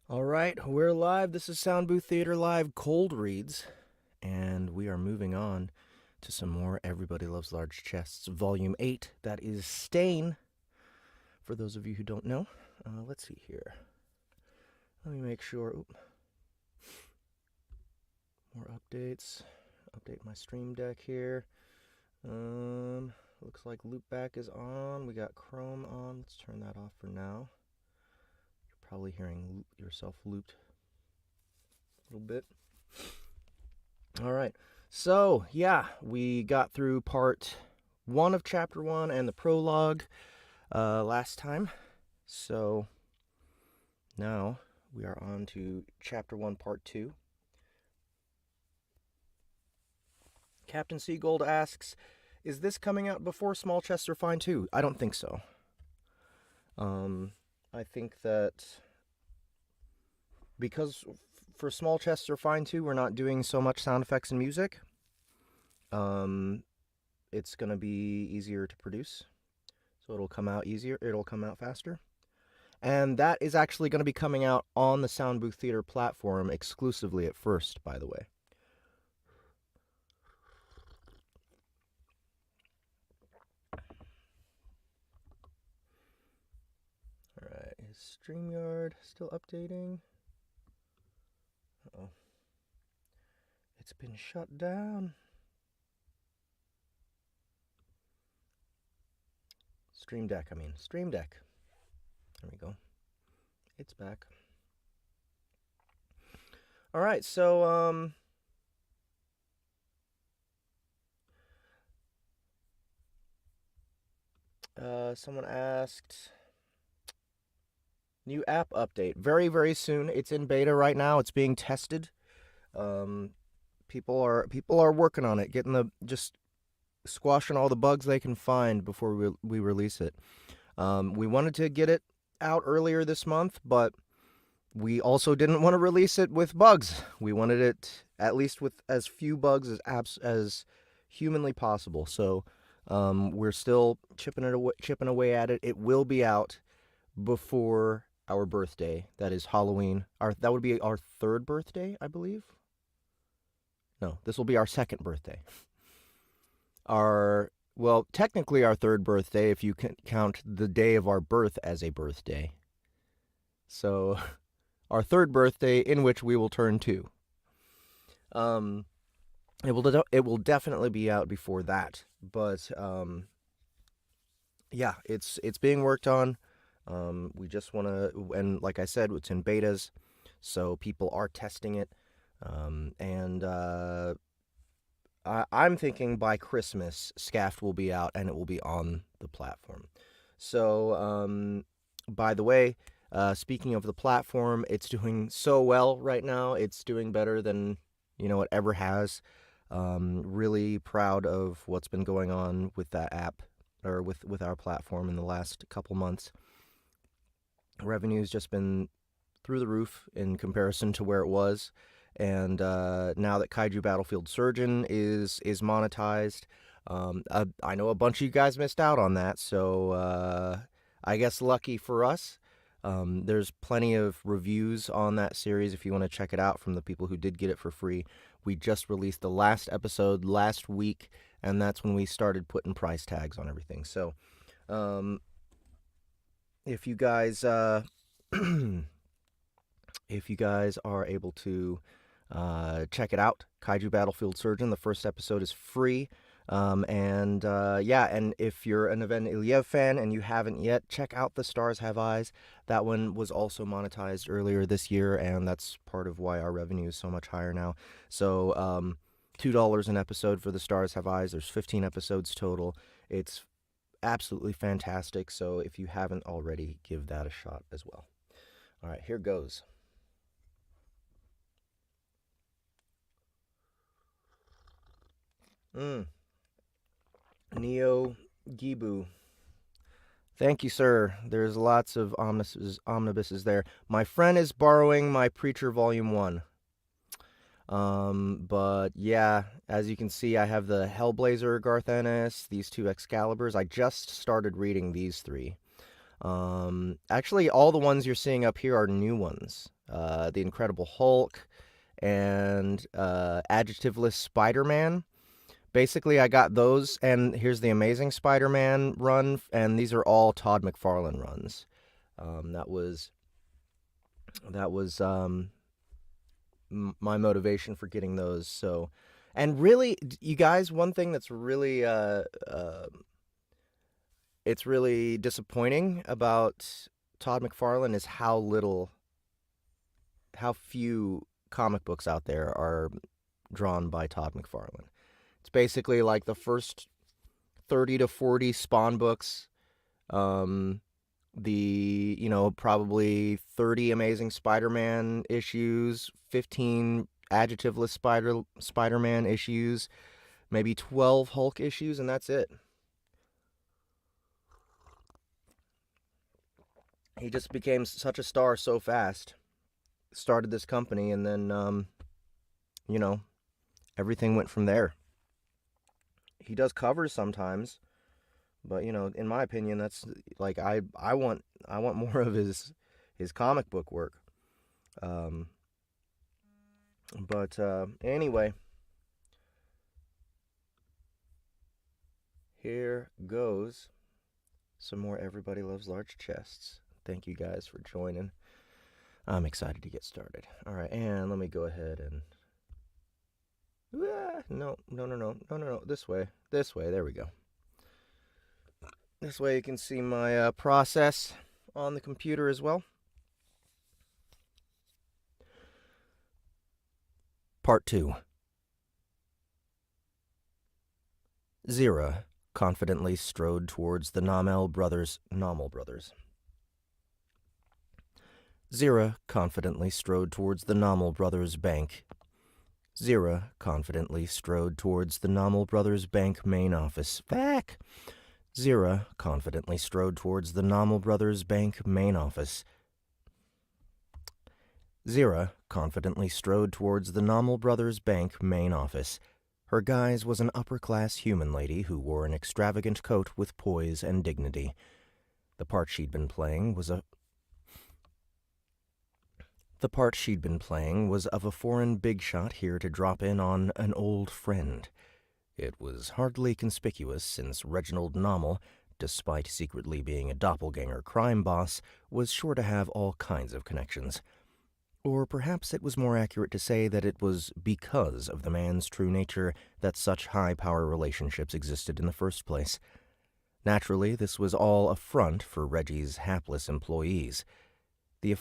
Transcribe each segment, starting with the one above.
All right, we're live. This is Sound Booth Theater Live Cold Reads, and we are moving on to some more Everybody Loves Large Chests, Volume 8. That is Stain, for those of you who don't know. Let's see here. Let me make sure. Oop. More updates. Update my Stream Deck here. Looks like Loopback is on. We got Chrome on. Let's turn that off for now. You're probably hearing yourself looped a little bit. All right. So, yeah, we got through part 1 of chapter 1 and the prologue last time. So, now we are on to chapter 1, part 2. Captain Seagold asks, is this coming out before Small Chests Are Fine too? I don't think so. I think that because for Small Chests Are Fine too, we're not doing so much sound effects and music. It's going to be easier to produce. So it'll come out easier. It'll come out faster. And that is actually going to be coming out on the Sound Booth Theater platform exclusively at first, by the way. Alright, is StreamYard still updating? Uh-oh. It's been shut down. Stream Deck. Stream Deck. There we go. It's back. Alright, so, someone asked, new app update. Very, very soon. It's in beta right now. It's being tested. People are working on it, just squashing all the bugs they can find before we release it. We wanted to get it out earlier this month, but we also didn't want to release it with bugs. We wanted it at least with as few bugs as humanly possible. So we're still chipping away at it. It will be out before our birthday. That is Halloween. That would be our third birthday, I believe. No, this will be our second birthday. Technically our third birthday if you can count the day of our birth as a birthday. So, our third birthday in which we will turn 2. It will definitely be out before that, but yeah, it's being worked on. We just want to, and like I said, it's in betas, so people are testing it, and I'm thinking by Christmas, Scaft will be out and it will be on the platform. So, by the way, speaking of the platform, it's doing so well right now. It's doing better than, it ever has. Really proud of what's been going on with that app, or with our platform in the last couple months. Revenue's just been through the roof in comparison to where it was. And now that Kaiju Battlefield Surgeon is monetized, I know a bunch of you guys missed out on that, so I guess lucky for us. There's plenty of reviews on that series if you want to check it out from the people who did get it for free. We just released the last episode last week, and that's when we started putting price tags on everything. So, if you guys if you guys are able to check it out, Kaiju Battlefield Surgeon, the first episode is free. And if you're a Neven Iliev fan and you haven't yet, check out The Stars Have Eyes. That one was also monetized earlier this year, and that's part of why our revenue is so much higher now. So, $2 an episode for The Stars Have Eyes. There's 15 episodes total. It's absolutely fantastic, so if you haven't already, give that a shot as well. All right, here goes. Neo Gibu. Thank you, sir. There's lots of omnibuses there. My friend is borrowing my Preacher Volume 1. But yeah, as you can see, I have the Hellblazer Garth Ennis, these 2 Excaliburs. I just started reading these 3. Actually, all the ones you're seeing up here are new ones. The Incredible Hulk, and Adjectiveless Spider-Man. Basically, I got those, and here's the Amazing Spider-Man run, and these are all Todd McFarlane runs. That was my motivation for getting those. So, and really, you guys, one thing that's really it's really disappointing about Todd McFarlane is how few comic books out there are drawn by Todd McFarlane. It's basically like the first 30 to 40 Spawn books, probably 30 Amazing Spider-Man issues, 15 Adjectiveless Spider-Man issues, maybe 12 Hulk issues, and that's it. He just became such a star so fast. Started this company, and then, everything went from there. He does covers sometimes, but in my opinion, that's like I want more of his comic book work. But anyway, here goes some more Everybody Loves Large Chests. Thank you guys for joining. I'm excited to get started. All right, and let me go ahead and no. This way. There we go. This way you can see my process on the computer as well. Part 2. Zira confidently strode towards the Nommel brothers. Zira confidently strode towards the Nommel brothers' bank. Zira confidently strode towards the Nommel brothers' bank main office. Back! Zira confidently strode towards the Nommel brothers' bank main office. Zira confidently strode towards the Nommel brothers' bank main office. Her guise was an upper-class human lady who wore an extravagant coat with poise and dignity. The part she'd been playing was of a foreign big shot here to drop in on an old friend. It was hardly conspicuous since Reginald Nommel, despite secretly being a doppelganger crime boss, was sure to have all kinds of connections. Or perhaps it was more accurate to say that it was because of the man's true nature that such high-power relationships existed in the first place. Naturally, this was all a front for Reggie's hapless employees. The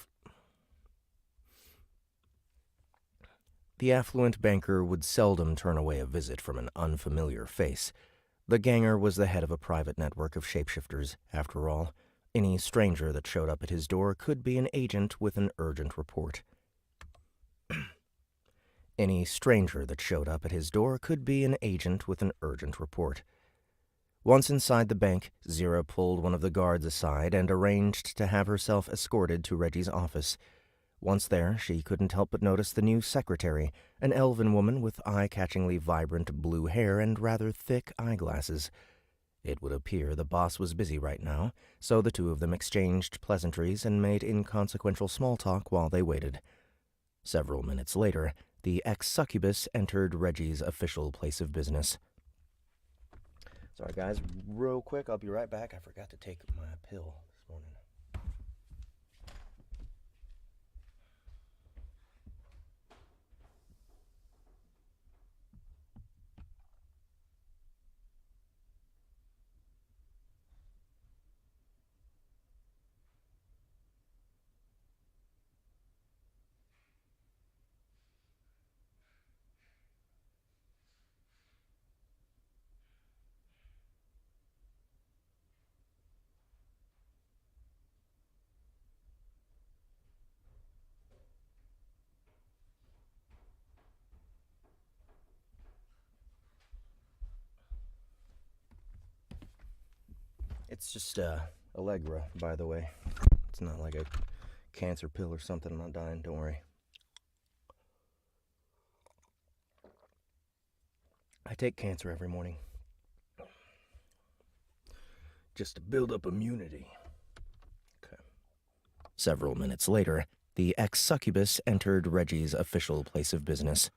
affluent banker would seldom turn away a visit from an unfamiliar face. The ganger was the head of a private network of shapeshifters, after all. Any stranger that showed up at his door could be an agent with an urgent report. Once inside the bank, Zira pulled one of the guards aside and arranged to have herself escorted to Reggie's office. Once there, she couldn't help but notice the new secretary, an elven woman with eye-catchingly vibrant blue hair and rather thick eyeglasses. It would appear the boss was busy right now, so the two of them exchanged pleasantries and made inconsequential small talk while they waited. Several minutes later, the ex-succubus entered Reggie's official place of business. Sorry, guys, real quick, I'll be right back. I forgot to take my pill this morning. It's just Allegra, by the way. It's not like a cancer pill or something. I'm not dying, don't worry. I take cancer every morning. Just to build up immunity. Okay. Several minutes later, The ex-succubus entered Reggie's official place of business.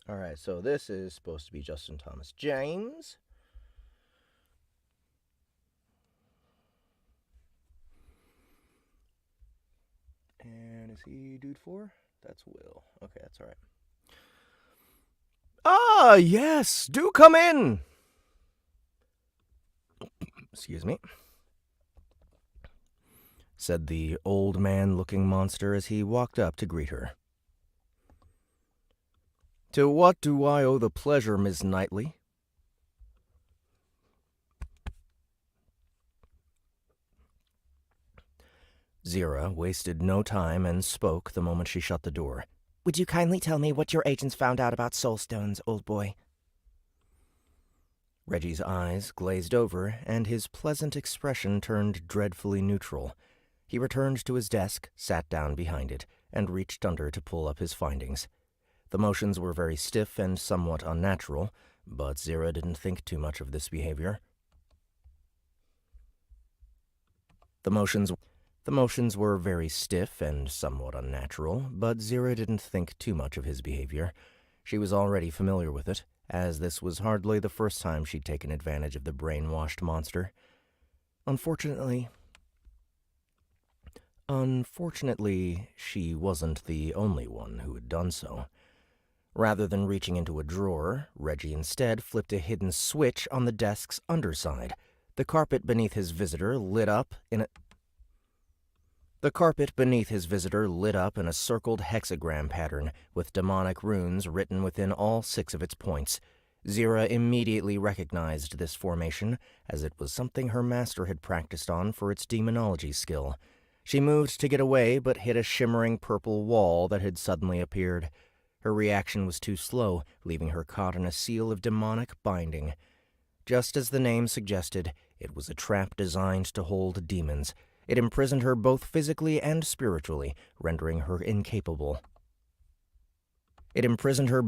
All right, so this is supposed to be Justin Thomas James. And is he dude 4? That's Will. Okay, that's all right. Ah, yes, do come in. Excuse me, said the old man-looking monster as he walked up to greet her. To what do I owe the pleasure, Miss Knightley? Zira wasted no time and spoke the moment she shut the door. Would you kindly tell me what your agents found out about soulstones, old boy? Reggie's eyes glazed over, and his pleasant expression turned dreadfully neutral. He returned to his desk, sat down behind it, and reached under to pull up his findings. The motions were very stiff and somewhat unnatural, but Zira didn't think too much of this behavior. The motions were very stiff and somewhat unnatural, but Zira didn't think too much of his behavior. She was already familiar with it, as this was hardly the first time she'd taken advantage of the brainwashed monster. Unfortunately, she wasn't the only one who had done so. Rather than reaching into a drawer, Reggie instead flipped a hidden switch on the desk's underside. The carpet beneath his visitor lit up in a circled hexagram pattern with demonic runes written within all 6 of its points. Zira immediately recognized this formation, as it was something her master had practiced on for its demonology skill. She moved to get away, but hit a shimmering purple wall that had suddenly appeared. Her reaction was too slow, leaving her caught in a seal of demonic binding. Just as the name suggested, it was a trap designed to hold demons. It imprisoned her both physically and spiritually, rendering her incapable. It imprisoned her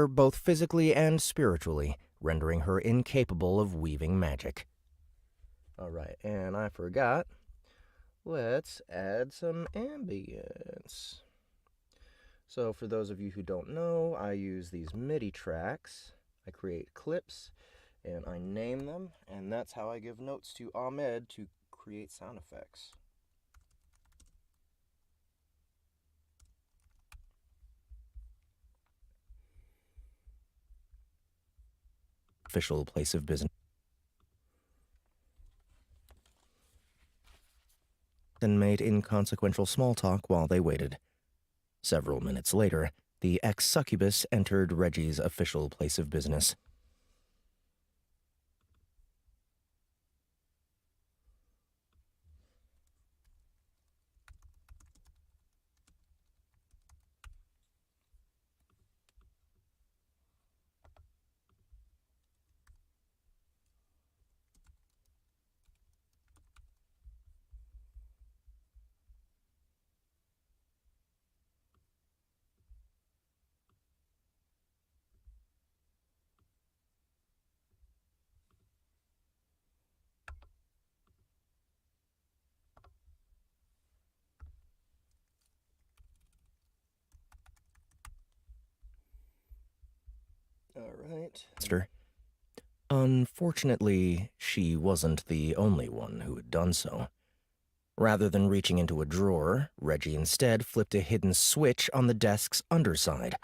both physically and spiritually, rendering her incapable of weaving magic. All right, and I forgot. Let's add some ambience. So for those of you who don't know, I use these MIDI tracks. I create clips, and I name them, and that's how I give notes to Ahmed to create sound effects. Official place of business. And made inconsequential small talk while they waited. Several minutes later, the ex-succubus entered Reggie's official place of business. All right. Unfortunately, she wasn't the only one who had done so. Rather than reaching into a drawer, Reggie instead flipped a hidden switch on the desk's underside.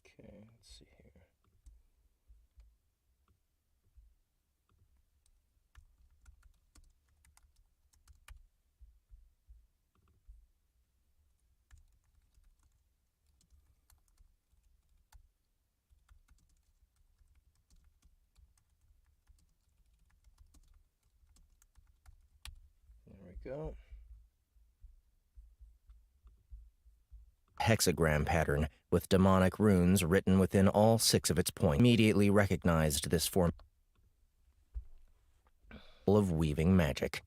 Okay, let's see here. There we go. hexagram pattern with demonic runes written within all 6 of its points. Immediately recognized this form of weaving magic.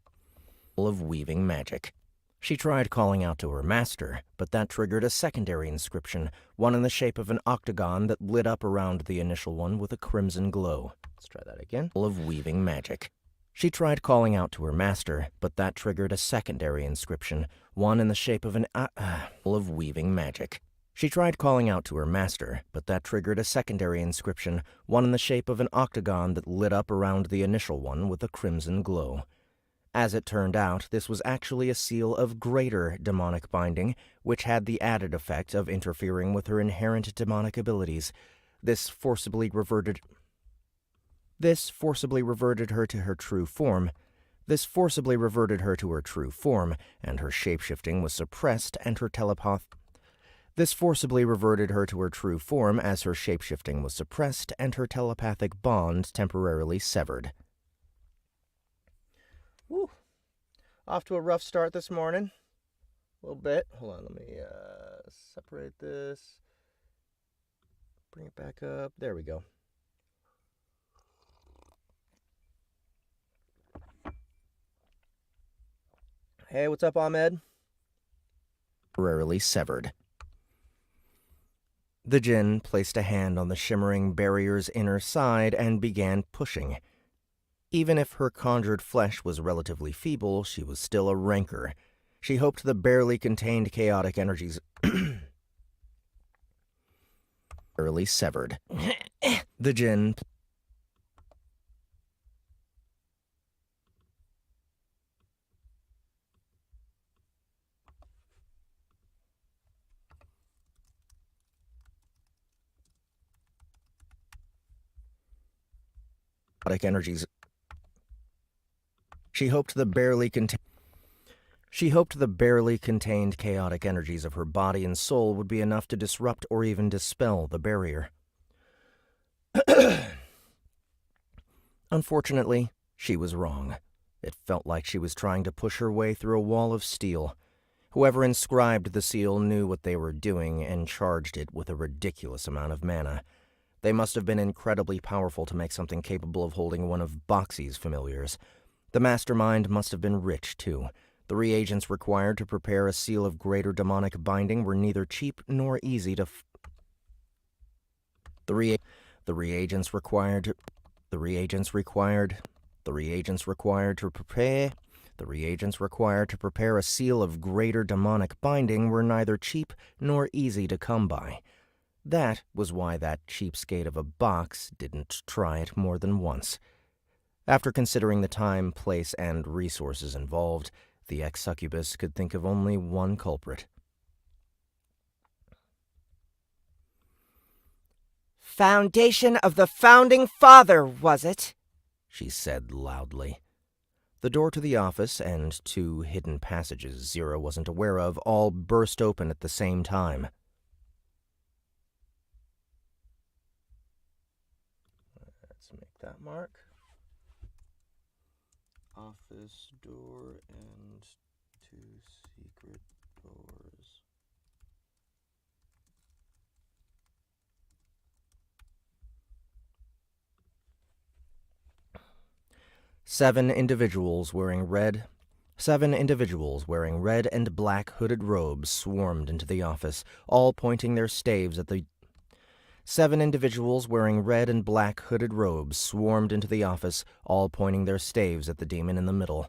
She tried calling out to her master, but that triggered a secondary inscription, one in the shape of an octagon that lit up around the initial one with a crimson glow. Let's try that again. Of weaving magic. She tried calling out to her master, but that triggered a secondary inscription, one in the shape of an of weaving magic. She tried calling out to her master, but that triggered a secondary inscription, one in the shape of an octagon that lit up around the initial one with a crimson glow. As it turned out, this was actually a seal of greater demonic binding, which had the added effect of interfering with her inherent demonic abilities. This forcibly reverted her to her true form. And her shapeshifting was suppressed, and her telepathic bond temporarily severed. Woo. Off to a rough start this morning. A little bit. Hold on, let me separate this. Bring it back up. There we go. Hey, what's up, Ahmed? Temporarily severed. The djinn placed a hand on the shimmering barrier's inner side and began pushing. Even if her conjured flesh was relatively feeble, she was still a rancor. She hoped the barely contained chaotic energies early severed. The djinn chaotic energies. She hoped the barely contained chaotic energies of her body and soul would be enough to disrupt or even dispel the barrier. Unfortunately, she was wrong. It felt like she was trying to push her way through a wall of steel. Whoever inscribed the seal knew what they were doing and charged it with a ridiculous amount of mana. They must have been incredibly powerful to make something capable of holding one of Boxy's familiars. The mastermind must have been rich, too. The reagents required to prepare a seal of greater demonic binding were neither cheap nor easy to The reagents required to prepare a seal of greater demonic binding were neither cheap nor easy to come by. That was why that cheapskate of a box didn't try it more than once. After considering the time, place, and resources involved, the ex-succubus could think of only one culprit. "Foundation of the Founding Father, was it?" she said loudly. The door to the office and 2 hidden passages Zira wasn't aware of all burst open at the same time. Let's make that mark. Office door and 2 secret doors. Seven individuals wearing red and black hooded robes swarmed into the office, all pointing their staves at the demon in the middle. Seven individuals wearing red and black hooded robes swarmed into the office, all pointing their staves at the demon in the middle.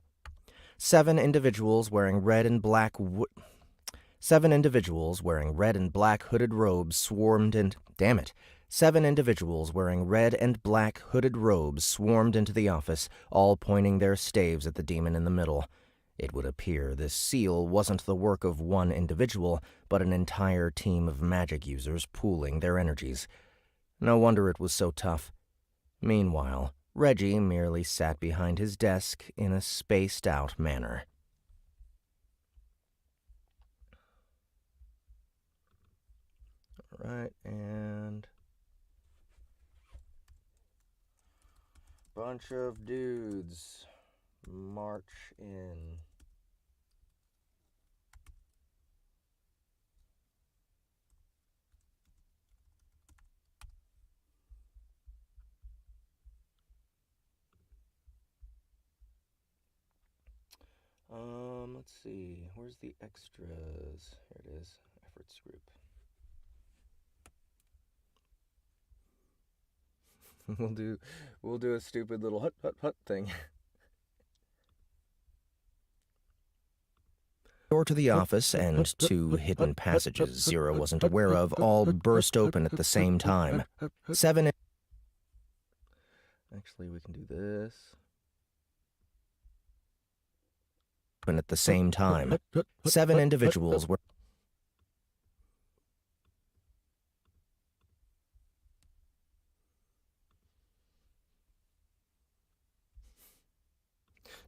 It would appear this seal wasn't the work of one individual, but an entire team of magic users pooling their energies. No wonder it was so tough. Meanwhile, Reggie merely sat behind his desk in a spaced-out manner. All right, and bunch of dudes march in. Let's see. Where's the extras? Here it is. Efforts group. We'll do a stupid little hut hut hut thing. Door to the office and two hidden passages Zira wasn't aware of all burst open at the same time. Actually, we can do this. Open at the same time. 7 individuals were...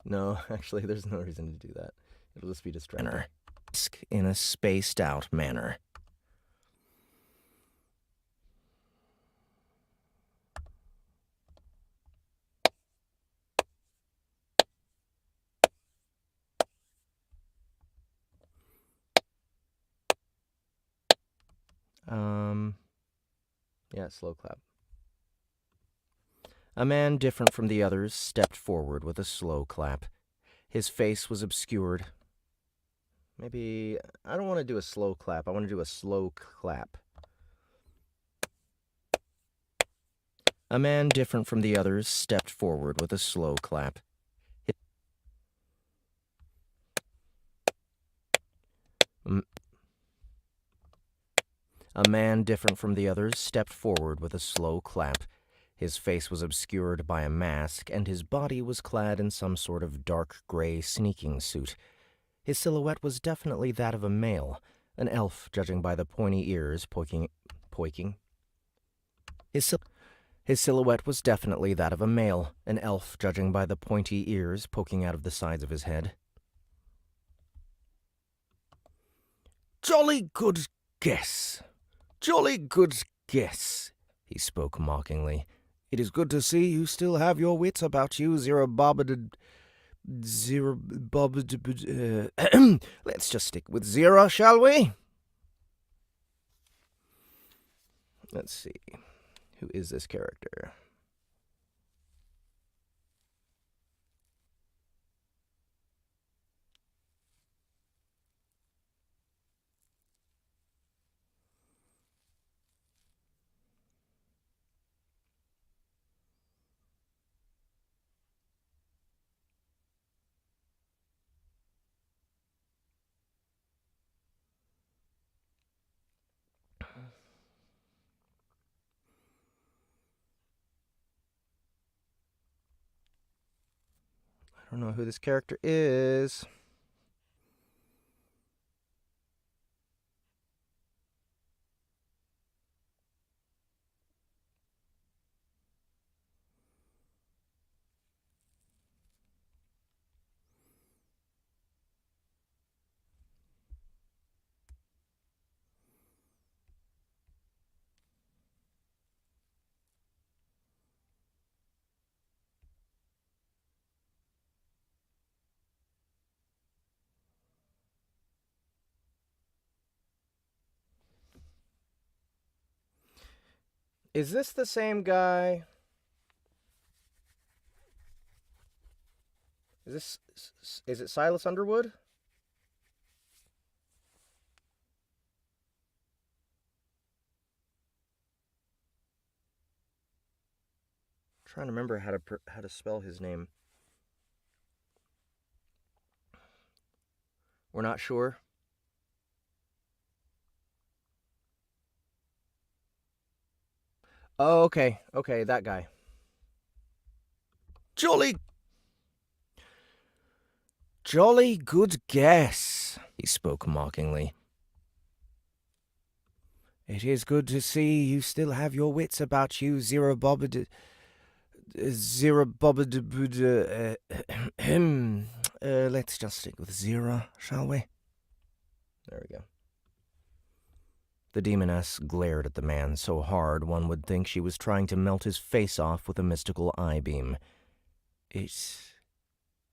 No, actually, there's no reason to do that. It'll just be distracting. In a spaced-out manner. Yeah, slow clap. A man different from the others stepped forward with a slow clap. His face was obscured. Maybe... I don't want to do a slow clap. I want to do a slow clap. A man different from the others stepped forward with a slow clap. A man different from the others stepped forward with a slow clap. His face was obscured by a mask, and his body was clad in some sort of dark gray sneaking suit. His silhouette was definitely that of a male, an elf, judging by the pointy ears poking. His silhouette was definitely that of a male, an elf, judging by the pointy ears poking out of the sides of his head. Jolly good guess. Jolly good guess, he spoke mockingly. It is good to see you still have your wits about you, Zira. Let's just stick with Zira, shall we? Let's see. Who is this character? I don't know who this character is. Is this the same guy? Is it Silas Underwood? Trying to remember how to spell his name. We're not sure. Oh, okay. Okay, that guy. Jolly good guess, he spoke mockingly. It is good to see you still have your wits about you, Let's just stick with Zira, shall we? There we go. The demoness glared at the man so hard one would think she was trying to melt his face off with a mystical eye beam. It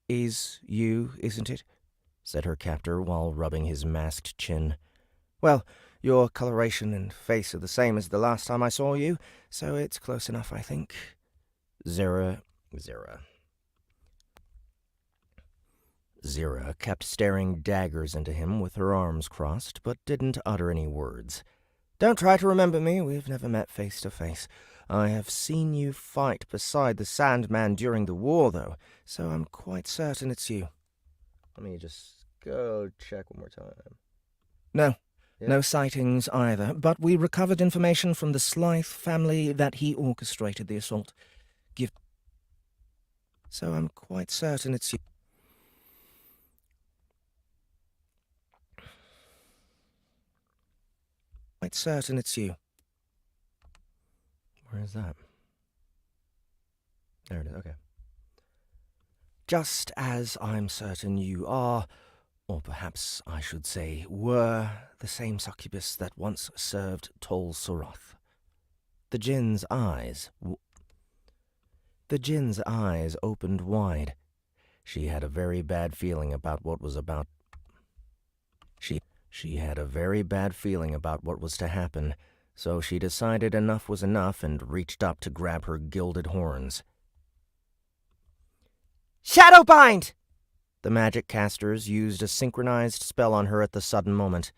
is you, isn't it? Said her captor while rubbing his masked chin. Well, your coloration and face are the same as the last time I saw you, so it's close enough, I think. Zira Zira kept staring daggers into him with her arms crossed, but didn't utter any words. Don't try to remember me. We've never met face to face. I have seen you fight beside the Sandman during the war, though, so I'm quite certain it's you. Let me just go check one more time. No. Yeah. No sightings either, but we recovered information from the Slythe family that he orchestrated the assault. So I'm quite certain it's you. Quite certain it's you. Where is that? There it is, okay. Just as I'm certain you are, or perhaps I should say were, the same succubus that once served Tol Soroth. The Jinn's eyes opened wide. She had a very bad feeling about what was about. She had a very bad feeling about what was to happen, so she decided enough was enough and reached up to grab her gilded horns. Shadowbind! The magic casters used a synchronized spell on her at the sudden moment.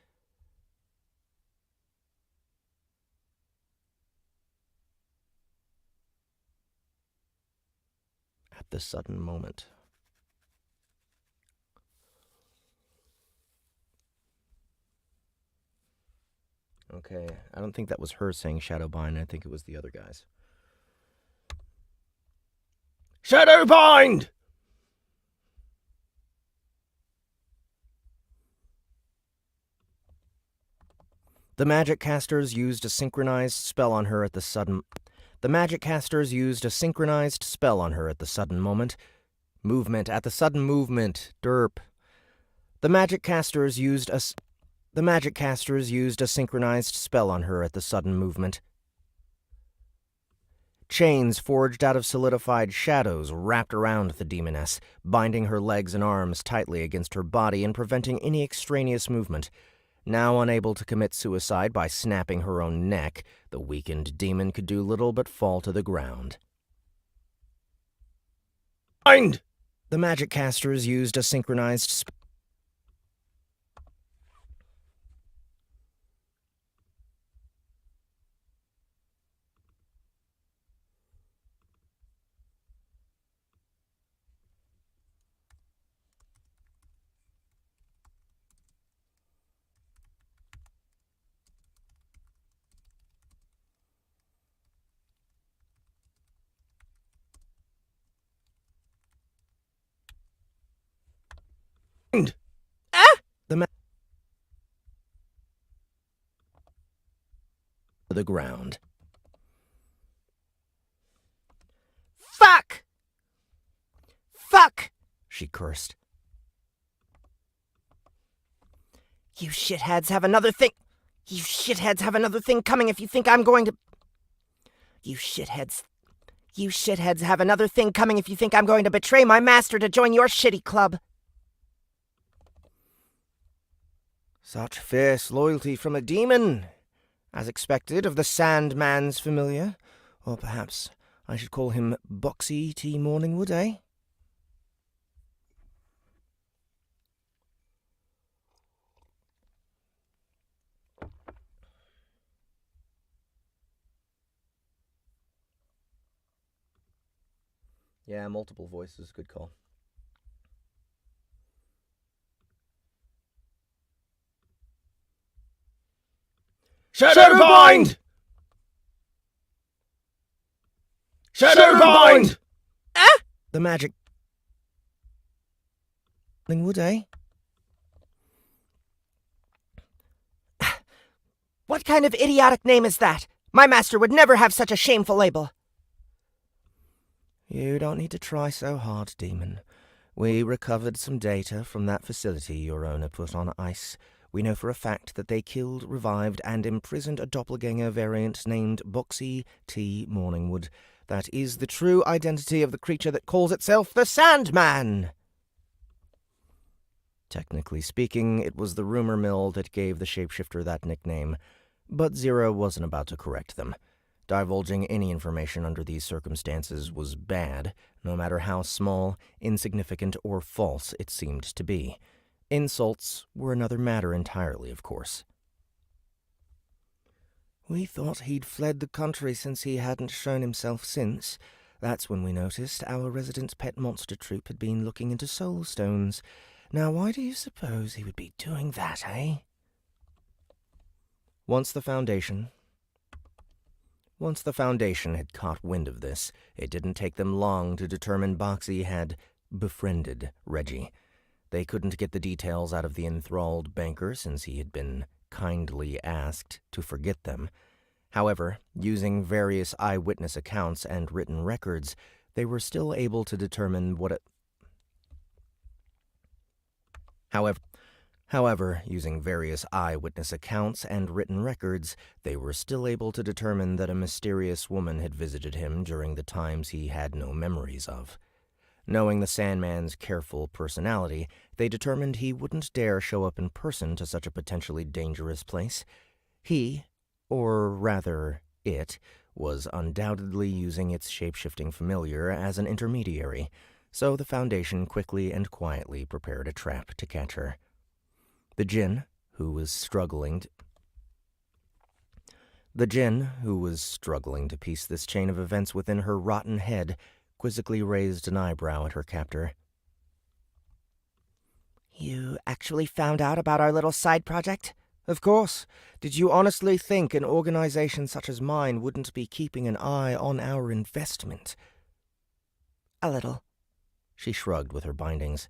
At the sudden moment. Okay, I don't think that was her saying Shadowbind. I think it was the other guys. Shadowbind! The magic casters used a synchronized spell on her at the sudden... Movement, at the sudden movement. Derp. The magic casters used a synchronized spell on her at the sudden movement. Chains forged out of solidified shadows wrapped around the demoness, binding her legs and arms tightly against her body and preventing any extraneous movement. Now unable to commit suicide by snapping her own neck, the weakened demon could do little but fall to the ground. Bind! The magic casters used a synchronized to the ground. Fuck! Fuck! She cursed. You shitheads have another thing coming if you think I'm going to... You shitheads have another thing coming if you think I'm going to betray my master to join your shitty club. Such fierce loyalty from a demon, as expected of the Sandman's familiar. Or perhaps I should call him Boxy T. Morningwood, eh? Yeah, multiple voices, good call. Shadowbind! Shadowbind! Ah! The magic... Morningwood, eh? What kind of idiotic name is that? My master would never have such a shameful label. You don't need to try so hard, demon. We recovered some data from that facility your owner put on ice. We know for a fact that they killed, revived, and imprisoned a doppelganger variant named Boxy T. Morningwood. That is the true identity of the creature that calls itself the Sandman. Technically speaking, it was the rumor mill that gave the shapeshifter that nickname, but Zira wasn't about to correct them. Divulging any information under these circumstances was bad, no matter how small, insignificant, or false it seemed to be. Insults were another matter entirely, of course. We thought he'd fled the country since he hadn't shown himself since. That's when we noticed our resident pet monster troupe had been looking into soul stones. Now why do you suppose he would be doing that, eh? Once the Foundation had caught wind of this, it didn't take them long to determine Boxy had befriended Reggie. They couldn't get the details out of the enthralled banker since he had been kindly asked to forget them. However, using various eyewitness accounts and written records, they were still able to determine what it... However, using various eyewitness accounts and written records, they were still able to determine that a mysterious woman had visited him during the times he had no memories of. Knowing the Sandman's careful personality, they determined he wouldn't dare show up in person to such a potentially dangerous place. He, or rather it, was undoubtedly using its shape-shifting familiar as an intermediary, so the Foundation quickly and quietly prepared a trap to catch her. The djinn, who was struggling to piece this chain of events within her rotten head, quizzically raised an eyebrow at her captor. You actually found out about our little side project? Of course. Did you honestly think an organization such as mine wouldn't be keeping an eye on our investment? A little. She shrugged within her bindings.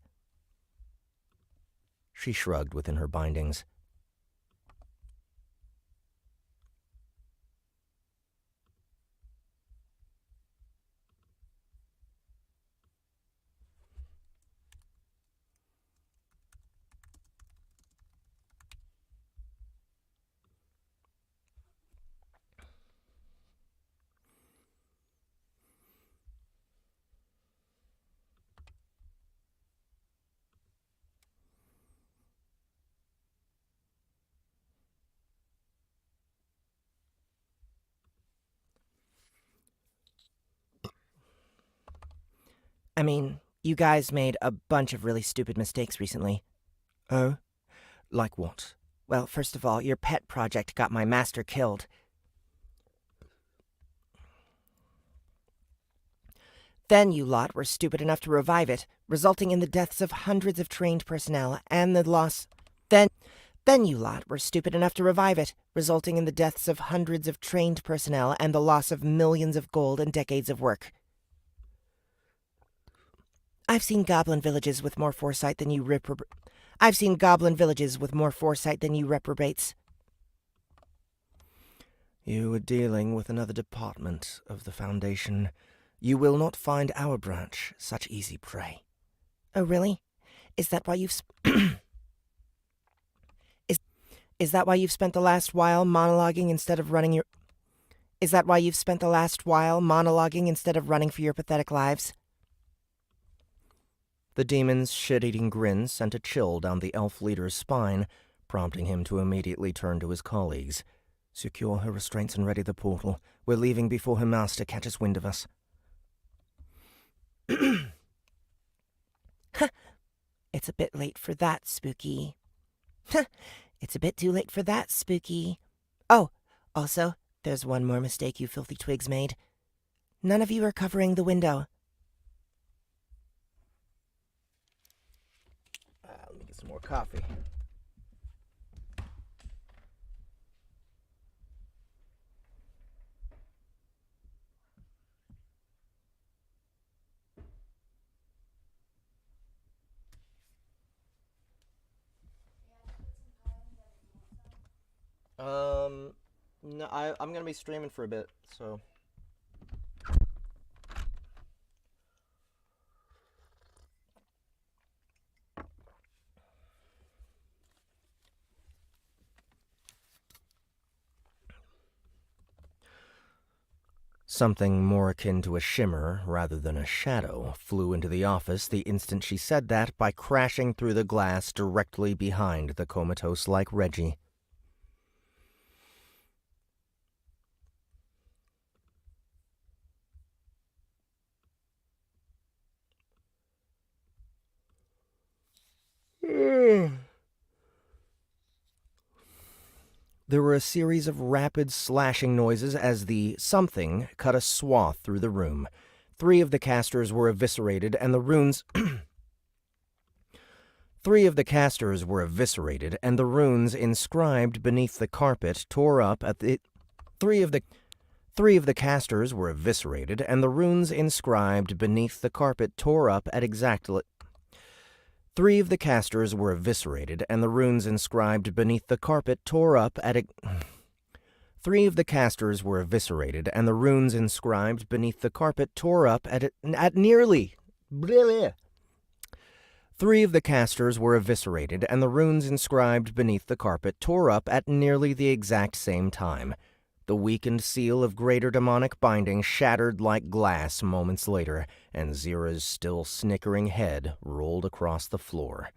I mean, you guys made a bunch of really stupid mistakes recently. Oh? Like what? Well, first of all, your pet project got my master killed. Then you lot were stupid enough to revive it, resulting in the deaths of hundreds of trained personnel and the loss... Then you lot were stupid enough to revive it, resulting in the deaths of hundreds of trained personnel and the loss of millions of gold and decades of work. I've seen goblin villages with more foresight than you reprobates. You were dealing with another department of the Foundation. You will not find our branch such easy prey. Oh, really? Is that why you've Is that why you've spent the last while monologuing instead of running for your pathetic lives? The demon's shit-eating grin sent a chill down the elf leader's spine, prompting him to immediately turn to his colleagues. Secure her restraints and ready the portal. We're leaving before her master catches wind of us. It's a bit late for that, Spooky. It's a bit too late for that, Spooky. Oh, also, there's one more mistake you filthy twigs made. None of you are covering the window. Let me get some more coffee. No, I'm gonna be streaming for a bit, so. Something more akin to a shimmer rather than a shadow flew into the office the instant she said that by crashing through the glass directly behind the comatose-like Reggie. There were a series of rapid slashing noises as the something cut a swath through the room. 3 of the casters were eviscerated, and the runes... 3 of the casters were eviscerated, and the runes inscribed beneath the carpet tore up at the... 3 of the casters were eviscerated, and the runes inscribed beneath the carpet tore up at exactly... 3 of the casters were eviscerated, and the runes inscribed beneath the carpet tore up at... 3 of the casters were eviscerated, and the runes inscribed beneath the carpet tore up at nearly... 3 of the casters were eviscerated, and the runes inscribed beneath the carpet tore up at nearly the exact same time. The weakened seal of greater demonic binding shattered like glass moments later, and Zira's still snickering head rolled across the floor.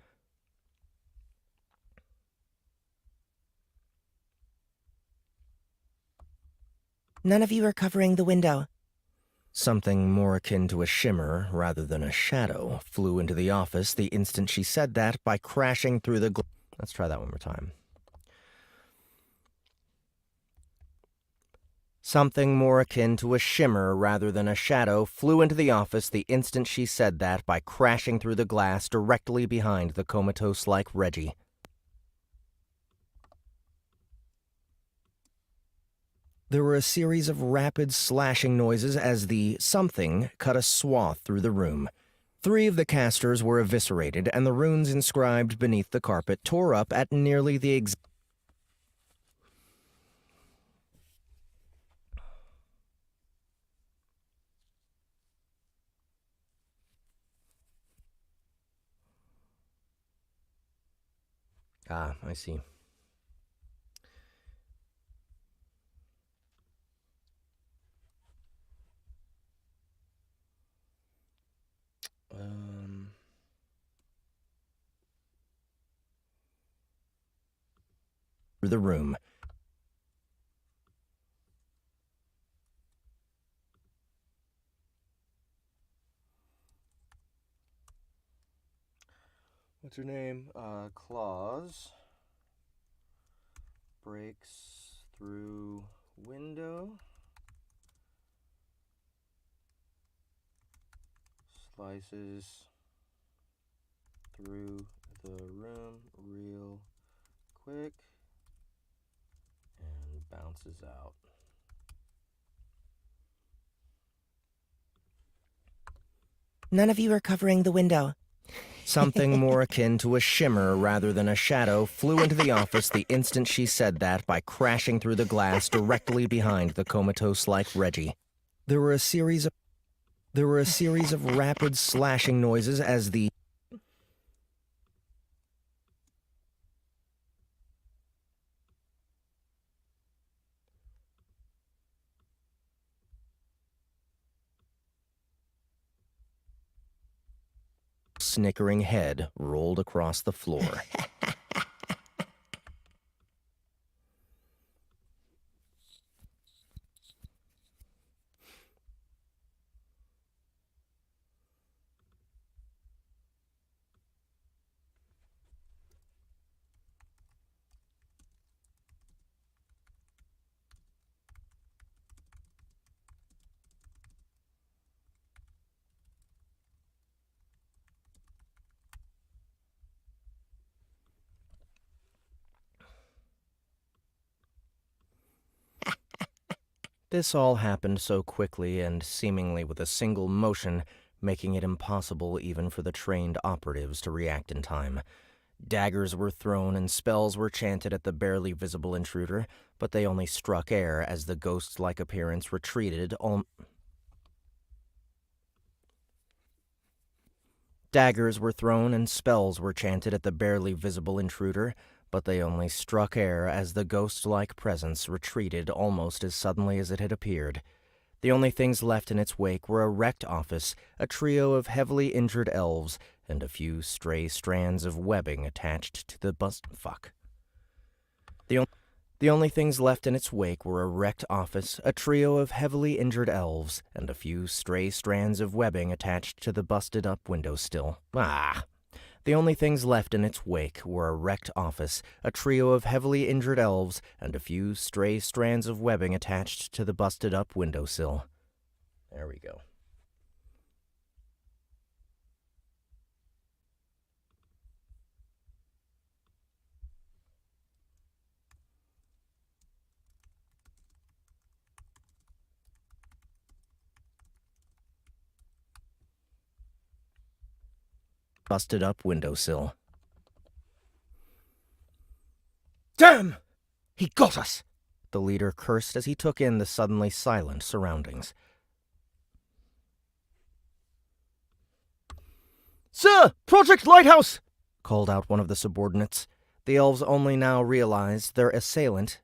None of you are covering the window. Something more akin to a shimmer rather than a shadow flew into the office the instant she said that by crashing through the... Let's try that one more time. Something more akin to a shimmer rather than a shadow flew into the office the instant she said that by crashing through the glass directly behind the comatose-like Reggie. There were a series of rapid slashing noises as the something cut a swath through the room. 3 of the casters were eviscerated, and the runes inscribed beneath the carpet tore up at nearly the exact... Ah, I see. Through the room. What's her name? Claws. Breaks through window. Slices through the room real quick and bounces out. None of you are covering the window. Something more akin to a shimmer rather than a shadow flew into the office the instant she said that by crashing through the glass directly behind the comatose-like Reggie. There were a series of rapid slashing noises as the snickering head rolled across the floor. This all happened so quickly and seemingly with a single motion, making it impossible even for the trained operatives to react in time. Daggers were thrown and spells were chanted at the barely visible intruder, but they only struck air as the ghost-like appearance retreated. Daggers were thrown and spells were chanted at the barely visible intruder, but they only struck air as the ghost-like presence retreated almost as suddenly as it had appeared. The only things left in its wake were a wrecked office, a trio of heavily injured elves, and a few stray strands of webbing attached to the The only things left in its wake were a wrecked office, a trio of heavily injured elves, and a few stray strands of webbing attached to the busted-up windowsill. The only things left in its wake were a wrecked office, a trio of heavily injured elves, and a few stray strands of webbing attached to the busted-up windowsill. There we go. Busted-up windowsill. Damn! He got us! The leader cursed as he took in the suddenly silent surroundings. Sir! Project Lighthouse! Called out one of the subordinates. The elves only now realized their assailant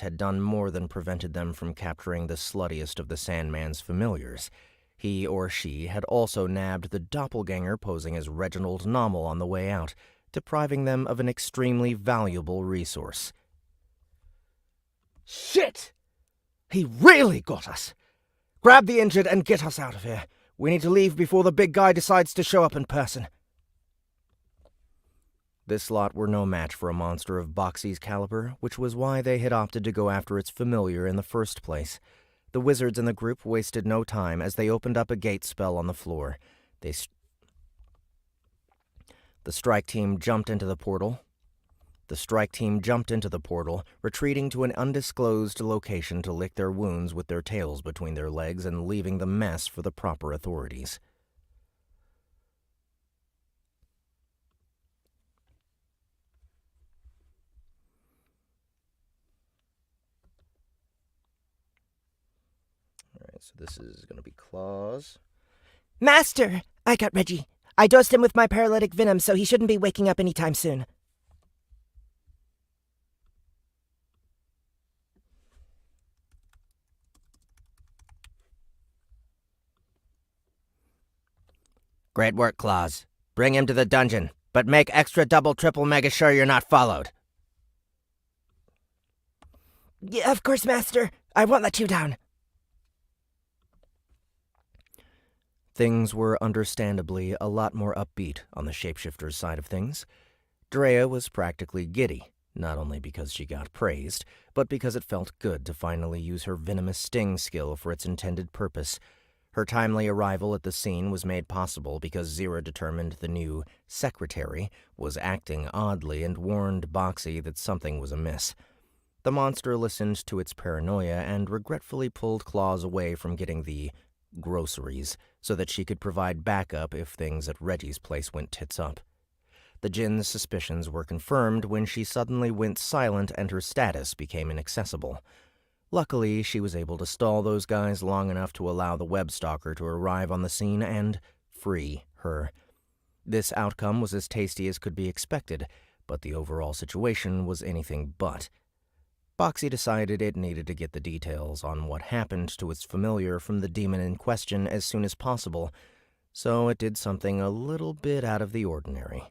had done more than prevented them from capturing the sluttiest of the Sandman's familiars. He or she had also nabbed the doppelganger posing as Reginald Nommel on the way out, depriving them of an extremely valuable resource. Shit! He really got us! Grab the injured and get us out of here. We need to leave before the big guy decides to show up in person. This lot were no match for a monster of Boxy's caliber, which was why they had opted to go after its familiar in the first place. The wizards in the group wasted no time as they opened up a gate spell on the floor. The strike team jumped into the portal, retreating to an undisclosed location to lick their wounds with their tails between their legs and leaving the mess for the proper authorities. So this is going to be claws. Master! I got Reggie. I dosed him with my paralytic venom, so he shouldn't be waking up anytime soon. Great work, Claws. Bring him to the dungeon, but make extra double triple mega sure you're not followed. Yeah, of course, Master. I won't let you down. Things were understandably a lot more upbeat on the shapeshifter's side of things. Drea was practically giddy, not only because she got praised, but because it felt good to finally use her venomous sting skill for its intended purpose. Her timely arrival at the scene was made possible because Zira determined the new secretary was acting oddly and warned Boxy that something was amiss. The monster listened to its paranoia and regretfully pulled Claws away from getting the groceries so that she could provide backup if things at Reggie's place went tits up. The djinn's suspicions were confirmed when she suddenly went silent and her status became inaccessible. Luckily, she was able to stall those guys long enough to allow the web stalker to arrive on the scene and free her. This outcome was as tasty as could be expected, but the overall situation was anything but. Boxy decided it needed to get the details on what happened to its familiar from the demon in question as soon as possible, so it did something a little bit out of the ordinary.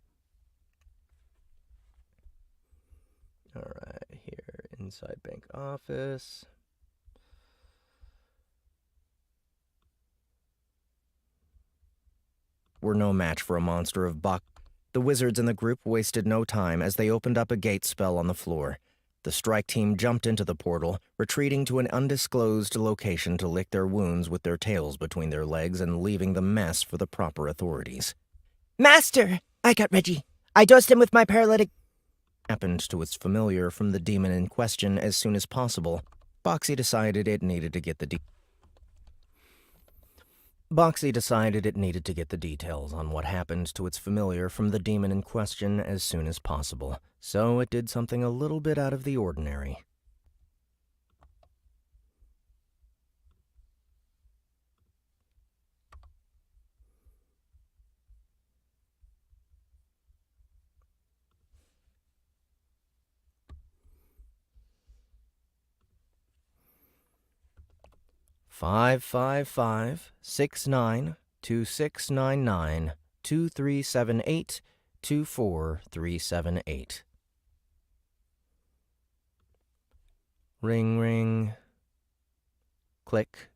Alright, here, inside bank office. Were no match for a monster of Box. The wizards in the group wasted no time as they opened up a gate spell on the floor. The strike team jumped into the portal, retreating to an undisclosed location to lick their wounds with their tails between their legs and leaving the mess for the proper authorities. Master! I got Reggie. I dosed him with my paralytic... Happened to its familiar from the demon in question as soon as possible. Boxy decided it needed to get the details on what happened to its familiar from the demon in question as soon as possible, so it did something a little bit out of the ordinary. Five 555-69-2699-2378-24378. Ring, ring. Click.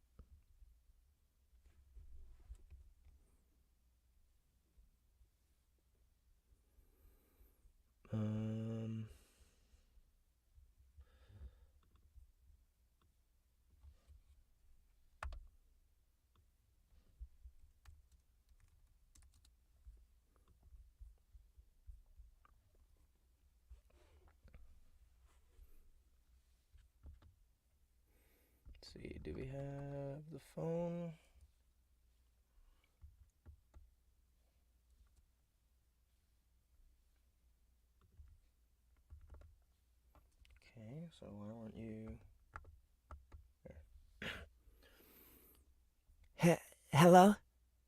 Let's see, do we have the phone? Okay, so why don't you... Hello?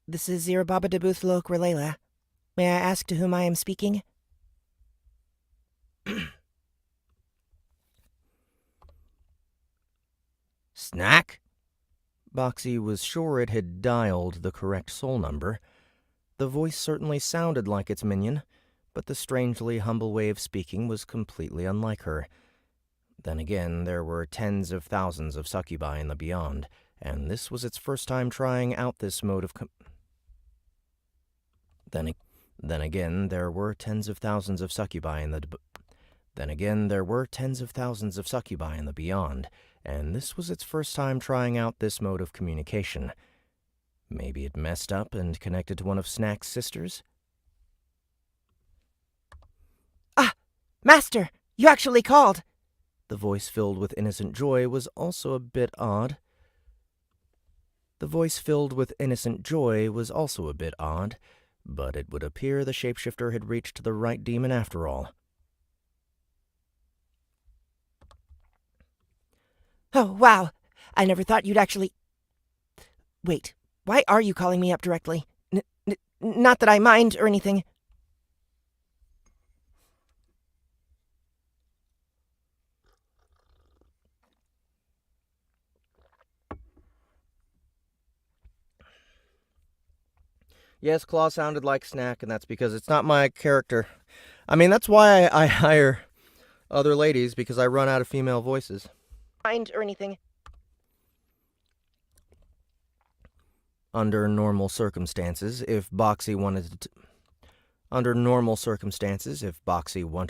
This is Zira Baba Debuth Lok Relela. May I ask to whom I am speaking? Snack? Boxy was sure it had dialed the correct soul number. The voice certainly sounded like its minion, but the strangely humble way of speaking was completely unlike her. Then again, there were tens of thousands of succubi in the beyond, and this was its first time trying out this mode of Then again, there were tens of thousands of succubi in the beyond, and this was its first time trying out this mode of communication. Maybe it messed up and connected to one of Snack's sisters? Ah! Master! You actually called! The voice filled with innocent joy was also a bit odd. But it would appear the shapeshifter had reached the right demon after all. Oh, wow! I never thought you'd actually... Wait, why are you calling me up directly? Not that I mind or anything. Yes, Claw sounded like Snack, and that's because it's not my character. I mean, that's why I hire other ladies, because I run out of female voices. Mind or anything. Under normal circumstances, if Boxy wanted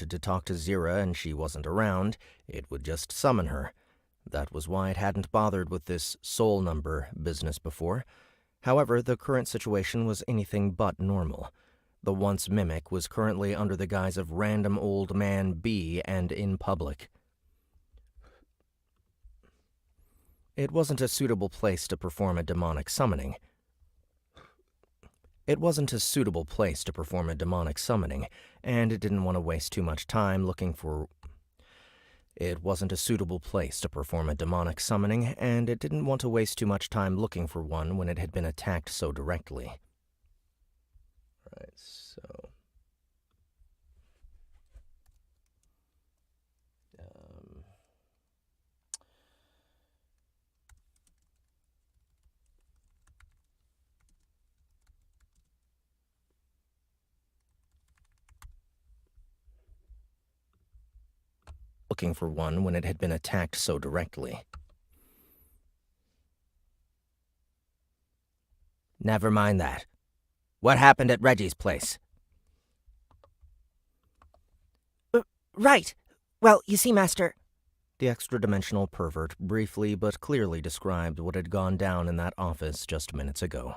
to talk to Zira and she wasn't around, it would just summon her. That was why it hadn't bothered with this soul number business before. However, the current situation was anything but normal. The once mimic was currently under the guise of random old man B and in public. It wasn't a suitable place to perform a demonic summoning. And it didn't want to waste too much time looking for one when it had been attacked so directly. Right, so... Never mind that. What happened at Reggie's place? Right. Well, you see, Master... The extra-dimensional pervert briefly but clearly described what had gone down in that office just minutes ago.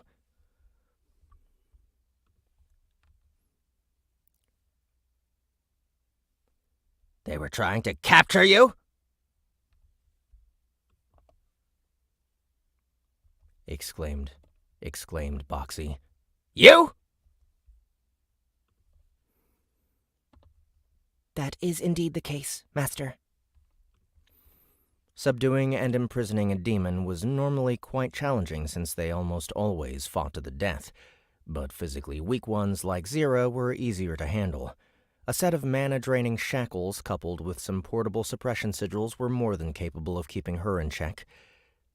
They were trying to capture you? Exclaimed Boxy. You? That is indeed the case, Master. Subduing and imprisoning a demon was normally quite challenging since they almost always fought to the death, but physically weak ones like Zira were easier to handle. A set of mana-draining shackles coupled with some portable suppression sigils were more than capable of keeping her in check.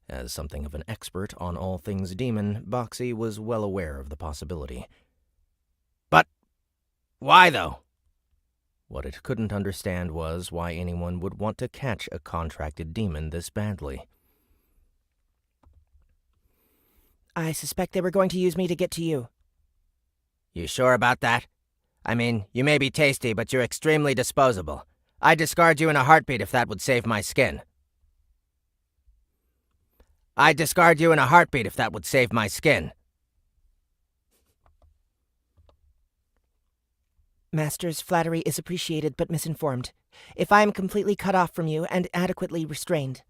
As something of an expert on all things demon, Boxy was well aware of the possibility. But why, though? What it couldn't understand was why anyone would want to catch a contracted demon this badly. I suspect they were going to use me to get to you. You sure about that? I mean, you may be tasty, but you're extremely disposable. I'd discard you in a heartbeat if that would save my skin. I'd discard you in a heartbeat if that would save my skin. Master's flattery is appreciated but misinformed. If I am completely cut off from you and adequately restrained.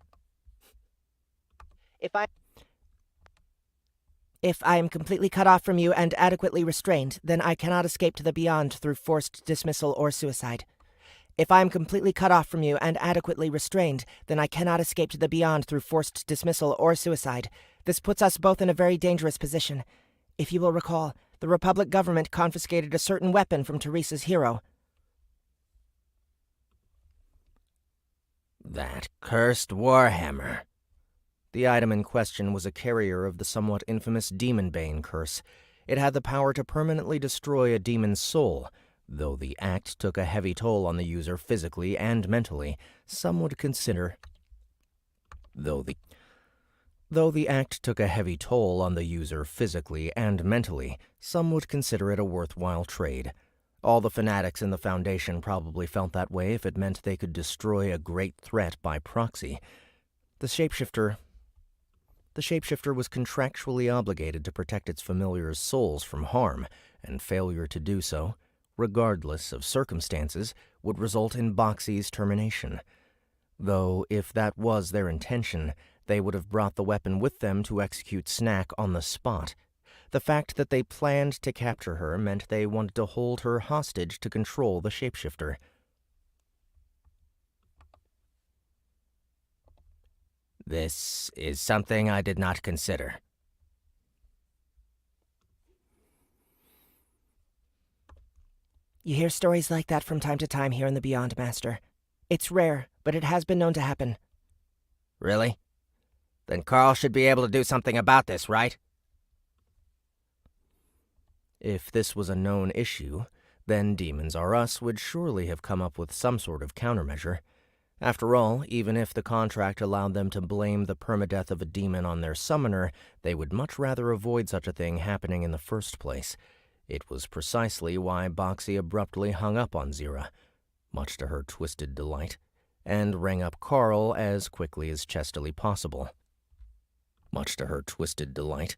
If I am completely cut off from you and adequately restrained, then I cannot escape to the beyond through forced dismissal or suicide. If I am completely cut off from you and adequately restrained, then I cannot escape to the beyond through forced dismissal or suicide. This puts us both in a very dangerous position. If you will recall, the Republic government confiscated a certain weapon from Teresa's hero. That cursed warhammer. The item in question was a carrier of the somewhat infamous Demonbane curse. It had the power to permanently destroy a demon's soul. Though the act took a heavy toll on the user physically and mentally, some would consider... Though the act took a heavy toll on the user physically and mentally, some would consider it a worthwhile trade. All the fanatics in the Foundation probably felt that way if it meant they could destroy a great threat by proxy. The shapeshifter was contractually obligated to protect its familiars' souls from harm, and failure to do so, regardless of circumstances, would result in Boxy's termination. Though, if that was their intention, they would have brought the weapon with them to execute Snack on the spot. The fact that they planned to capture her meant they wanted to hold her hostage to control the shapeshifter. This is something I did not consider. You hear stories like that from time to time here in the Beyond, Master. It's rare, but it has been known to happen. Really? Then Carl should be able to do something about this, right? If this was a known issue, then Demons R Us would surely have come up with some sort of countermeasure. After all, even if the contract allowed them to blame the permadeath of a demon on their summoner, they would much rather avoid such a thing happening in the first place. It was precisely why Boxy abruptly hung up on Zira, much to her twisted delight, and rang up Carl as quickly as chestily possible. Much to her twisted delight.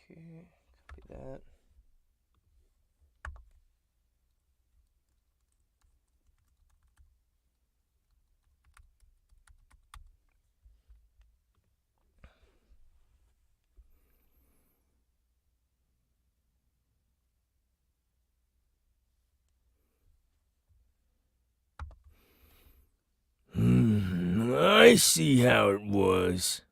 Okay, copy that. I see how it was.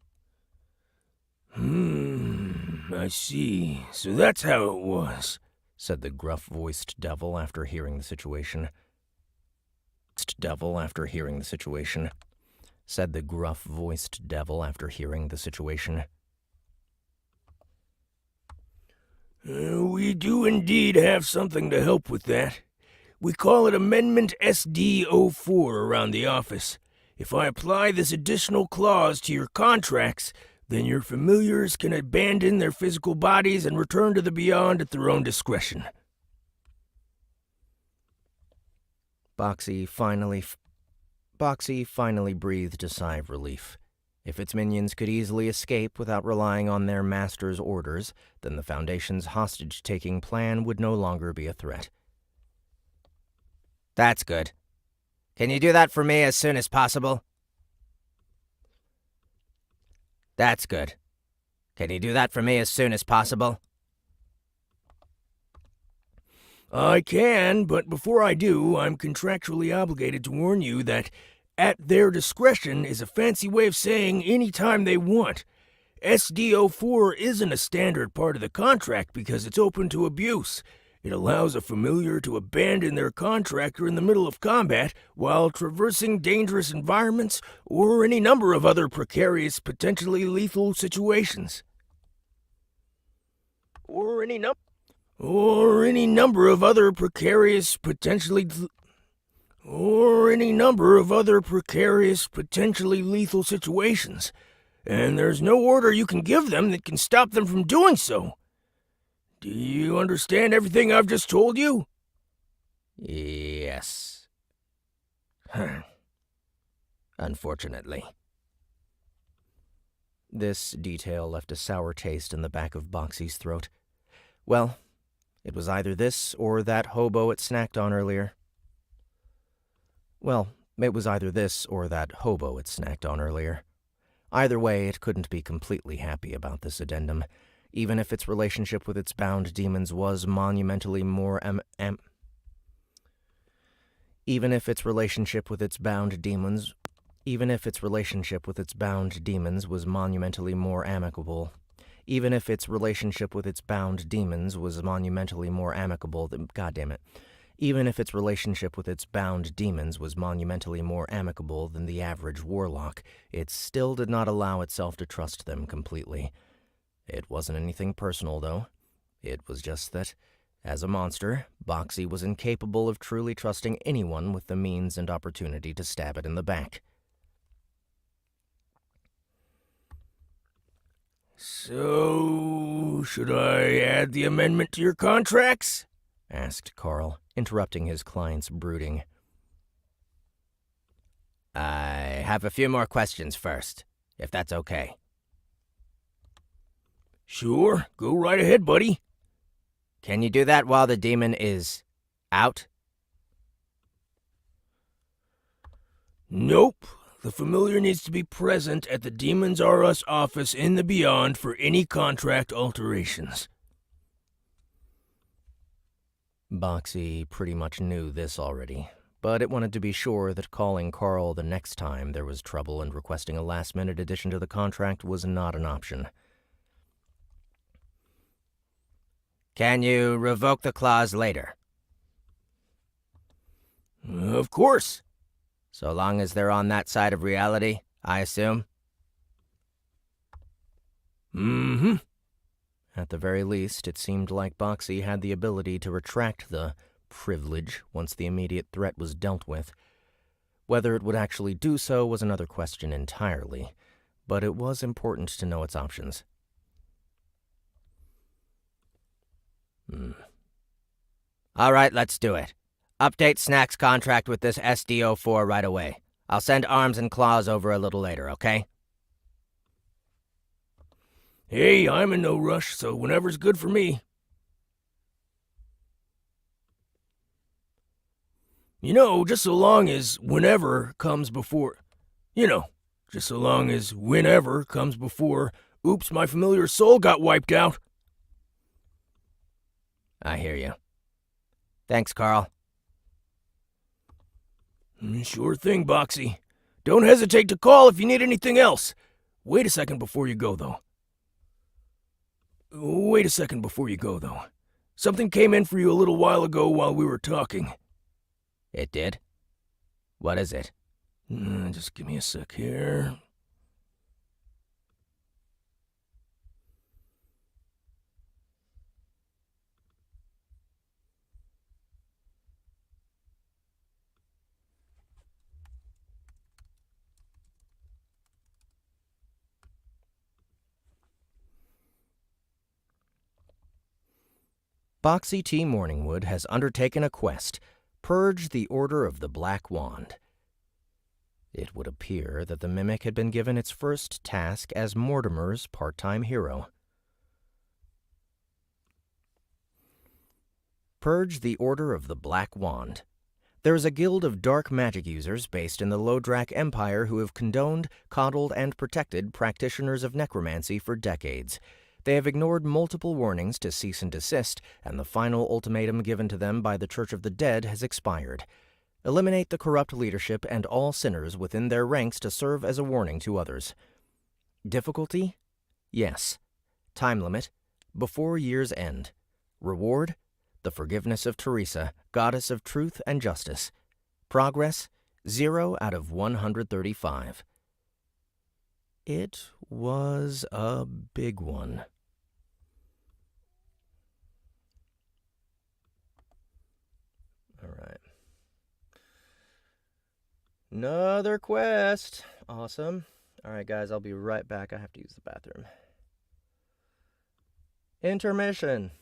I see. So that's how it was, said the gruff-voiced devil after hearing the situation. Said the gruff-voiced devil after hearing the situation. We do indeed have something to help with that. We call it Amendment SD-04 around the office. If I apply this additional clause to your contracts, then your familiars can abandon their physical bodies and return to the beyond at their own discretion. Boxy finally breathed a sigh of relief. If its minions could easily escape without relying on their master's orders, then the Foundation's hostage-taking plan would no longer be a threat. That's good. Can you do that for me as soon as possible? That's good. Can you do that for me as soon as possible? I can, but before I do, I'm contractually obligated to warn you that at their discretion is a fancy way of saying any time they want. SD-04 isn't a standard part of the contract because it's open to abuse. It allows a familiar to abandon their contractor in the middle of combat while traversing dangerous environments or any number of other precarious, potentially lethal situations. Or any number of other potentially lethal situations, and there's no order you can give them that can stop them from doing so. Do you understand everything I've just told you? Yes. Unfortunately. This detail left a sour taste in the back of Boxy's throat. Well, it was either this or that hobo it snacked on earlier. Either way, it couldn't be completely happy about this addendum, even if its relationship with its bound demons was monumentally more Even if its relationship with its bound demons was monumentally more amicable than the average warlock, it still did not allow itself to trust them completely. It wasn't anything personal, though. It was just that, as a monster, Boxy was incapable of truly trusting anyone with the means and opportunity to stab it in the back. So, should I add the amendment to your contracts? Asked Carl, interrupting his client's brooding. I have a few more questions first, if that's okay. Sure, go right ahead, buddy. Can you do that while the demon is out? Nope. The familiar needs to be present at the Demons R Us office in the Beyond for any contract alterations. Boxy pretty much knew this already, but it wanted to be sure that calling Carl the next time there was trouble and requesting a last-minute addition to the contract was not an option. Can you revoke the clause later? Of course. So long as they're on that side of reality, I assume? Mm-hmm. At the very least, it seemed like Boxy had the ability to retract the privilege once the immediate threat was dealt with. Whether it would actually do so was another question entirely, but it was important to know its options. All right, let's do it. Update Snack's contract with this SDO4 right away. I'll send Arms and Claws over a little later, okay? Hey, I'm in no rush, so whenever's good for me. You know, just so long as whenever comes before... Oops, my familiar soul got wiped out. I hear you. Thanks, Carl. Sure thing, Boxy. Don't hesitate to call if you need anything else. Wait a second before you go, though. Something came in for you a little while ago while we were talking. It did? What is it? Just give me a sec here. Boxy T. Morningwood has undertaken a quest, Purge the Order of the Black Wand. It would appear that the Mimic had been given its first task as Mortimer's part-time hero. Purge the Order of the Black Wand. There is a guild of dark magic users based in the Lodrak Empire who have condoned, coddled, and protected practitioners of necromancy for decades. They have ignored multiple warnings to cease and desist, and the final ultimatum given to them by the Church of the Dead has expired. Eliminate the corrupt leadership and all sinners within their ranks to serve as a warning to others. Difficulty? Yes. Time limit? Before year's end. Reward? The forgiveness of Teresa, goddess of truth and justice. Progress? 0 out of 135. It was a big one. Another quest. Awesome. All right, guys, I'll be right back. I have to use the bathroom. Intermission.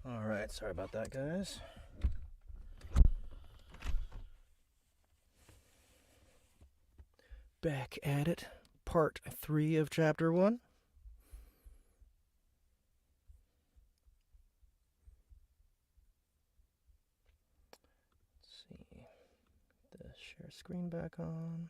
Alright, sorry about that, guys. Back at it. Part 3 of Chapter 1. Let's see. The share screen back on.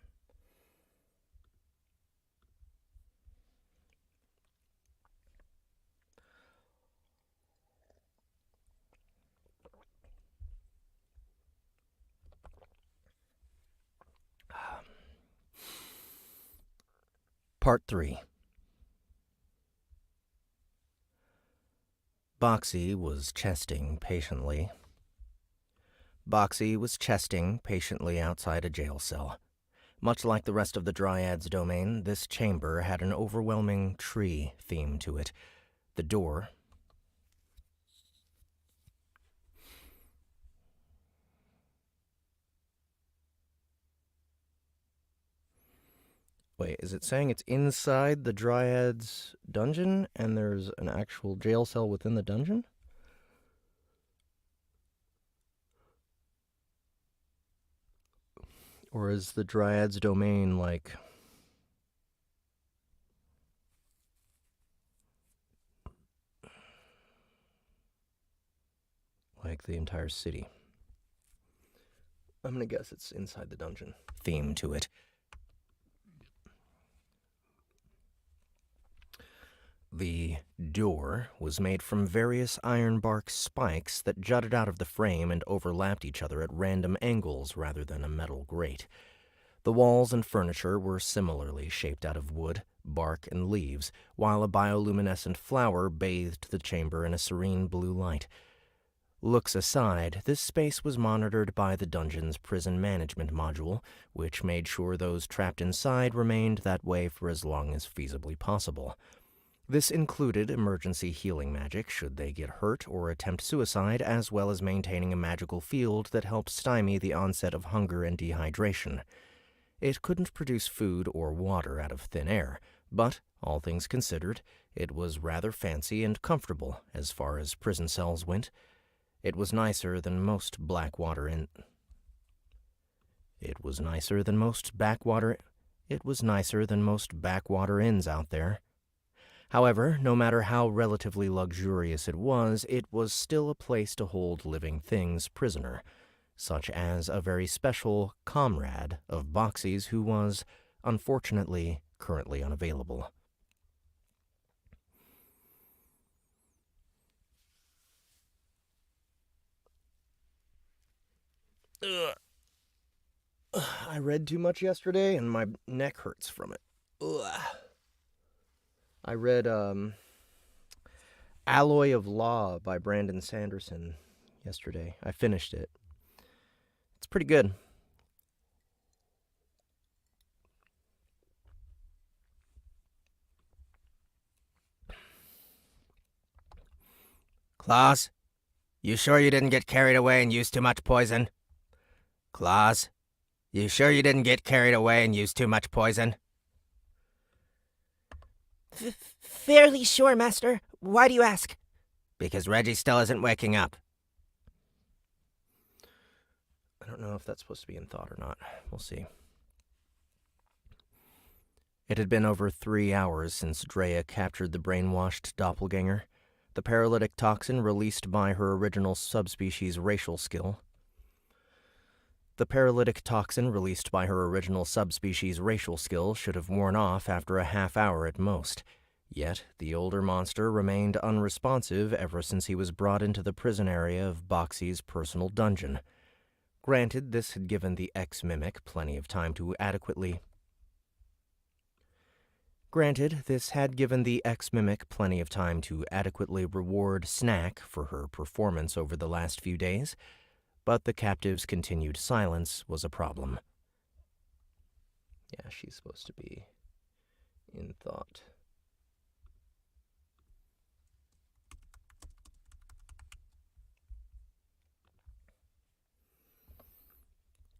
Part 3. Boxy was chesting patiently. Boxy was chesting patiently outside a jail cell. Much like the rest of the Dryad's domain, this chamber had an overwhelming tree theme to it. The door... Wait, is it saying it's inside the Dryad's dungeon and there's an actual jail cell within the dungeon? Or is the Dryad's domain like the entire city? I'm gonna guess it's inside the dungeon. Theme to it. The door was made from various ironbark spikes that jutted out of the frame and overlapped each other at random angles rather than a metal grate. The walls and furniture were similarly shaped out of wood, bark, and leaves, while a bioluminescent flower bathed the chamber in a serene blue light. Looks aside, this space was monitored by the dungeon's prison management module, which made sure those trapped inside remained that way for as long as feasibly possible. This included emergency healing magic should they get hurt or attempt suicide, as well as maintaining a magical field that helped stymie the onset of hunger and dehydration. It couldn't produce food or water out of thin air, but, all things considered, it was rather fancy and comfortable as far as prison cells went. It was nicer than most backwater inns out there. However, no matter how relatively luxurious it was still a place to hold living things prisoner, such as a very special comrade of Boxy's who was, unfortunately, currently unavailable. I read too much yesterday and my neck hurts from it. I read Alloy of Law by Brandon Sanderson yesterday. I finished it. It's pretty good. Claus, you sure you didn't get carried away and use too much poison? Claus, you sure you didn't get carried away and use too much poison? Fairly sure, Master. Why do you ask? Because Reggie still isn't waking up. I don't know if that's supposed to be in thought or not. We'll see. It had been over 3 hours since Drea captured the brainwashed doppelganger, the paralytic toxin released by her original subspecies racial skill. The paralytic toxin released by her original subspecies racial skill should have worn off after a half hour at most. Yet, the older monster remained unresponsive ever since he was brought into the prison area of Boxy's personal dungeon. Granted, this had given the ex-mimic plenty of time to adequately reward Snack for her performance over the last few days, but the captive's continued silence was a problem. Yeah, she's supposed to be in thought.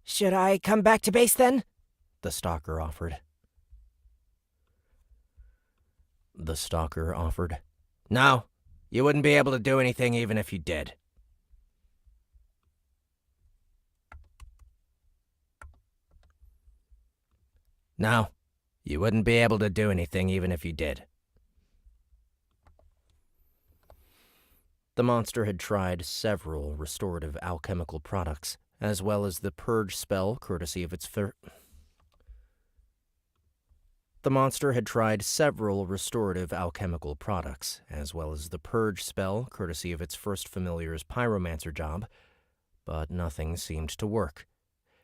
Should I come back to base then? The stalker offered. No, You wouldn't be able to do anything even if you did. No, you wouldn't be able to do anything even if you did. The monster had tried several restorative alchemical products, as well as the purge spell courtesy of its The monster had tried several restorative alchemical products, as well as the purge spell courtesy of its first familiar's pyromancer job, but nothing seemed to work.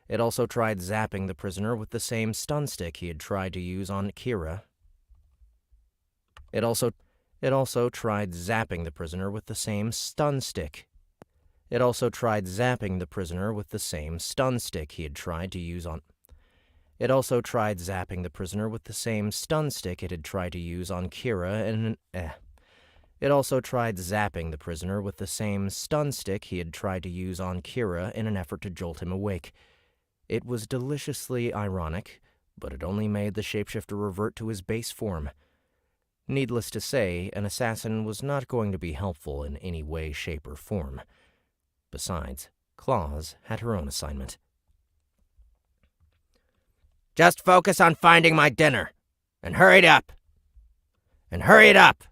It also tried zapping the prisoner with the same stun stick he had tried to use on Kira. It also tried zapping the prisoner with the same stun stick. It also tried zapping the prisoner with the same stun stick he had tried to use on... It also tried zapping the prisoner with the same stun stick it had tried to use on Kira It also tried zapping the prisoner with the same stun stick he had tried to use on Kira in an effort to jolt him awake. It was deliciously ironic, but it only made the shapeshifter revert to his base form. Needless to say, an assassin was not going to be helpful in any way, shape, or form. Besides, Claus had her own assignment. Just focus on finding my dinner. And hurry it up. And hurry it up.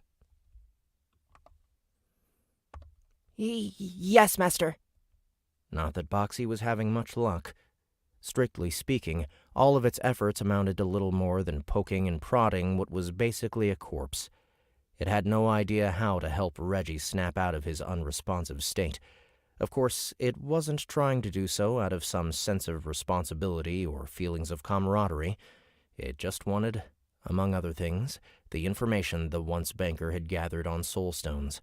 Yes, master. Not that Boxy was having much luck. Strictly speaking, all of its efforts amounted to little more than poking and prodding what was basically a corpse. It had no idea how to help Reggie snap out of his unresponsive state. Of course, it wasn't trying to do so out of some sense of responsibility or feelings of camaraderie. It just wanted, among other things, the information the once banker had gathered on soulstones.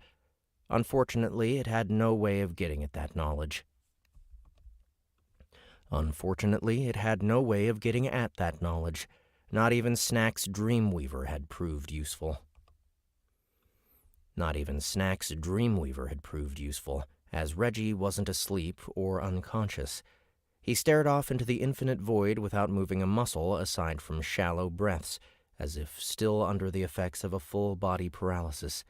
Unfortunately, it had no way of getting at that knowledge. Not even Snack's Dreamweaver had proved useful. As Reggie wasn't asleep or unconscious. He stared off into the infinite void without moving a muscle aside from shallow breaths, as if still under the effects of a full-body paralysis.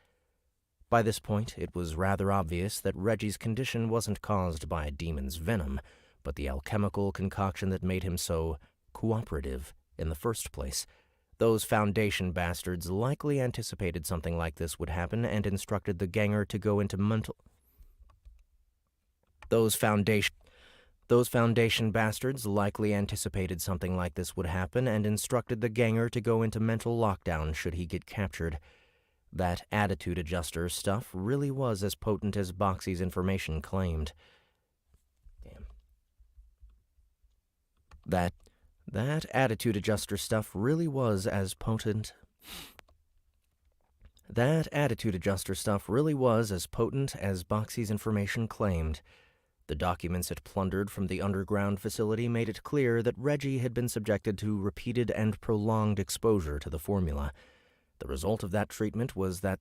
By this point, it was rather obvious that Reggie's condition wasn't caused by a demon's venom, but the alchemical concoction that made him so cooperative in the first place. Those Foundation bastards likely anticipated something like this would happen and instructed the ganger to go into mental... Those Foundation bastards likely anticipated something like this would happen and instructed the ganger to go into mental lockdown should he get captured. That attitude adjuster stuff really was as potent as Boxy's information claimed. That attitude adjuster stuff really was as potent... That attitude adjuster stuff really was as potent as Boxy's information claimed. The documents it plundered from the underground facility made it clear that Reggie had been subjected to repeated and prolonged exposure to the formula. The result of that treatment was that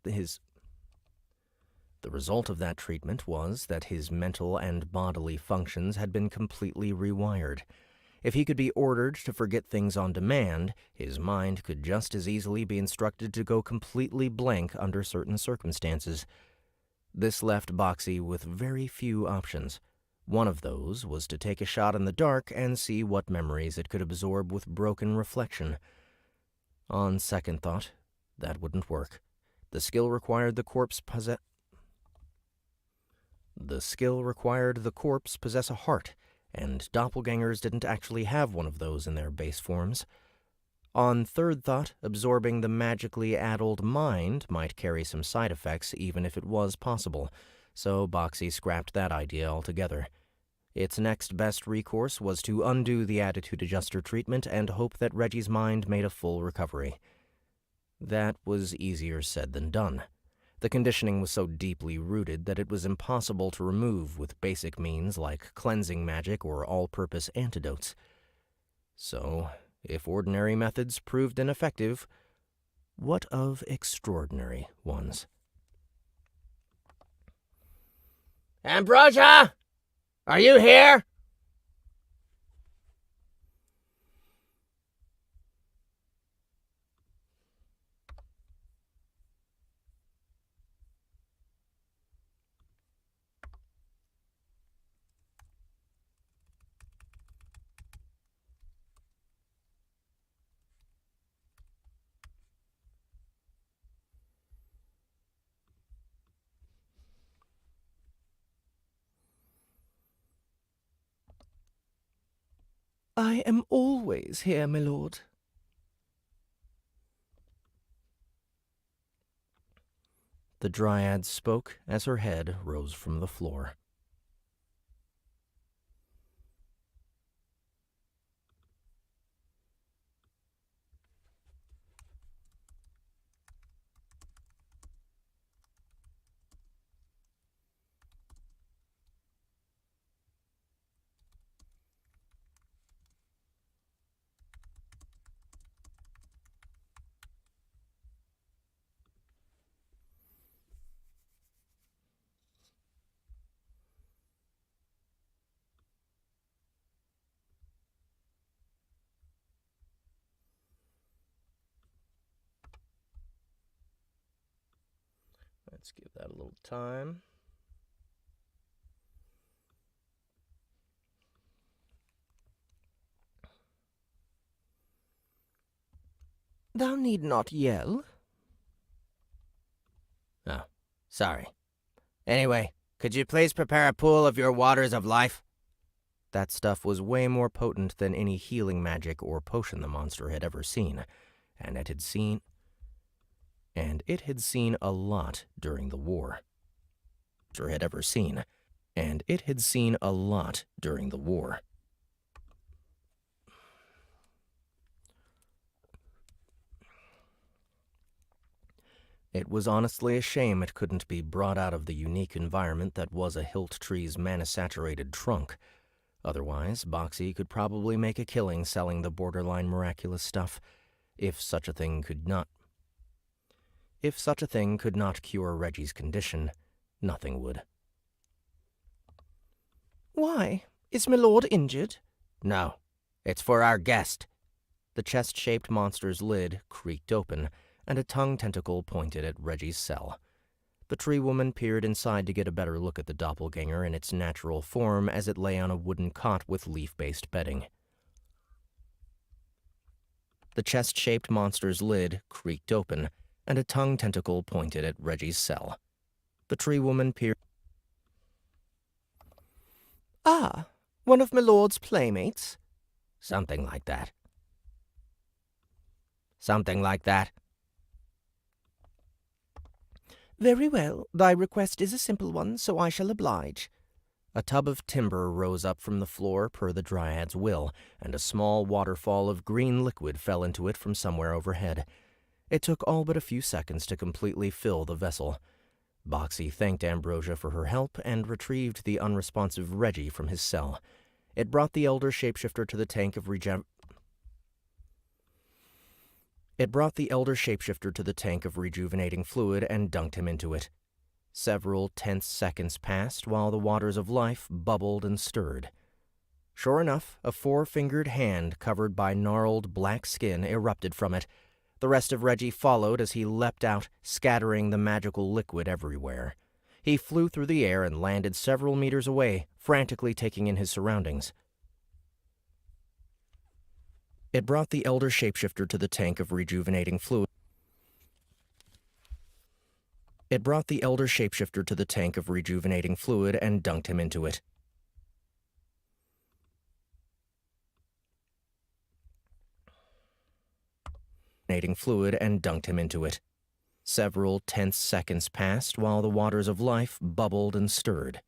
his mental and bodily functions had been completely rewired. If he could be ordered to forget things on demand, his mind could just as easily be instructed to go completely blank under certain circumstances. This left Boxy with very few options. One of those was to take a shot in the dark and see what memories it could absorb with broken reflection. On second thought, that wouldn't work. The skill required the corpse possess a heart, and doppelgangers didn't actually have one of those in their base forms. On third thought, absorbing the magically addled mind might carry some side effects even if it was possible, so Boxy scrapped that idea altogether. Its next best recourse was to undo the attitude adjuster treatment and hope that Reggie's mind made a full recovery. That was easier said than done. The conditioning was so deeply rooted that it was impossible to remove with basic means like cleansing magic or all-purpose antidotes. So, if ordinary methods proved ineffective, what of extraordinary ones? Ambrosia! Are you here? I am always here, my lord. The dryad spoke as her head rose from the floor. Let's give that a little time. Thou need not yell. Oh, sorry. Anyway, could you please prepare a pool of your waters of life? That stuff was way more potent than any healing magic or potion the monster had ever seen, and it had seen a lot during the war. It was honestly a shame it couldn't be brought out of the unique environment that was a hilt tree's mana-saturated trunk. Otherwise, Boxy could probably make a killing selling the borderline miraculous stuff, if such a thing could not cure Reggie's condition, nothing would. Why? Is my lord injured? No, it's for our guest. The chest-shaped monster's lid creaked open, and a tongue tentacle pointed at Reggie's cell. The tree woman peered inside to get a better look at the doppelganger in its natural form as it lay on a wooden cot with leaf-based bedding. The chest-shaped monster's lid creaked open, and a tongue tentacle pointed at Reggie's cell. The tree woman peered... Ah, one of my lord's playmates? Something like that. Something like that. Very well. Thy request is a simple one, so I shall oblige. A tub of timber rose up from the floor per the dryad's will, and a small waterfall of green liquid fell into it from somewhere overhead. It took all but a few seconds to completely fill the vessel. Boxy thanked Ambrosia for her help and retrieved the unresponsive Reggie from his cell. It brought the elder shapeshifter to the tank of rejuvenating fluid and dunked him into it. Several tense seconds passed while the waters of life bubbled and stirred. Sure enough, a four-fingered hand covered by gnarled black skin erupted from it. The rest of Reggie followed as he leapt out, scattering the magical liquid everywhere. He flew through the air and landed several meters away, frantically taking in his surroundings. It brought the elder shapeshifter to the tank of rejuvenating fluid. and dunked him into it. Several tense seconds passed while the waters of life bubbled and stirred.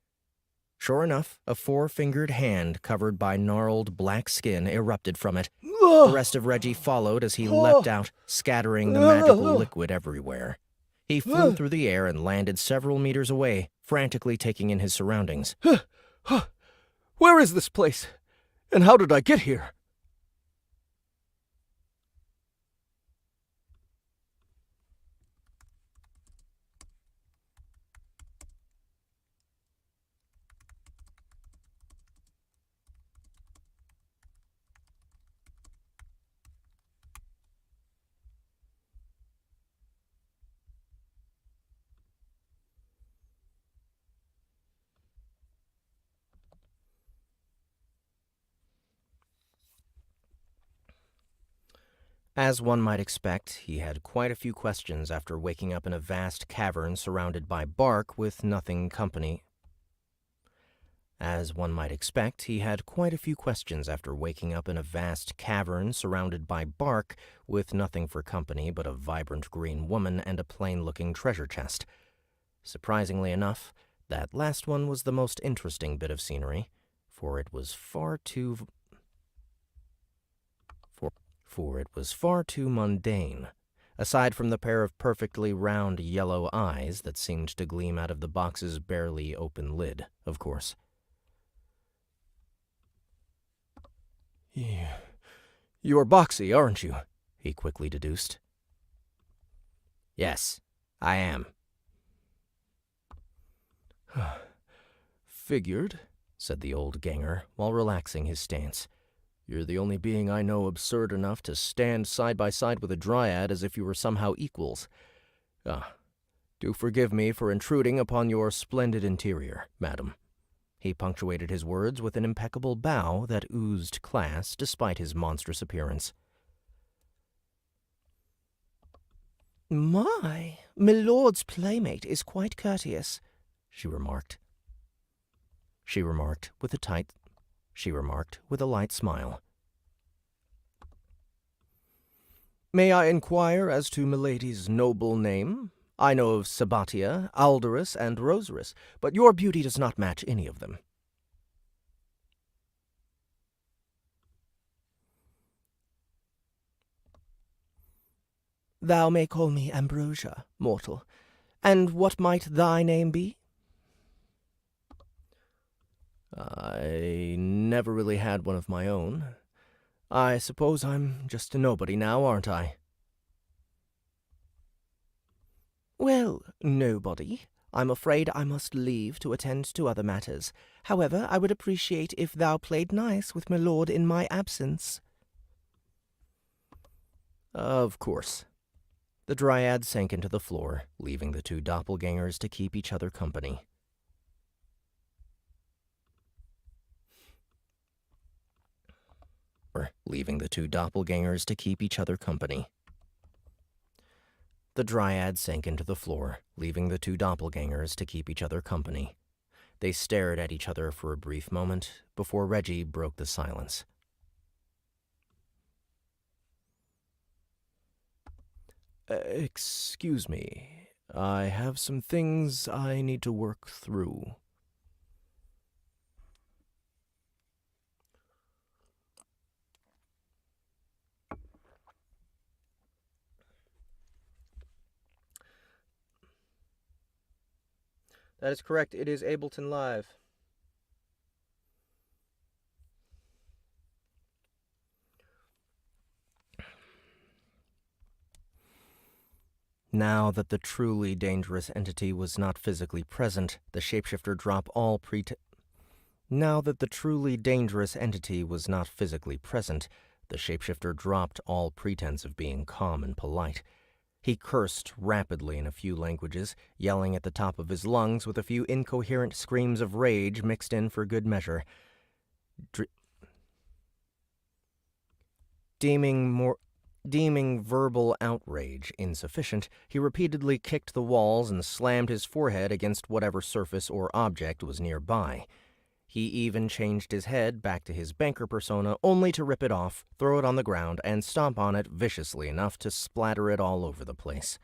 Sure enough, a four-fingered hand covered by gnarled black skin erupted from it. The rest of Reggie followed as he leapt out, scattering the magical liquid everywhere. He flew through the air and landed several meters away, frantically taking in his surroundings. Where is this place? And how did I get here? As one might expect, he had quite a few questions after waking up in a vast cavern surrounded by bark with nothing company. As one might expect, he had quite a few questions after waking up in a vast cavern surrounded by bark with nothing for company but a vibrant green woman and a plain-looking treasure chest. Surprisingly enough, that last one was the most interesting bit of scenery, for it was far too mundane. Aside from the pair of perfectly round yellow eyes that seemed to gleam out of the box's barely open lid, of course. You're Boxy, aren't you? He quickly deduced. Yes, I am. Figured, said the old ganger, while relaxing his stance. You're the only being I know absurd enough to stand side by side with a dryad as if you were somehow equals. Do forgive me for intruding upon your splendid interior, madam. He punctuated his words with an impeccable bow that oozed class despite his monstrous appearance. My lord's playmate is quite courteous, she remarked. She remarked with a light smile. May I inquire as to milady's noble name? I know of Sabatia, Alderus, and Rosaris, but your beauty does not match any of them. Thou may call me Ambrosia, mortal. And what might thy name be? I never really had one of my own. I suppose I'm just a nobody now, aren't I? Well, nobody. I'm afraid I must leave to attend to other matters. However, I would appreciate if thou played nice with my lord in my absence. Of course. The dryad sank into the floor, leaving the two doppelgangers to keep each other company. The dryad sank into the floor, leaving the two doppelgangers to keep each other company. They stared at each other for a brief moment before Reggie broke the silence. Excuse me. I have some things I need to work through. That is correct. It is Ableton Live. Now that the truly dangerous entity was not physically present, the shapeshifter dropped all pretense of being calm and polite. He cursed rapidly in a few languages, yelling at the top of his lungs with a few incoherent screams of rage mixed in for good measure. Deeming verbal outrage insufficient, he repeatedly kicked the walls and slammed his forehead against whatever surface or object was nearby. He even changed his head back to his banker persona only to rip it off, throw it on the ground, and stomp on it viciously enough to splatter it all over the place.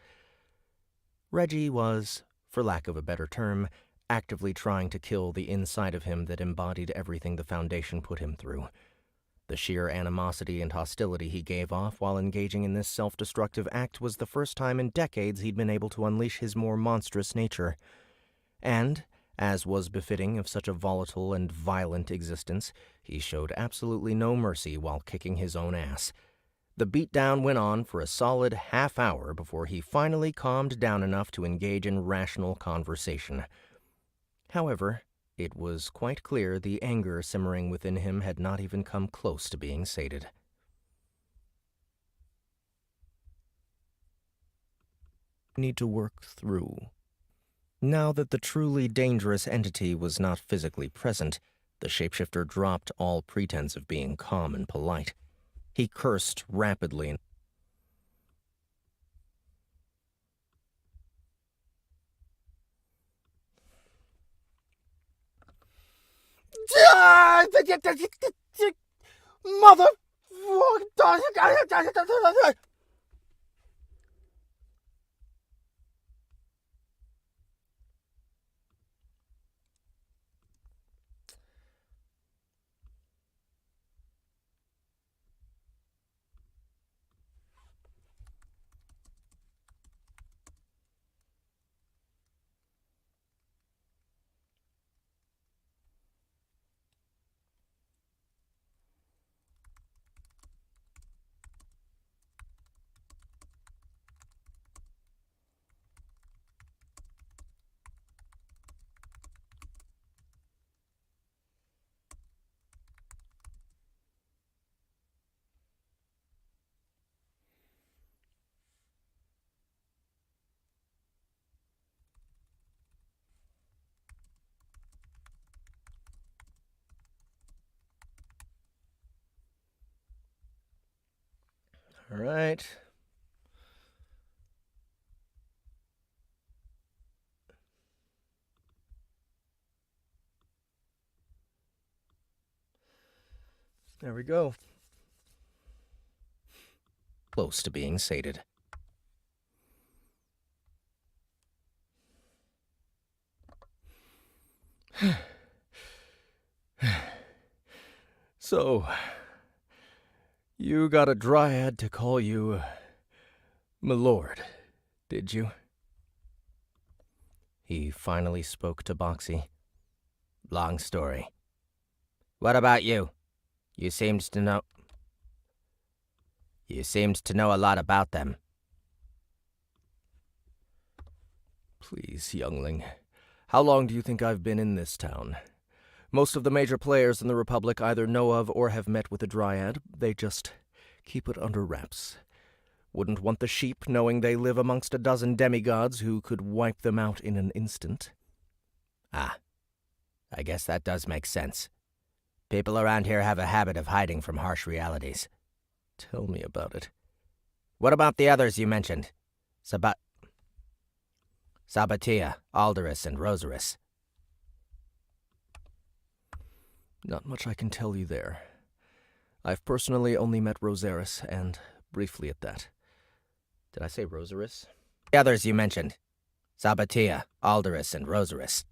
Reggie was, for lack of a better term, actively trying to kill the inside of him that embodied everything the Foundation put him through. The sheer animosity and hostility he gave off while engaging in this self-destructive act was the first time in decades he'd been able to unleash his more monstrous nature. And, as was befitting of such a volatile and violent existence, he showed absolutely no mercy while kicking his own ass. The beatdown went on for a solid half hour before he finally calmed down enough to engage in rational conversation. However, it was quite clear the anger simmering within him had not even come close to being sated. Need to work through. Now that the truly dangerous entity was not physically present, the shapeshifter dropped all pretense of being calm and polite. He cursed rapidly. Mother... All right. There we go. Close to being sated. So, you got a dryad to call you my lord, did you? He finally spoke to Boxy. Long story. What about you? You seemed to know a lot about them. Please, youngling. How long do you think I've been in this town? Most of the major players in the Republic either know of or have met with a dryad. They just keep it under wraps. Wouldn't want the sheep knowing they live amongst a dozen demigods who could wipe them out in an instant. Ah, I guess that does make sense. People around here have a habit of hiding from harsh realities. Tell me about it. What about the others you mentioned? Sabatia, Alderus, and Rosaris. Not much I can tell you there. I've personally only met Rosaris, and briefly at that. Did I say Rosaris? The others you mentioned. Sabatia, Alderus, and Rosaris.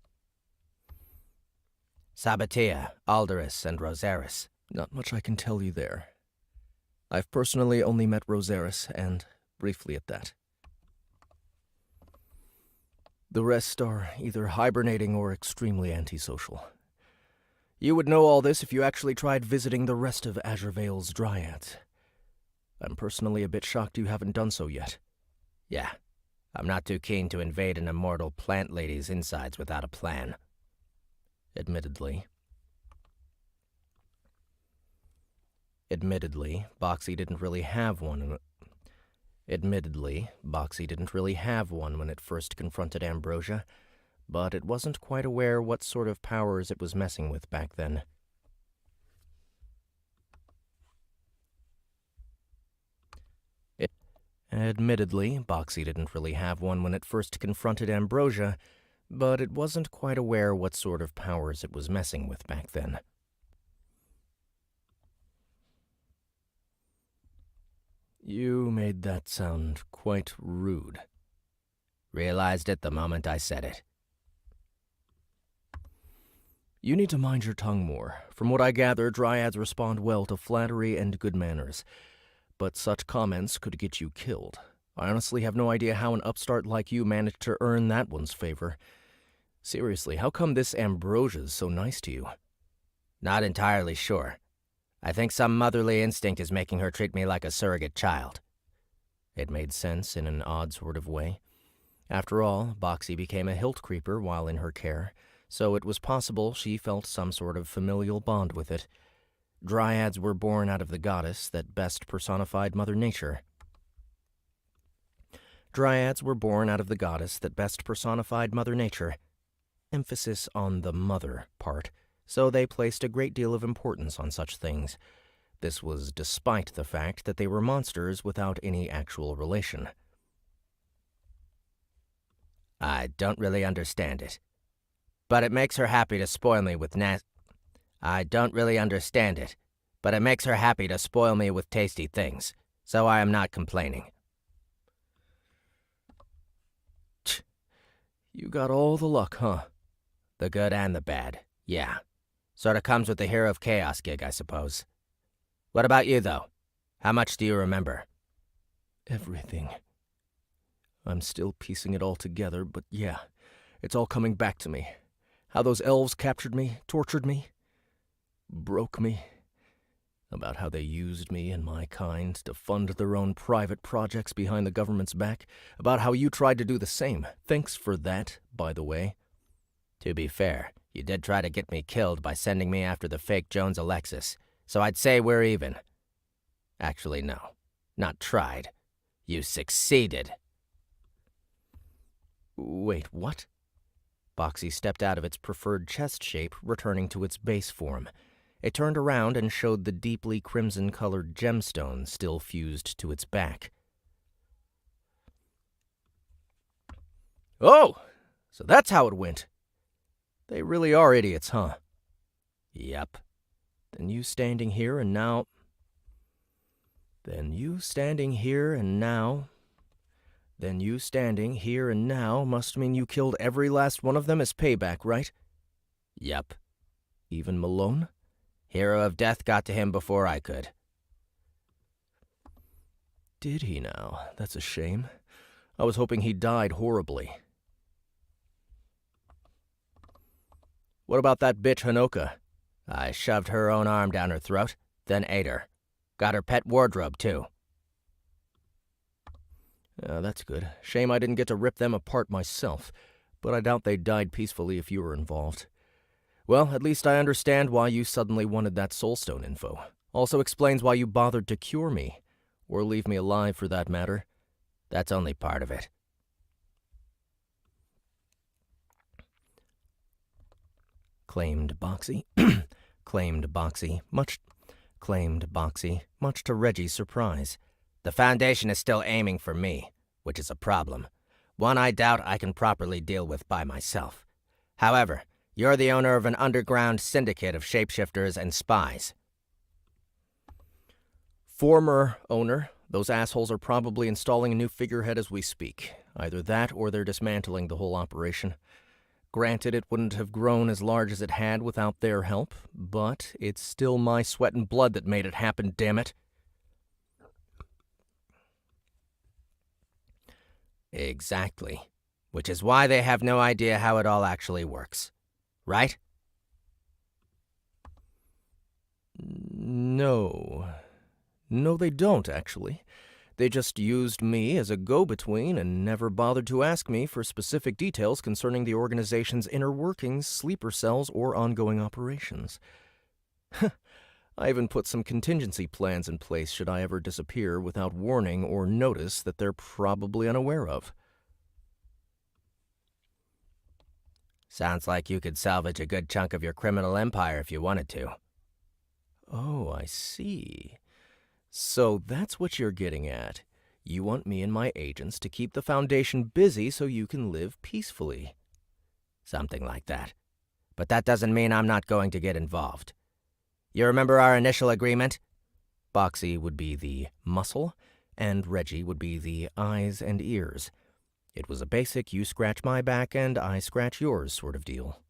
Sabatia, Alderus, and Rosaris. Not much I can tell you there. I've personally only met Rosaris, and briefly at that. The rest are either hibernating or extremely antisocial. You would know all this if you actually tried visiting the rest of Azure Vale's dryads. I'm personally a bit shocked you haven't done so yet. Yeah, I'm not too keen to invade an immortal plant lady's insides without a plan. Admittedly, Boxy didn't really have one. Boxy didn't really have one when it first confronted Ambrosia, but it wasn't quite aware what sort of powers it was messing with back then. Admittedly, Boxy didn't really have one when it first confronted Ambrosia, but it wasn't quite aware what sort of powers it was messing with back then. You made that sound quite rude. Realized it the moment I said it. You need to mind your tongue more. From what I gather, dryads respond well to flattery and good manners. But such comments could get you killed. I honestly have no idea how an upstart like you managed to earn that one's favor. Seriously, how come this Ambrosia's so nice to you? Not entirely sure. I think some motherly instinct is making her treat me like a surrogate child. It made sense in an odd sort of way. After all, Boxy became a hilt creeper while in her care, so it was possible she felt some sort of familial bond with it. Dryads were born out of the goddess that best personified Mother Nature. Emphasis on the mother part, so they placed a great deal of importance on such things. This was despite the fact that they were monsters without any actual relation. I don't really understand it. But it makes her happy to spoil me with I don't really understand it, but it makes her happy to spoil me with tasty things, so I am not complaining. You got all the luck, huh? The good and the bad, yeah. Sorta comes with the Hero of Chaos gig, I suppose. What about you, though? How much do you remember? Everything. I'm still piecing it all together, but yeah, it's all coming back to me. How those elves captured me, tortured me, broke me. About how they used me and my kind to fund their own private projects behind the government's back. About how you tried to do the same. Thanks for that, by the way. To be fair, you did try to get me killed by sending me after the fake Jones Alexis, so I'd say we're even. Actually, no. Not tried. You succeeded. Wait, what? Boxy stepped out of its preferred chest shape, returning to its base form. It turned around and showed the deeply crimson-colored gemstone still fused to its back. Oh! So that's how it went. They really are idiots, huh? Yep. Then you standing here and now... Then you standing here and now must mean you killed every last one of them as payback, right? Yep. Even Malone? Hero of Death got to him before I could. Did he now? That's a shame. I was hoping he died horribly. What about that bitch Hanoka? I shoved her own arm down her throat, then ate her. Got her pet wardrobe, too. That's good. Shame I didn't get to rip them apart myself, but I doubt they died peacefully if you were involved. Well, at least I understand why you suddenly wanted that soulstone info. Also explains why you bothered to cure me, or leave me alive for that matter. That's only part of it. Claimed Boxy, much to Reggie's surprise. The Foundation is still aiming for me, which is a problem. One I doubt I can properly deal with by myself. However, you're the owner of an underground syndicate of shapeshifters and spies. Former owner. Those assholes are probably installing a new figurehead as we speak. Either that or they're dismantling the whole operation. Granted, it wouldn't have grown as large as it had without their help, but it's still my sweat and blood that made it happen, damn it. Exactly. Which is why they have no idea how it all actually works. Right? No, they don't, actually. They just used me as a go-between and never bothered to ask me for specific details concerning the organization's inner workings, sleeper cells, or ongoing operations. I even put some contingency plans in place should I ever disappear without warning or notice that they're probably unaware of. Sounds like you could salvage a good chunk of your criminal empire if you wanted to. Oh, I see. So that's what you're getting at. You want me and my agents to keep the Foundation busy so you can live peacefully. Something like that. But that doesn't mean I'm not going to get involved. You remember our initial agreement? Boxy would be the muscle, and Reggie would be the eyes and ears. It was a basic you scratch my back and I scratch yours sort of deal.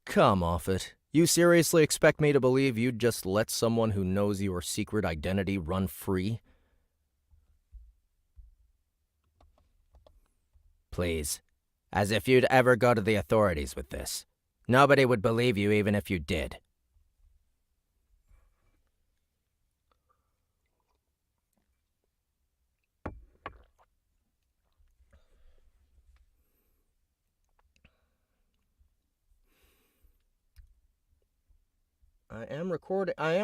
Come off it. You seriously expect me to believe you'd just let someone who knows your secret identity run free? Please. As if you'd ever go to the authorities with this. Nobody would believe you even if you did. I am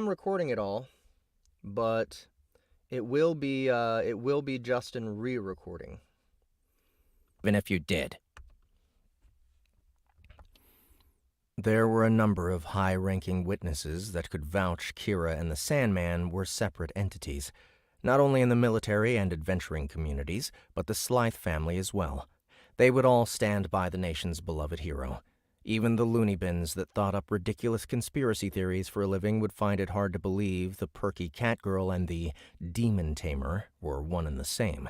recording it all, but it will be Justin re-recording. Even if you did. There were a number of high-ranking witnesses that could vouch Kira and the Sandman were separate entities, not only in the military and adventuring communities, but the Slythe family as well. They would all stand by the nation's beloved hero. Even the loony bins that thought up ridiculous conspiracy theories for a living would find it hard to believe the perky cat girl and the demon tamer were one and the same.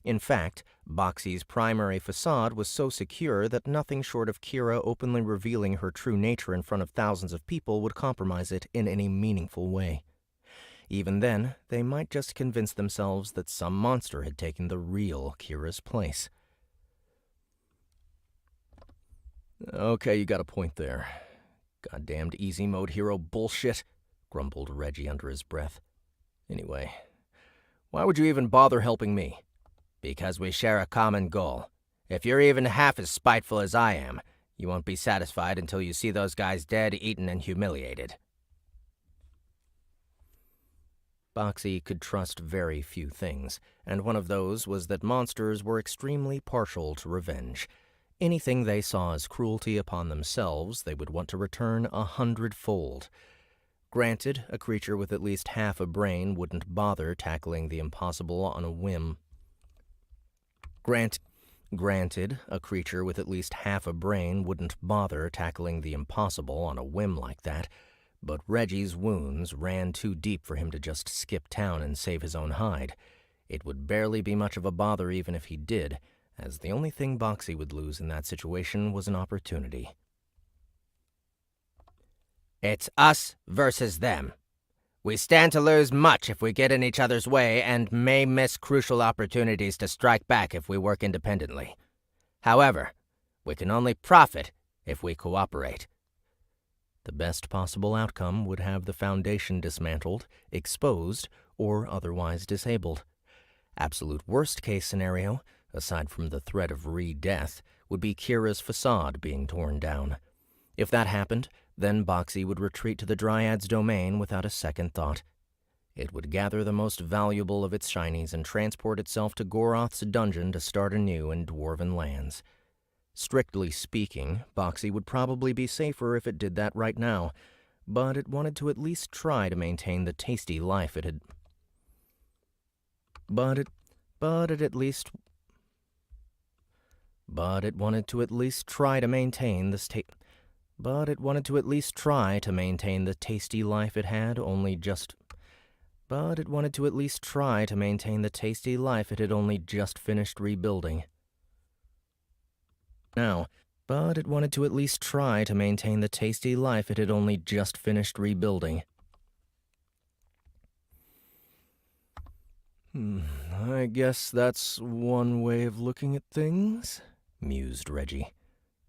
In fact, Boxy's primary facade was so secure that nothing short of Kira openly revealing her true nature in front of thousands of people would compromise it in any meaningful way. Even then, they might just convince themselves that some monster had taken the real Kira's place. Okay, you got a point there. Goddamned easy mode hero bullshit, grumbled Reggie under his breath. Anyway, why would you even bother helping me? Because we share a common goal. If you're even half as spiteful as I am, you won't be satisfied until you see those guys dead, eaten, and humiliated. Boxy could trust very few things, and one of those was that monsters were extremely partial to revenge. Anything they saw as cruelty upon themselves, they would want to return 100-fold. Granted, a creature with at least half a brain wouldn't bother tackling the impossible on a whim. Granted, a creature with at least half a brain wouldn't bother tackling the impossible on a whim like that, but Reggie's wounds ran too deep for him to just skip town and save his own hide. It would barely be much of a bother even if he did, as the only thing Boxy would lose in that situation was an opportunity. It's us versus them. We stand to lose much if we get in each other's way and may miss crucial opportunities to strike back if we work independently. However, we can only profit if we cooperate. The best possible outcome would have the Foundation dismantled, exposed, or otherwise disabled. Absolute worst-case scenario, aside from the threat of re-death, would be Kira's facade being torn down. If that happened, then Boxy would retreat to the Dryad's domain without a second thought. It would gather the most valuable of its shinies and transport itself to Goroth's dungeon to start anew in Dwarven lands. Strictly speaking, Boxy would probably be safer if it did that right now, but it wanted to at least try to maintain the tasty life it had... But it wanted to at least try to maintain the tasty life it had only just finished rebuilding. I guess that's one way of looking at things, mused Reggie.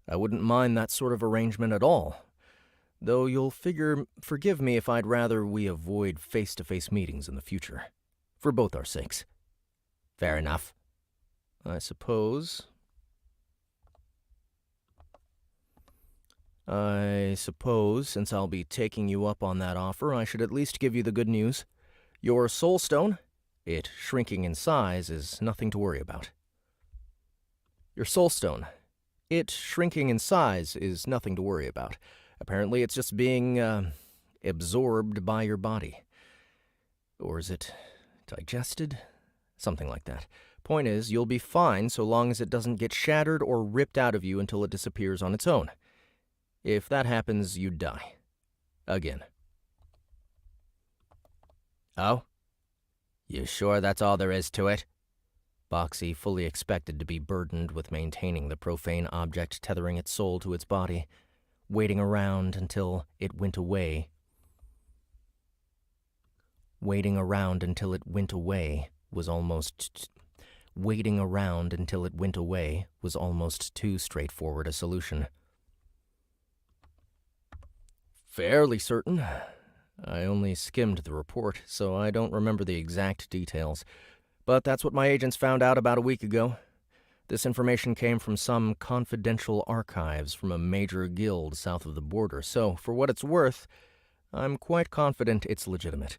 I wouldn't mind that sort of arrangement at all. Though you'll forgive me if I'd rather we avoid face-to-face meetings in the future. For both our sakes. Fair enough. I suppose, since I'll be taking you up on that offer, I should at least give you the good news. Your soul stone, it shrinking in size, is nothing to worry about. Your soul stone, it shrinking in size, is nothing to worry about. Apparently it's just being, absorbed by your body. Or is it digested? Something like that. Point is, you'll be fine so long as it doesn't get shattered or ripped out of you until it disappears on its own. If that happens, you die. Again. Oh? You sure that's all there is to it? Boxy fully expected to be burdened with maintaining the profane object tethering its soul to its body, waiting around until it went away. Waiting around until it went away was almost too straightforward a solution. Fairly certain. I only skimmed the report, so I don't remember the exact details. But that's what my agents found out about a week ago. This information came from some confidential archives from a major guild south of the border, so for what it's worth, I'm quite confident it's legitimate.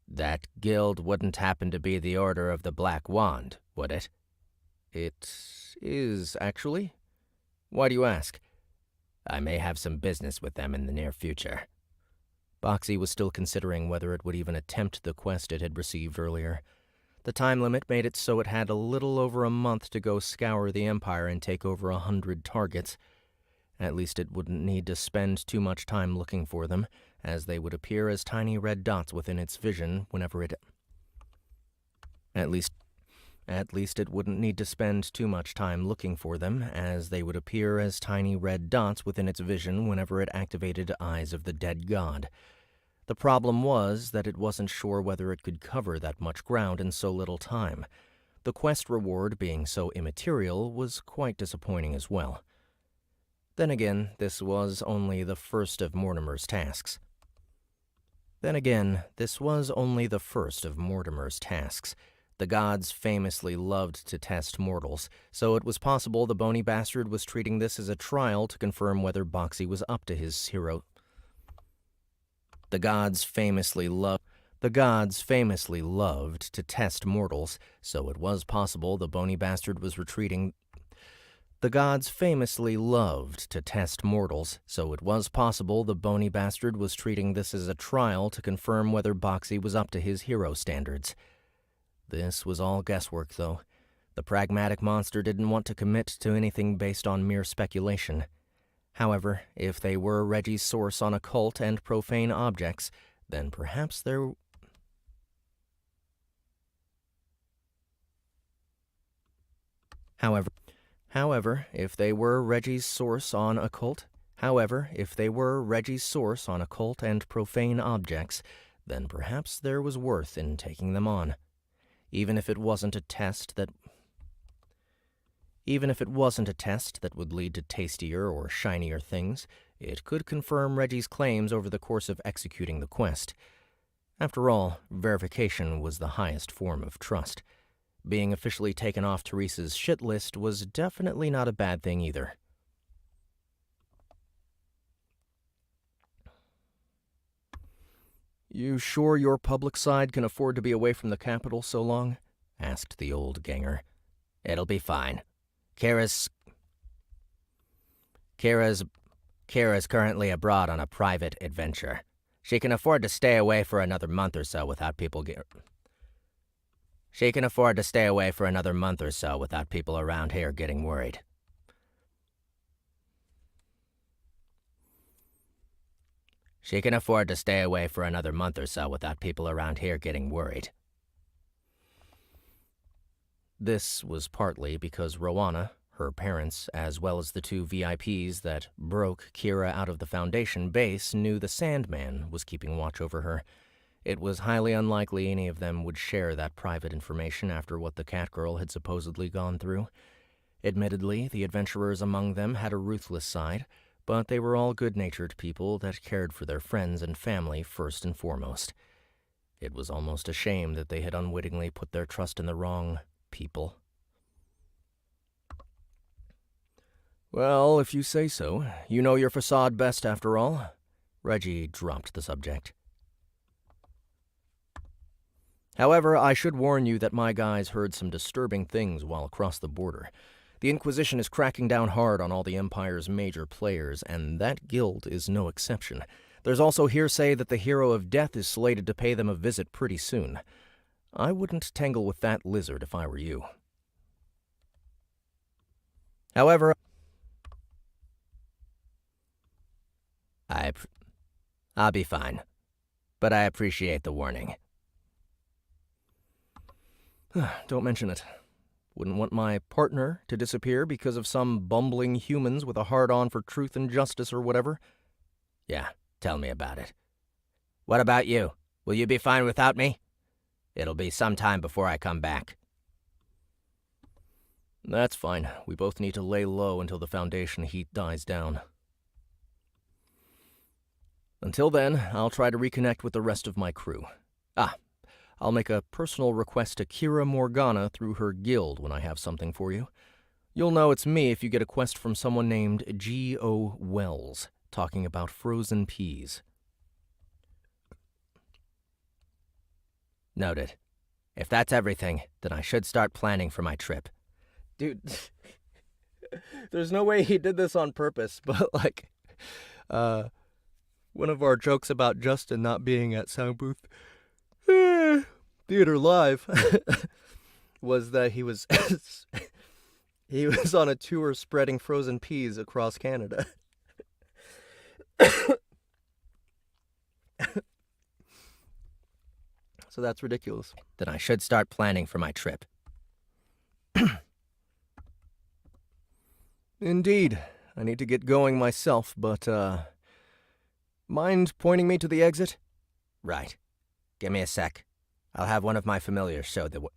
That guild wouldn't happen to be the Order of the Black Wand, would it? It is, actually. Why do you ask? I may have some business with them in the near future. Boxy was still considering whether it would even attempt the quest it had received earlier. The time limit made it so it had a little over a month to go scour the Empire and take over 100 targets. At least it wouldn't need to spend too much time looking for them, as they would appear as tiny red dots within its vision whenever it... At least it wouldn't need to spend too much time looking for them, as they would appear as tiny red dots within its vision whenever it activated Eyes of the Dead God. The problem was that it wasn't sure whether it could cover that much ground in so little time. The quest reward being so immaterial was quite disappointing as well. Then again, this was only the first of Mortimer's tasks. The gods famously loved to test mortals, so it was possible the bony bastard was treating this as a trial to confirm whether Boxy was up to his hero. The gods famously loved to test mortals, so it was possible the bony bastard was treating this as a trial to confirm whether Boxy was up to his hero standards. This was all guesswork, though. The pragmatic monster didn't want to commit to anything based on mere speculation. However, if they were Reggie's source on occult and profane objects, then perhaps there... However, if they were Reggie's source on occult and profane objects, then perhaps there was worth in taking them on. Even if it wasn't a test that would lead to tastier or shinier things, it could confirm Reggie's claims over the course of executing the quest. After all, verification was the highest form of trust. Being officially taken off Teresa's shit list was definitely not a bad thing either. "You sure your public side can afford to be away from the capital so long?" asked the old ganger. "It'll be fine. Kira's currently abroad on a private adventure. She can afford to stay away for another month or so without people around here getting worried." This was partly because Rowana, her parents, as well as the two VIPs that broke Kira out of the Foundation base, knew the Sandman was keeping watch over her. It was highly unlikely any of them would share that private information after what the Catgirl had supposedly gone through. Admittedly, the adventurers among them had a ruthless side, but they were all good-natured people that cared for their friends and family first and foremost. It was almost a shame that they had unwittingly put their trust in the wrong people. "Well, if you say so. You know your facade best, after all." Reggie dropped the subject. "However, I should warn you that my guys heard some disturbing things while across the border. The Inquisition is cracking down hard on all the Empire's major players, and that guild is no exception. There's also hearsay that the Hero of Death is slated to pay them a visit pretty soon. I wouldn't tangle with that lizard if I were you. However, I'll be fine, but I appreciate the warning." don't mention it. Wouldn't want my partner to disappear because of some bumbling humans with a hard-on for truth and justice or whatever. "Yeah, tell me about it. What about you? Will you be fine without me? It'll be some time before I come back." That's fine. We both need to lay low until the Foundation heat dies down. Until then, I'll try to reconnect with the rest of my crew. I'll make a personal request to Kira Morgana through her guild when I have something for you. You'll know it's me if you get a quest from someone named G.O. Wells, talking about frozen peas. Noted. If that's everything, then I should start planning for my trip. Dude, there's no way he did this on purpose, but one of our jokes about Justin not being at sound booth Theater Live was that he was he was on a tour spreading frozen peas across Canada. So that's ridiculous. Then I should start planning for my trip. Indeed. I need to get going myself, but, mind pointing me to the exit? Right. Give me a sec. I'll have one of my familiars show you the way.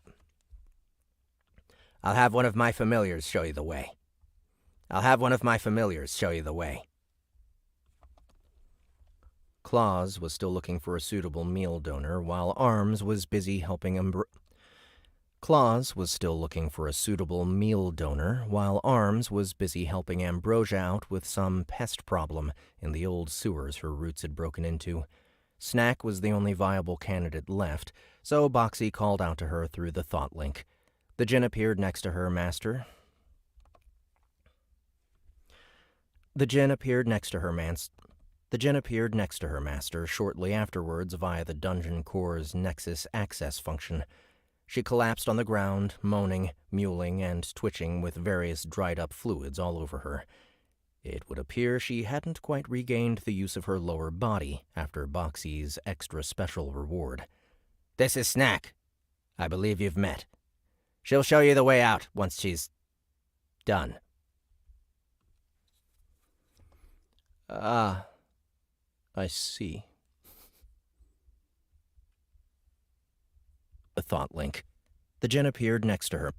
I'll have one of my familiars show you the way. Claus was still looking for a suitable meal donor, while Arms was busy helping Ambrosia out with some pest problem in the old sewers her roots had broken into. Snack was the only viable candidate left, so Boxy called out to her through the thought link. The djinn appeared next to her master. Shortly afterwards via the Dungeon Core's Nexus access function. She collapsed on the ground, moaning, mewling, and twitching with various dried-up fluids all over her. It would appear she hadn't quite regained the use of her lower body after Boxy's extra special reward. This is Snack. I believe you've met. She'll show you the way out once she's done. Ah, I see. A thought link. The djinn appeared next to her.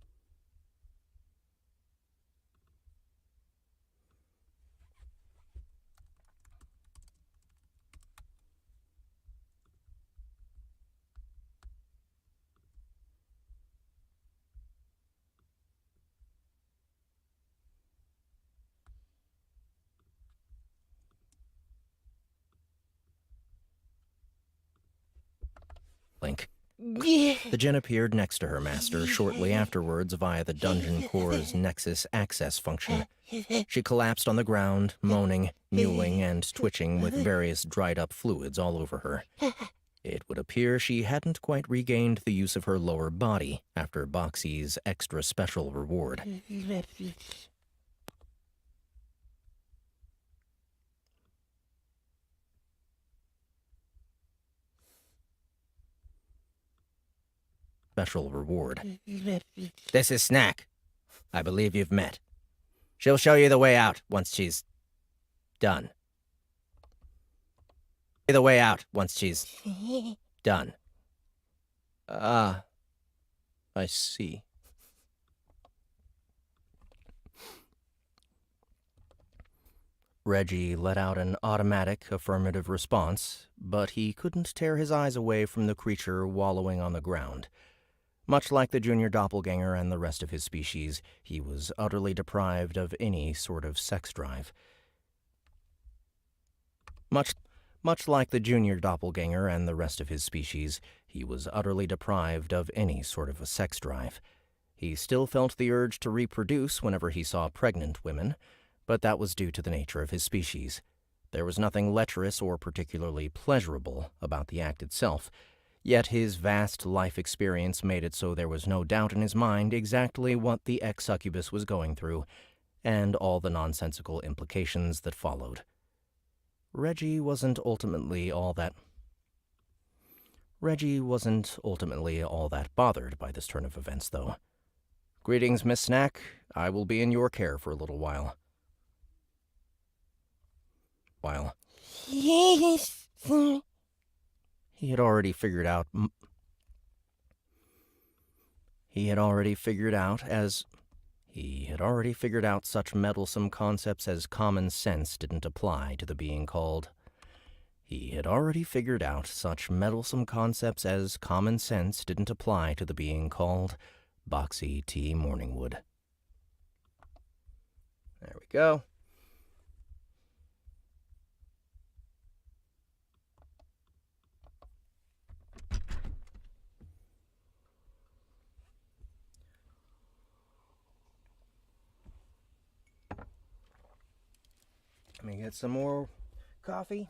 Link. The djinn appeared next to her master shortly afterwards via the Dungeon Core's Nexus access function. She collapsed on the ground, moaning, mewling, and twitching with various dried-up fluids all over her. It would appear she hadn't quite regained the use of her lower body after Boxy's extra special reward. This is Snack. I believe you've met. She'll show you the way out once she's done. Ah, I see. Reggie let out an automatic affirmative response, but he couldn't tear his eyes away from the creature wallowing on the ground. Much like the junior doppelganger and the rest of his species, he was utterly deprived of any sort of sex drive. Much like the junior doppelganger and the rest of his species, he was utterly deprived of any sort of a sex drive. He still felt the urge to reproduce whenever he saw pregnant women, but that was due to the nature of his species. There was nothing lecherous or particularly pleasurable about the act itself, yet his vast life experience made it so there was no doubt in his mind exactly what the ex-succubus was going through, and all the nonsensical implications that followed. Reggie wasn't ultimately all that bothered by this turn of events, though. "Greetings, Miss Snack. I will be in your care for a little while." He had already figured out such meddlesome concepts as common sense didn't apply to the being called Boxy T. Morningwood. There we go. Let me get some more coffee.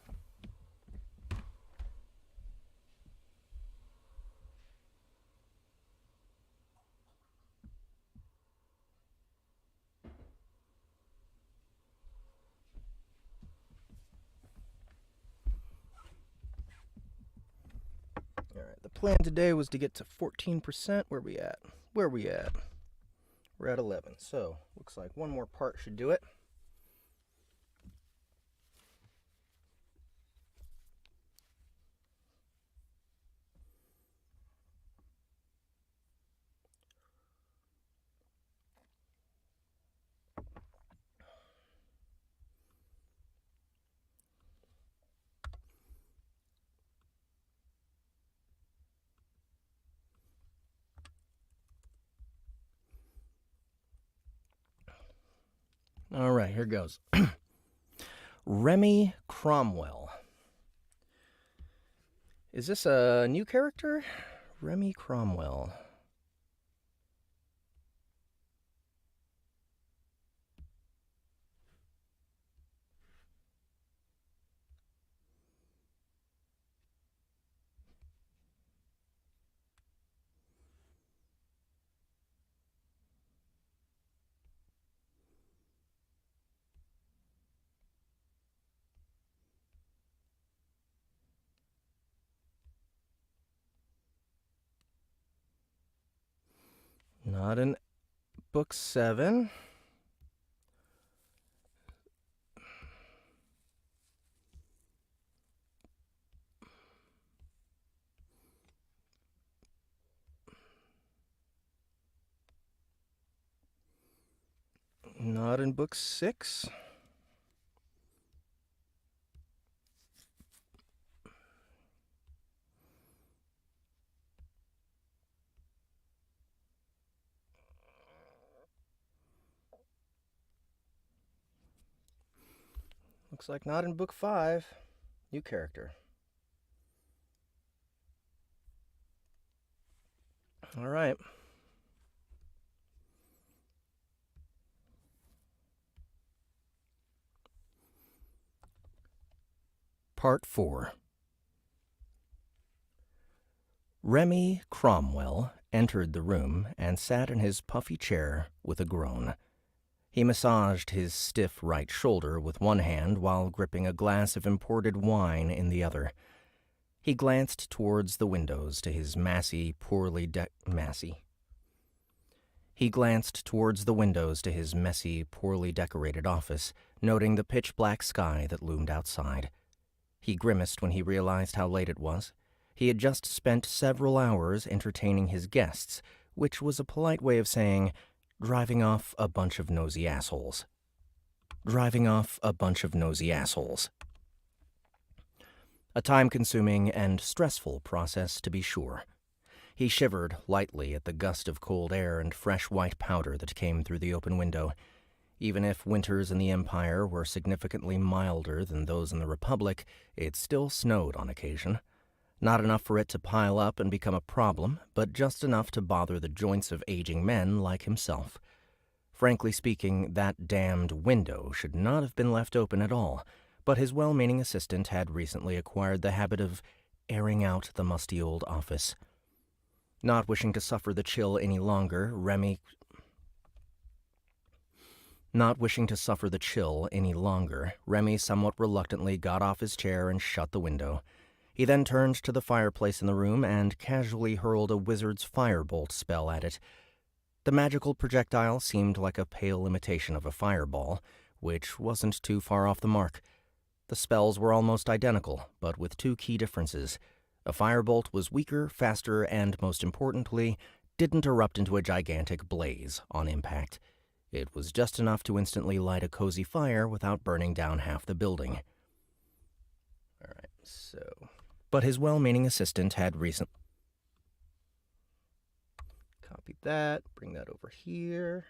plan today was to get to 14%. Where we at? Where we at? We're at 11. So, looks like one more part should do it. All right, here goes. Remy Cromwell. Is this a new character? Remy Cromwell. Not in book 7. Not in book 6. Looks like not in book 5. New character. All right. Part 4. Remy Cromwell entered the room and sat in his puffy chair with a groan. He massaged his stiff right shoulder with one hand while gripping a glass of imported wine in the other. He glanced towards the windows to his messy, poorly decorated office, noting the pitch-black sky that loomed outside. He grimaced when he realized how late it was. He had just spent several hours entertaining his guests, which was a polite way of saying, driving off a bunch of nosy assholes. A time-consuming and stressful process, to be sure. He shivered lightly at the gust of cold air and fresh white powder that came through the open window. Even if winters in the Empire were significantly milder than those in the Republic, it still snowed on occasion. Not enough for it to pile up and become a problem, but just enough to bother the joints of aging men like himself. Frankly speaking, that damned window should not have been left open at all, but his well-meaning assistant had recently acquired the habit of airing out the musty old office. Not wishing to suffer the chill any longer, Remy somewhat reluctantly got off his chair and shut the window. He then turned to the fireplace in the room and casually hurled a wizard's firebolt spell at it. The magical projectile seemed like a pale imitation of a fireball, which wasn't too far off the mark. The spells were almost identical, but with two key differences. A firebolt was weaker, faster, and, most importantly, didn't erupt into a gigantic blaze on impact. It was just enough to instantly light a cozy fire without burning down half the building. All right, so... But his well-meaning assistant had recently... Copy that, bring that over here.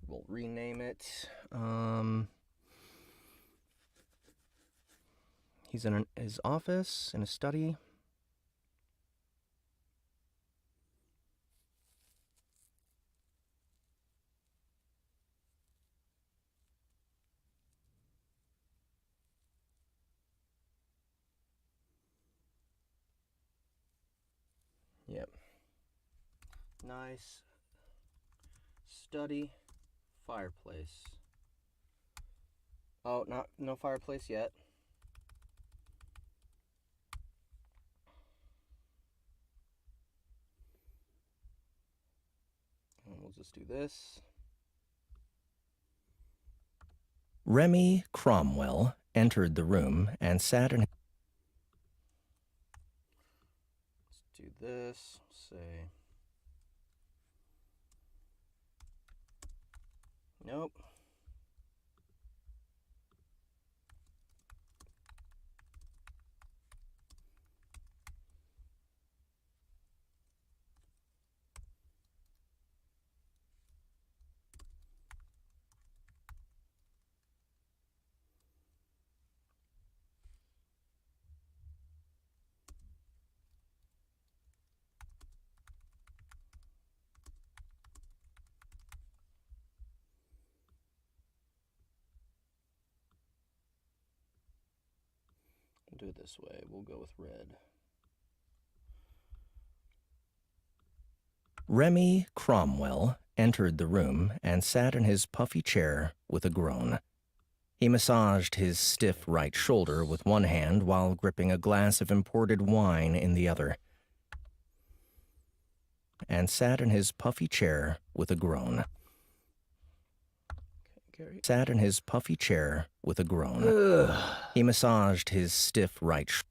We'll rename it. He's in his office, in his study. Yep. Nice. Study. Fireplace. Oh, no fireplace yet. We'll just do this. Remy Cromwell entered the room and sat in... Let's do this. Say. Nope. Do it this way. We'll go with red. Remy Cromwell entered the room and sat in his puffy chair with a groan. He massaged his stiff right shoulder with one hand while gripping a glass of imported wine in the other, and sat in his puffy chair with a groan. Gary. Sat in his puffy chair with a groan. He massaged his stiff right shoulder.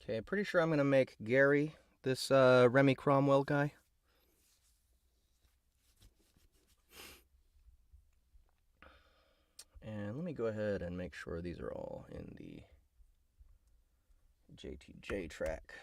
Okay, pretty sure I'm going to make Gary this Remy Cromwell guy. And let me go ahead and make sure these are all in the JTJ track.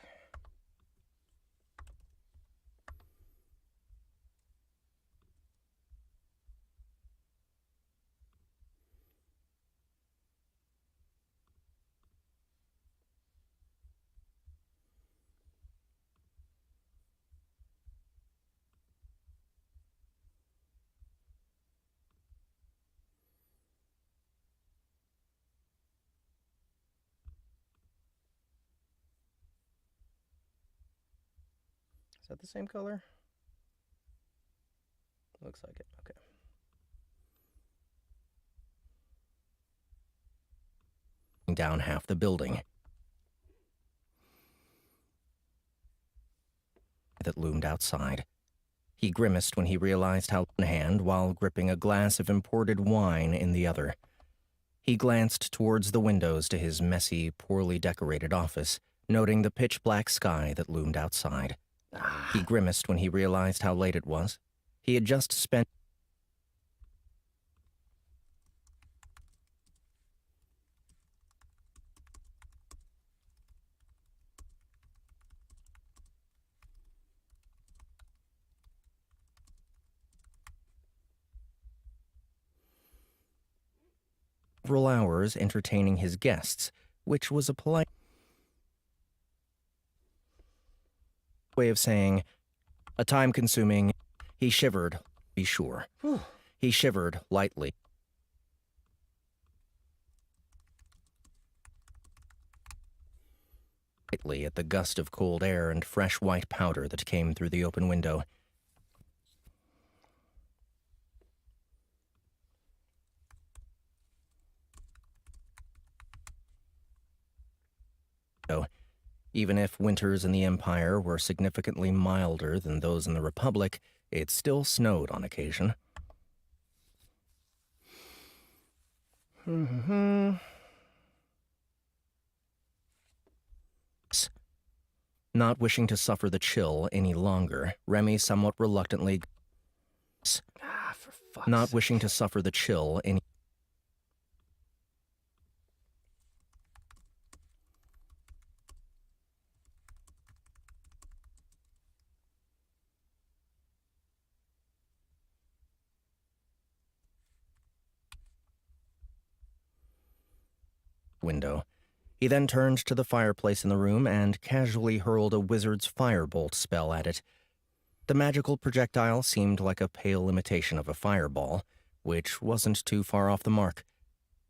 Is that the same color? Looks like it. Okay. Down half the building that loomed outside. He grimaced when he realized how one hand while gripping a glass of imported wine in the other. He glanced towards the windows to his messy, poorly decorated office, noting the pitch-black sky that loomed outside. He grimaced when he realized how late it was. He had just spent several hours entertaining his guests, which was a polite way of saying, a time-consuming. He shivered, be sure. He shivered lightly. Lightly at the gust of cold air and fresh white powder that came through the open window. Even if winters in the Empire were significantly milder than those in the Republic, it still snowed on occasion. Not wishing to suffer the chill any longer, Remy somewhat reluctantly... For fuck's Not sake. wishing to suffer the chill any... window. He then turned to the fireplace in the room and casually hurled a wizard's firebolt spell at it. The magical projectile seemed like a pale imitation of a fireball, which wasn't too far off the mark.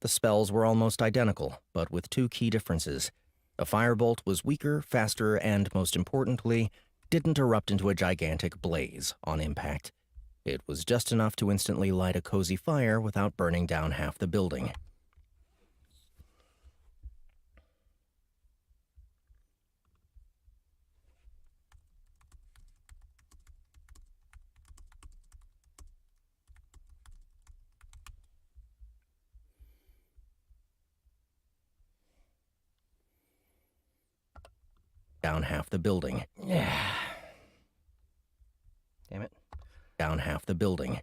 The spells were almost identical, but with two key differences. A firebolt was weaker, faster, and, most importantly, didn't erupt into a gigantic blaze on impact. It was just enough to instantly light a cozy fire without burning down half the building. Down half the building. Damn it. Down half the building.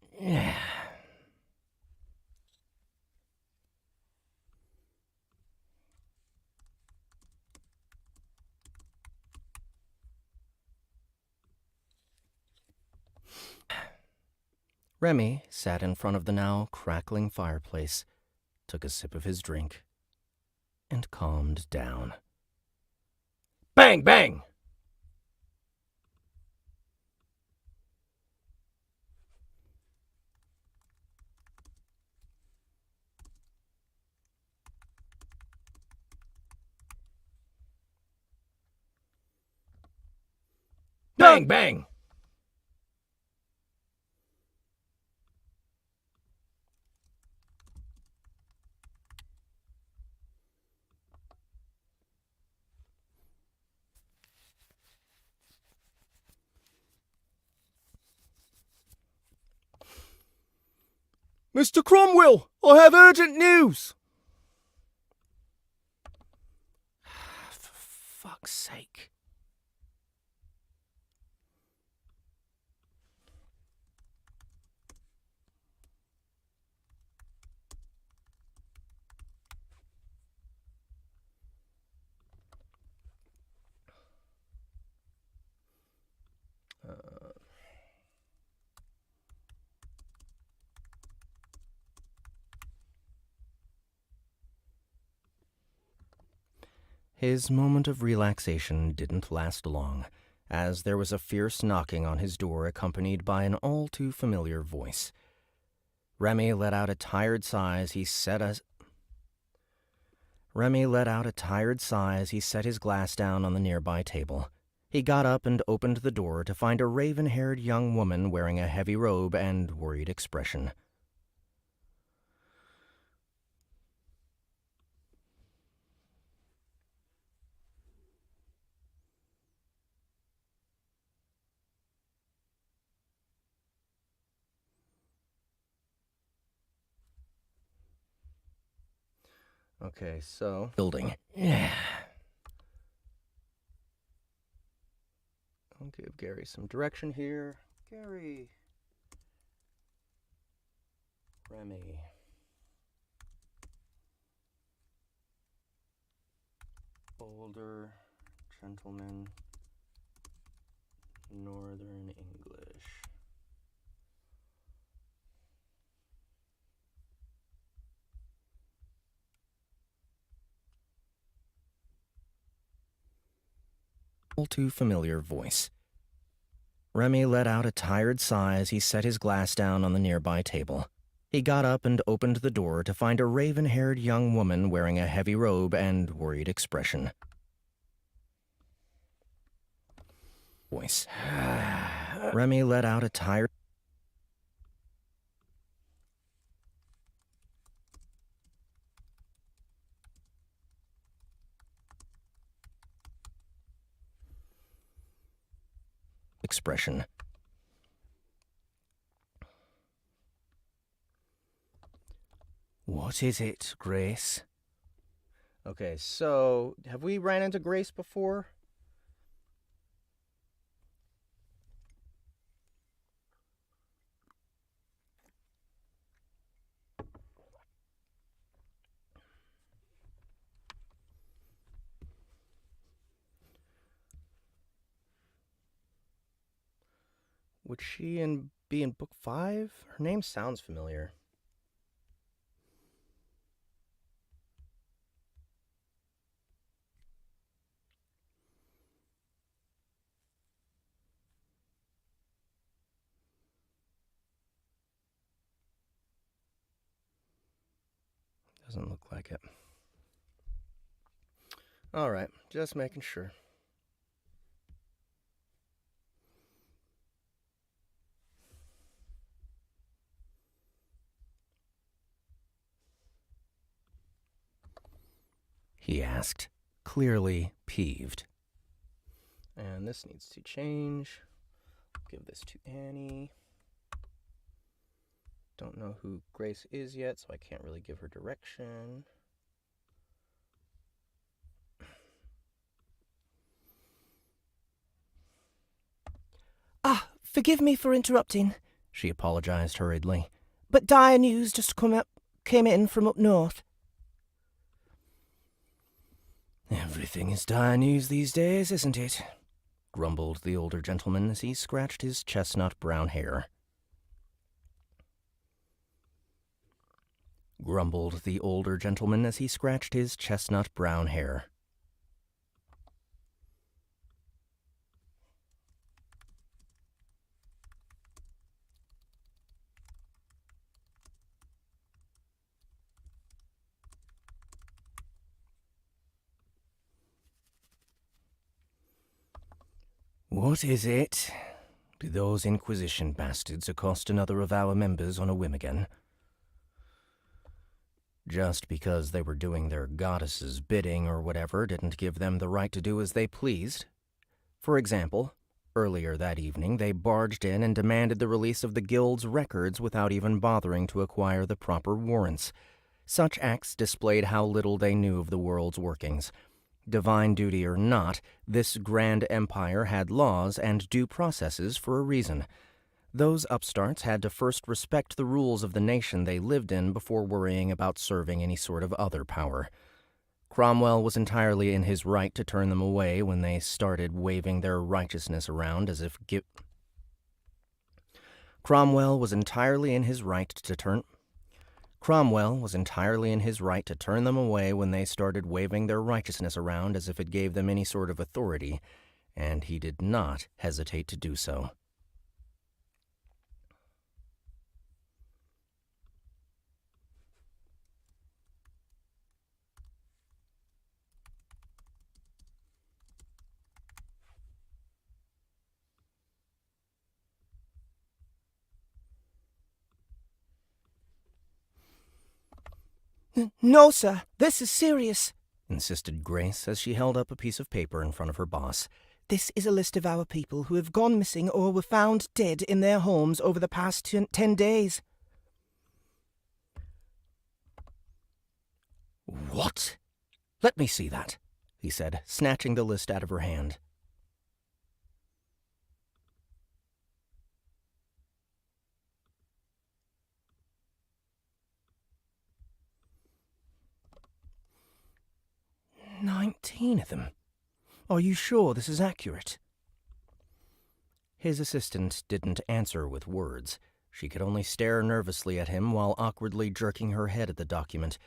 Remy sat in front of the now crackling fireplace, took a sip of his drink, and calmed down. Bang, bang! Bang, bang! Mr. Cromwell, I have urgent news! For fuck's sake. His moment of relaxation didn't last long, as there was a fierce knocking on his door accompanied by an all-too-familiar voice. Remy let out a tired sigh as he set his glass down on the nearby table. He got up and opened the door to find a raven-haired young woman wearing a heavy robe and worried expression. Okay, so... Building. I'll give Gary some direction here. Gary... Remy... Older gentleman... Northern English... All-too-familiar voice. Remy let out a tired sigh as he set his glass down on the nearby table. He got up and opened the door to find a raven-haired young woman wearing a heavy robe and worried expression. Voice. Remy let out a tired... expression. What is it, Grace? Okay, so... Have we ran into Grace before? Would she be in book 5? Her name sounds familiar. Doesn't look like it. All right, just making sure. he asked, clearly peeved. And this needs to change. Give this to Annie. Don't know who Grace is yet, so I can't really give her direction. Ah, forgive me for interrupting, She apologized hurriedly. but dire news just came in from up north. Everything is dire news these days, isn't it? Grumbled the older gentleman as he scratched his chestnut brown hair. Grumbled the older gentleman as he scratched his chestnut brown hair. What is it? Did those Inquisition bastards accost another of our members on a whim again? Just because they were doing their goddess's bidding or whatever didn't give them the right to do as they pleased. For example, earlier that evening they barged in and demanded the release of the guild's records without even bothering to acquire the proper warrants. Such acts displayed how little they knew of the world's workings. Divine duty or not, this grand empire had laws and due processes for a reason. Those upstarts had to first respect the rules of the nation they lived in before worrying about serving any sort of other power. Cromwell was entirely in his right to turn them away when they started waving their righteousness around as if Cromwell was entirely in his right to turn them away when they started waving their righteousness around as if it gave them any sort of authority, and he did not hesitate to do so. No, sir, this is serious, insisted Grace as she held up a piece of paper in front of her boss. This is a list of our people who have gone missing or were found dead in their homes over the past 10 days. What? Let me see that, he said, snatching the list out of her hand. "19 of them. Are you sure this is accurate?" His assistant didn't answer with words. She could only stare nervously at him while awkwardly jerking her head at the document.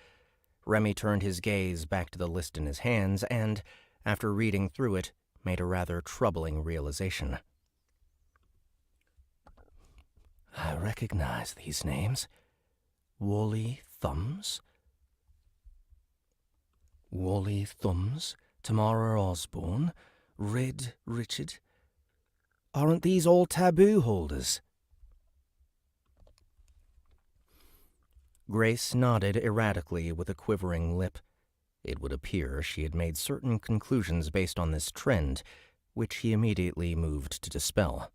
Remy turned his gaze back to the list in his hands and, after reading through it, made a rather troubling realization. I recognize these names. Wally Thumbs? Wally Thumbs, Tamara Osborne, Red Richard. Aren't these all taboo holders? Grace nodded erratically with a quivering lip. It would appear she had made certain conclusions based on this trend, which he immediately moved to dispel.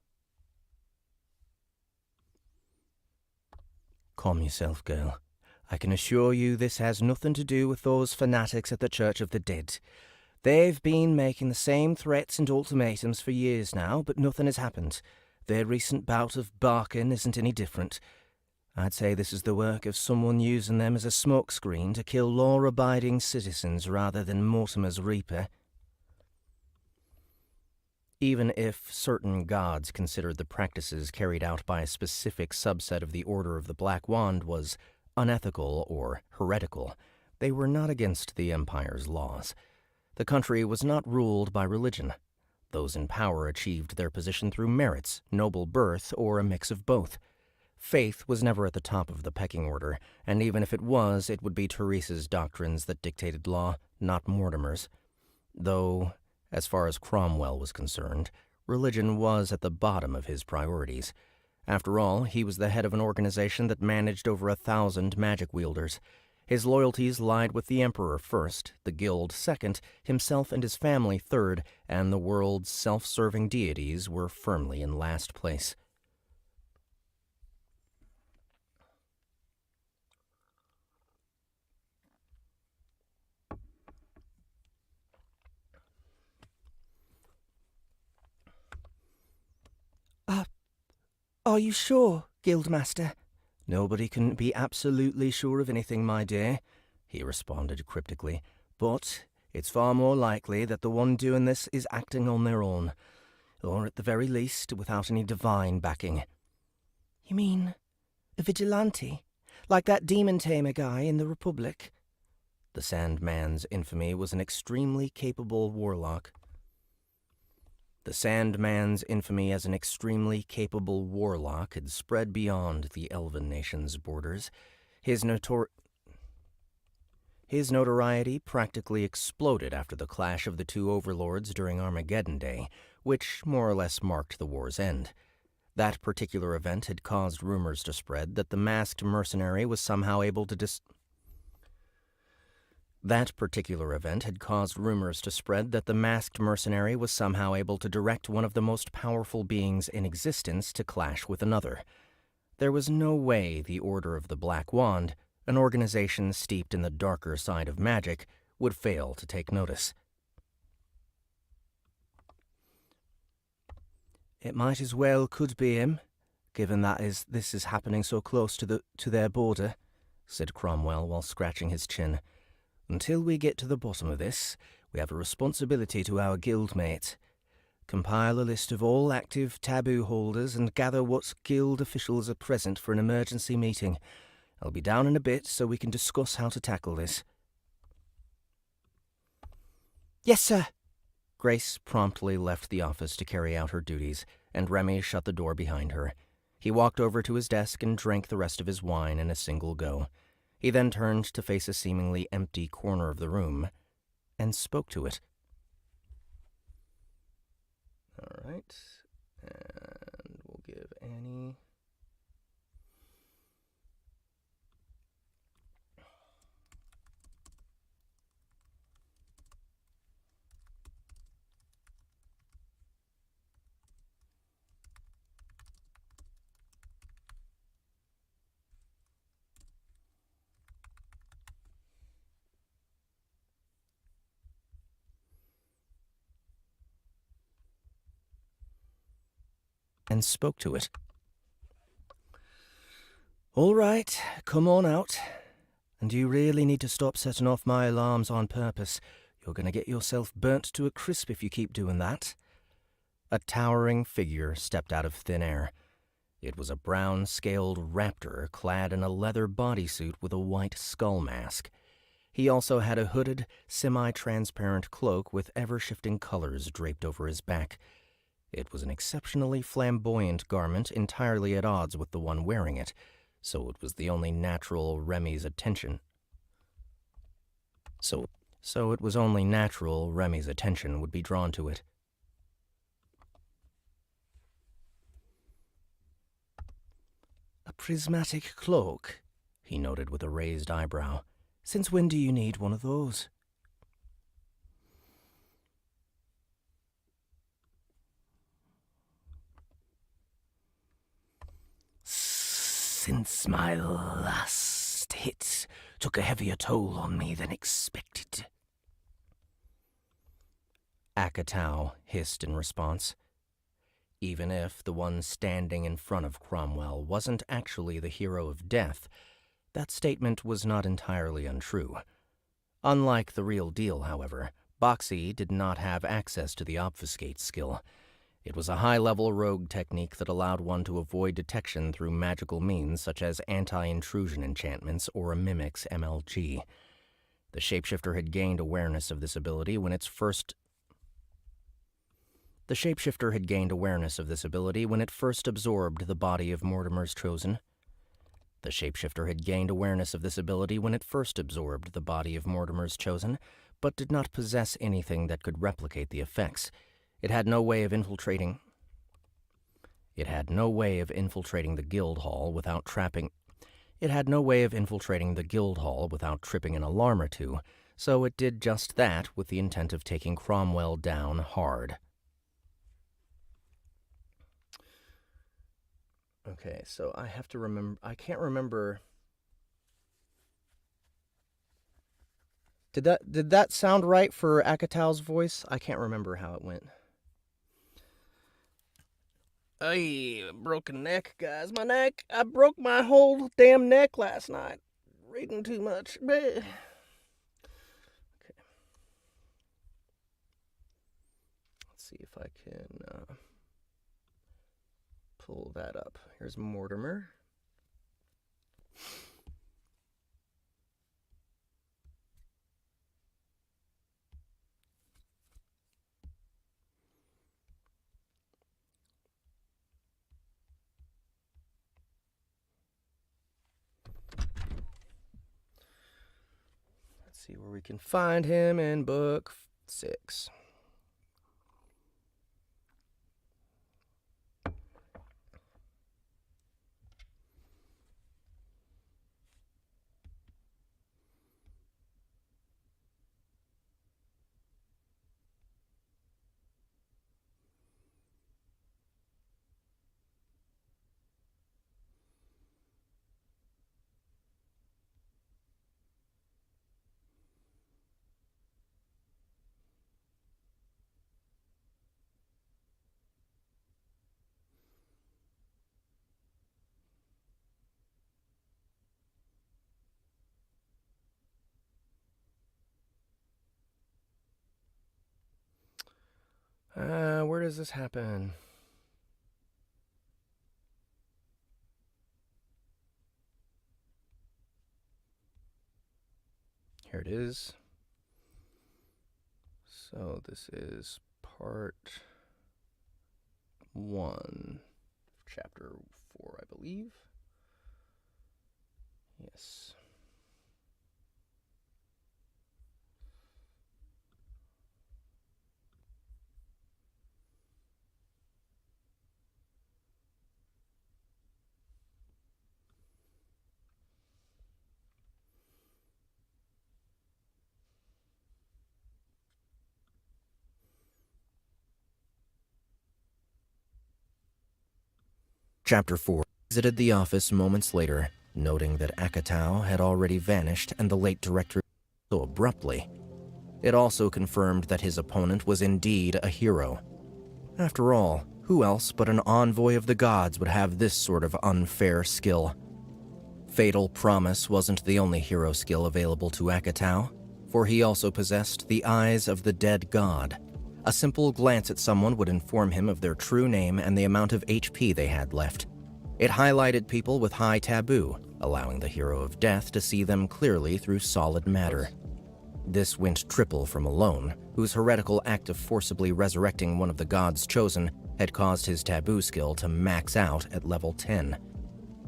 Calm yourself, girl. I can assure you this has nothing to do with those fanatics at the Church of the Dead. They've been making the same threats and ultimatums for years now, but nothing has happened. Their recent bout of barking isn't any different. I'd say this is the work of someone using them as a smokescreen to kill law-abiding citizens rather than Mortimer's Reaper. Even if certain gods considered the practices carried out by a specific subset of the Order of the Black Wand was unethical or heretical, they were not against the Empire's laws. The country was not ruled by religion. Those in power achieved their position through merits, noble birth, or a mix of both. Faith was never at the top of the pecking order, and even if it was, it would be Teresa's doctrines that dictated law, not Mortimer's. Though, as far as Cromwell was concerned, religion was at the bottom of his priorities. After all, he was the head of an organization that managed over 1,000 magic wielders. His loyalties lied with the Emperor first, the Guild second, himself and his family third, and the world's self-serving deities were firmly in last place. Are you sure, Guildmaster? Nobody can be absolutely sure of anything, my dear, he responded cryptically, but it's far more likely that the one doing this is acting on their own, or at the very least without any divine backing. You mean a vigilante? Like that demon tamer guy in the Republic? The Sandman's infamy was an extremely capable warlock. The Sandman's infamy as an extremely capable warlock had spread beyond the Elven nation's borders. His notoriety practically exploded after the clash of the two overlords during Armageddon Day, which more or less marked the war's end. That particular event had caused rumors to spread that the masked mercenary was somehow able to direct one of the most powerful beings in existence to clash with another. There was no way the Order of the Black Wand, an organization steeped in the darker side of magic, would fail to take notice. It might as well could be him, given that this is happening so close to their border, said Cromwell while scratching his chin. Until we get to the bottom of this, we have a responsibility to our guildmates. Compile a list of all active taboo holders and gather what guild officials are present for an emergency meeting. I'll be down in a bit so we can discuss how to tackle this. Yes, sir. Grace promptly left the office to carry out her duties, and Remy shut the door behind her. He walked over to his desk and drank the rest of his wine in a single go. He then turned to face a seemingly empty corner of the room and spoke to it. All right, and we'll give Annie... and spoke to it. All right, come on out. And you really need to stop setting off my alarms on purpose. You're going to get yourself burnt to a crisp if you keep doing that. A towering figure stepped out of thin air. It was a brown-scaled raptor clad in a leather bodysuit with a white skull mask. He also had a hooded, semi-transparent cloak with ever-shifting colors draped over his back. It was an exceptionally flamboyant garment entirely at odds with the one wearing it, so it was the only natural Remy's attention. So it was only natural Remy's attention would be drawn to it. A prismatic cloak, he noted with a raised eyebrow. Since when do you need one of those? Since my last hit took a heavier toll on me than expected. Akatau hissed in response. Even if the one standing in front of Cromwell wasn't actually the hero of death, that statement was not entirely untrue. Unlike the real deal, however, Boxy did not have access to the obfuscate skill. It was a high-level rogue technique that allowed one to avoid detection through magical means such as anti-intrusion enchantments or a mimic's MLG. The shapeshifter had gained awareness of this ability when it first absorbed the body of Mortimer's Chosen. But did not possess anything that could replicate the effects. It had no way of infiltrating the guild hall without trapping It had no way of infiltrating the guild hall without tripping an alarm or two, so it did just that with the intent of taking Cromwell down hard. Okay, so I have to remember... I can't remember... Did that sound right for Akatao's voice? I can't remember how it went. Hey, broken neck, guys. My neck. I broke my whole damn neck last night. Reading too much. Okay. Let's see if I can pull that up. Here's Mortimer. See where we can find him in book 6. Where does this happen? Here it is. So this is part 1, chapter 4, I believe. Yes. Chapter 4 visited the office moments later, noting that Akatao had already vanished and the late director so abruptly. It also confirmed that his opponent was indeed a hero. After all, who else but an envoy of the gods would have this sort of unfair skill? Fatal Promise wasn't the only hero skill available to Akatao, for he also possessed the eyes of the dead god. A simple glance at someone would inform him of their true name and the amount of HP they had left. It highlighted people with high taboo, allowing the hero of death to see them clearly through solid matter. This went triple for Malone, whose heretical act of forcibly resurrecting one of the gods chosen had caused his taboo skill to max out at level 10.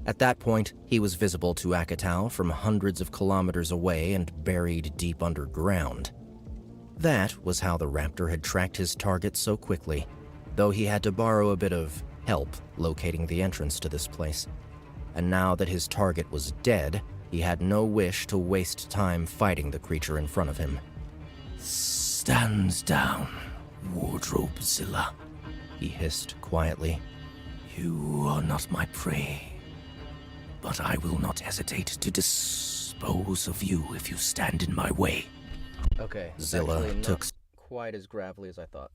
At that point, he was visible to Akatao from hundreds of kilometers away and buried deep underground. That was how the raptor had tracked his target so quickly, though he had to borrow a bit of help locating the entrance to this place. And now that his target was dead, he had no wish to waste time fighting the creature in front of him. Stand down, Wardrobe Zilla, he hissed quietly. You are not my prey, but I will not hesitate to dispose of you if you stand in my way. Okay, Zilla actually took not quite as gravelly as I thought.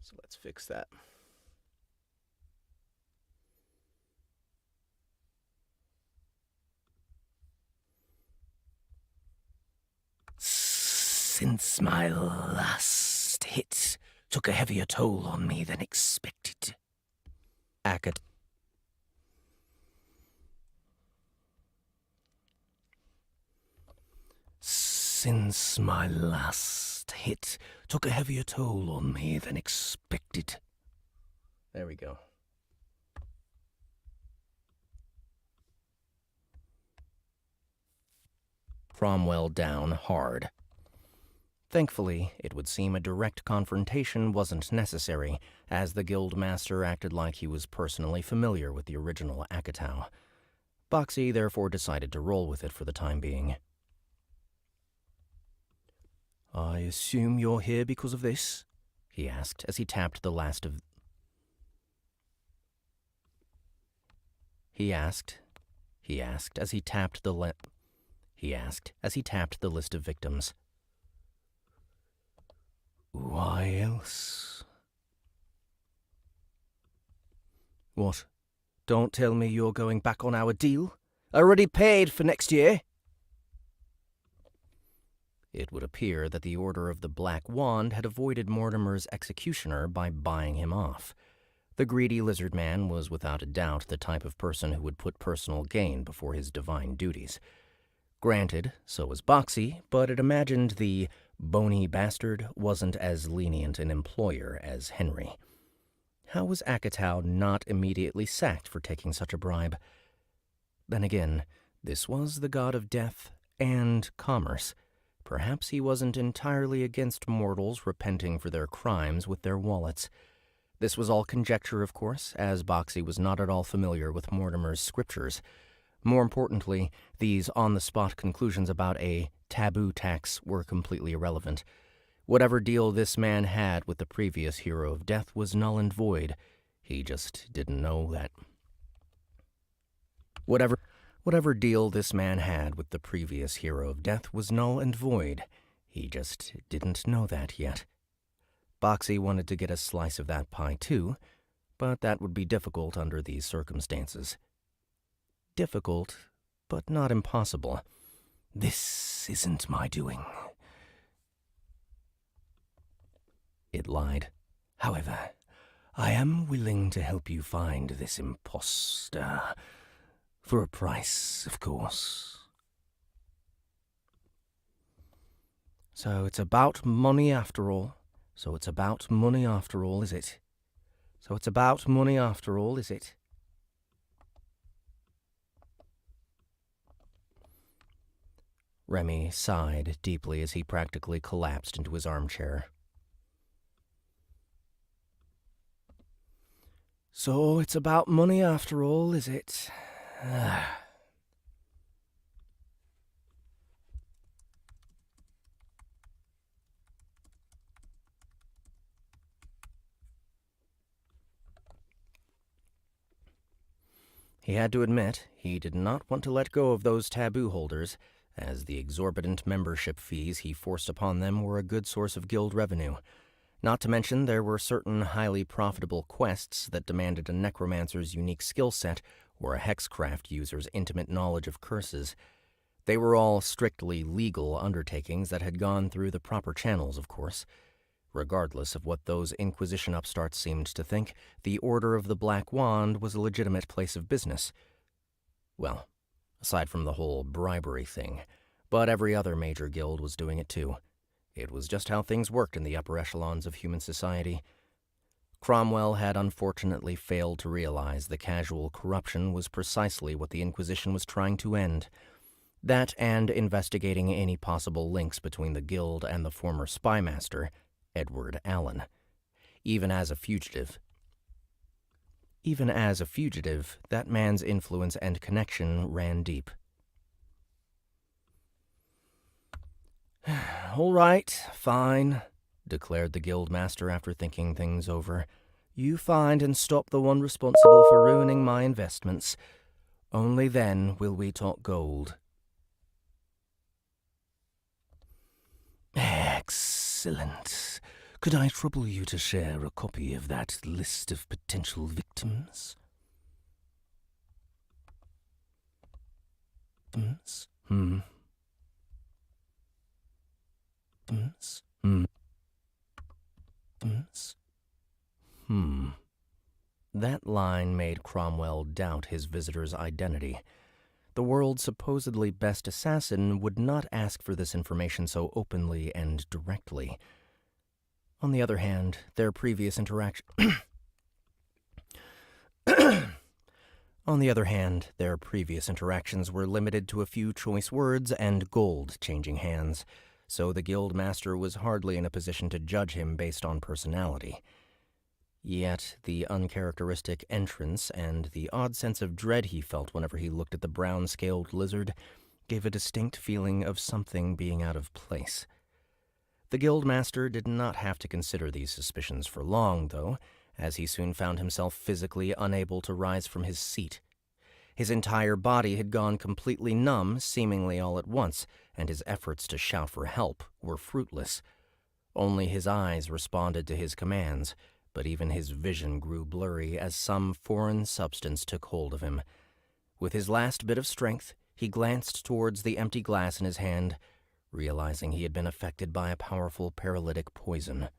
So let's fix that. Since my last hit took a heavier toll on me than expected. Akat. Since my last hit took a heavier toll on me than expected. There we go. Cromwell down hard. Thankfully, it would seem a direct confrontation wasn't necessary, as the guildmaster acted like he was personally familiar with the original Akatao. Boxy therefore decided to roll with it for the time being. I assume you're here because of this? He asked as he tapped the last of... He asked as he tapped the list of victims. Why else? What? Don't tell me you're going back on our deal? Already paid for next year? It would appear that the Order of the Black Wand had avoided Mortimer's executioner by buying him off. The greedy lizard man was without a doubt the type of person who would put personal gain before his divine duties. Granted, so was Boxy, but it imagined the bony bastard wasn't as lenient an employer as Henry. How was Akatow not immediately sacked for taking such a bribe? Then again, this was the god of death and commerce. Perhaps he wasn't entirely against mortals repenting for their crimes with their wallets. This was all conjecture, of course, as Boxy was not at all familiar with Mortimer's scriptures. More importantly, these on-the-spot conclusions about a taboo tax were completely irrelevant. Whatever deal this man had with the previous hero of death was null and void. He just didn't know that. Whatever deal this man had with the previous hero of death was null and void. He just didn't know that yet. Boxy wanted to get a slice of that pie too, but that would be difficult under these circumstances. Difficult, but not impossible. This isn't my doing. It lied. However, I am willing to help you find this imposter. For a price, of course. So it's about money after all, is it? Remy sighed deeply as he practically collapsed into his armchair. So it's about money after all, is it? He had to admit he did not want to let go of those taboo holders, as the exorbitant membership fees he forced upon them were a good source of guild revenue. Not to mention there were certain highly profitable quests that demanded a necromancer's unique skill set or a hexcraft user's intimate knowledge of curses. They were all strictly legal undertakings that had gone through the proper channels, of course. Regardless of what those Inquisition upstarts seemed to think, the Order of the Black Wand was a legitimate place of business. Well, aside from the whole bribery thing, but every other major guild was doing it too. It was just how things worked in the upper echelons of human society. Cromwell had unfortunately failed to realize the casual corruption was precisely what the Inquisition was trying to end. That and investigating any possible links between the guild and the former spymaster, Edward Allen. Even as a fugitive, that man's influence and connection ran deep. All right, fine, declared the guildmaster after thinking things over. You find and stop the one responsible for ruining my investments. Only then will we talk gold. Excellent. Could I trouble you to share a copy of that list of potential victims? That line made Cromwell doubt his visitor's identity. The world's supposedly best assassin would not ask for this information so openly and directly. On the other hand, their previous interactions were limited to a few choice words and gold changing hands, so the guildmaster was hardly in a position to judge him based on personality. Yet the uncharacteristic entrance and the odd sense of dread he felt whenever he looked at the brown-scaled lizard gave a distinct feeling of something being out of place. The guildmaster did not have to consider these suspicions for long, though, as he soon found himself physically unable to rise from his seat. His entire body had gone completely numb, seemingly all at once, and his efforts to shout for help were fruitless. Only his eyes responded to his commands, but even his vision grew blurry as some foreign substance took hold of him. With his last bit of strength, he glanced towards the empty glass in his hand, realizing he had been affected by a powerful paralytic poison.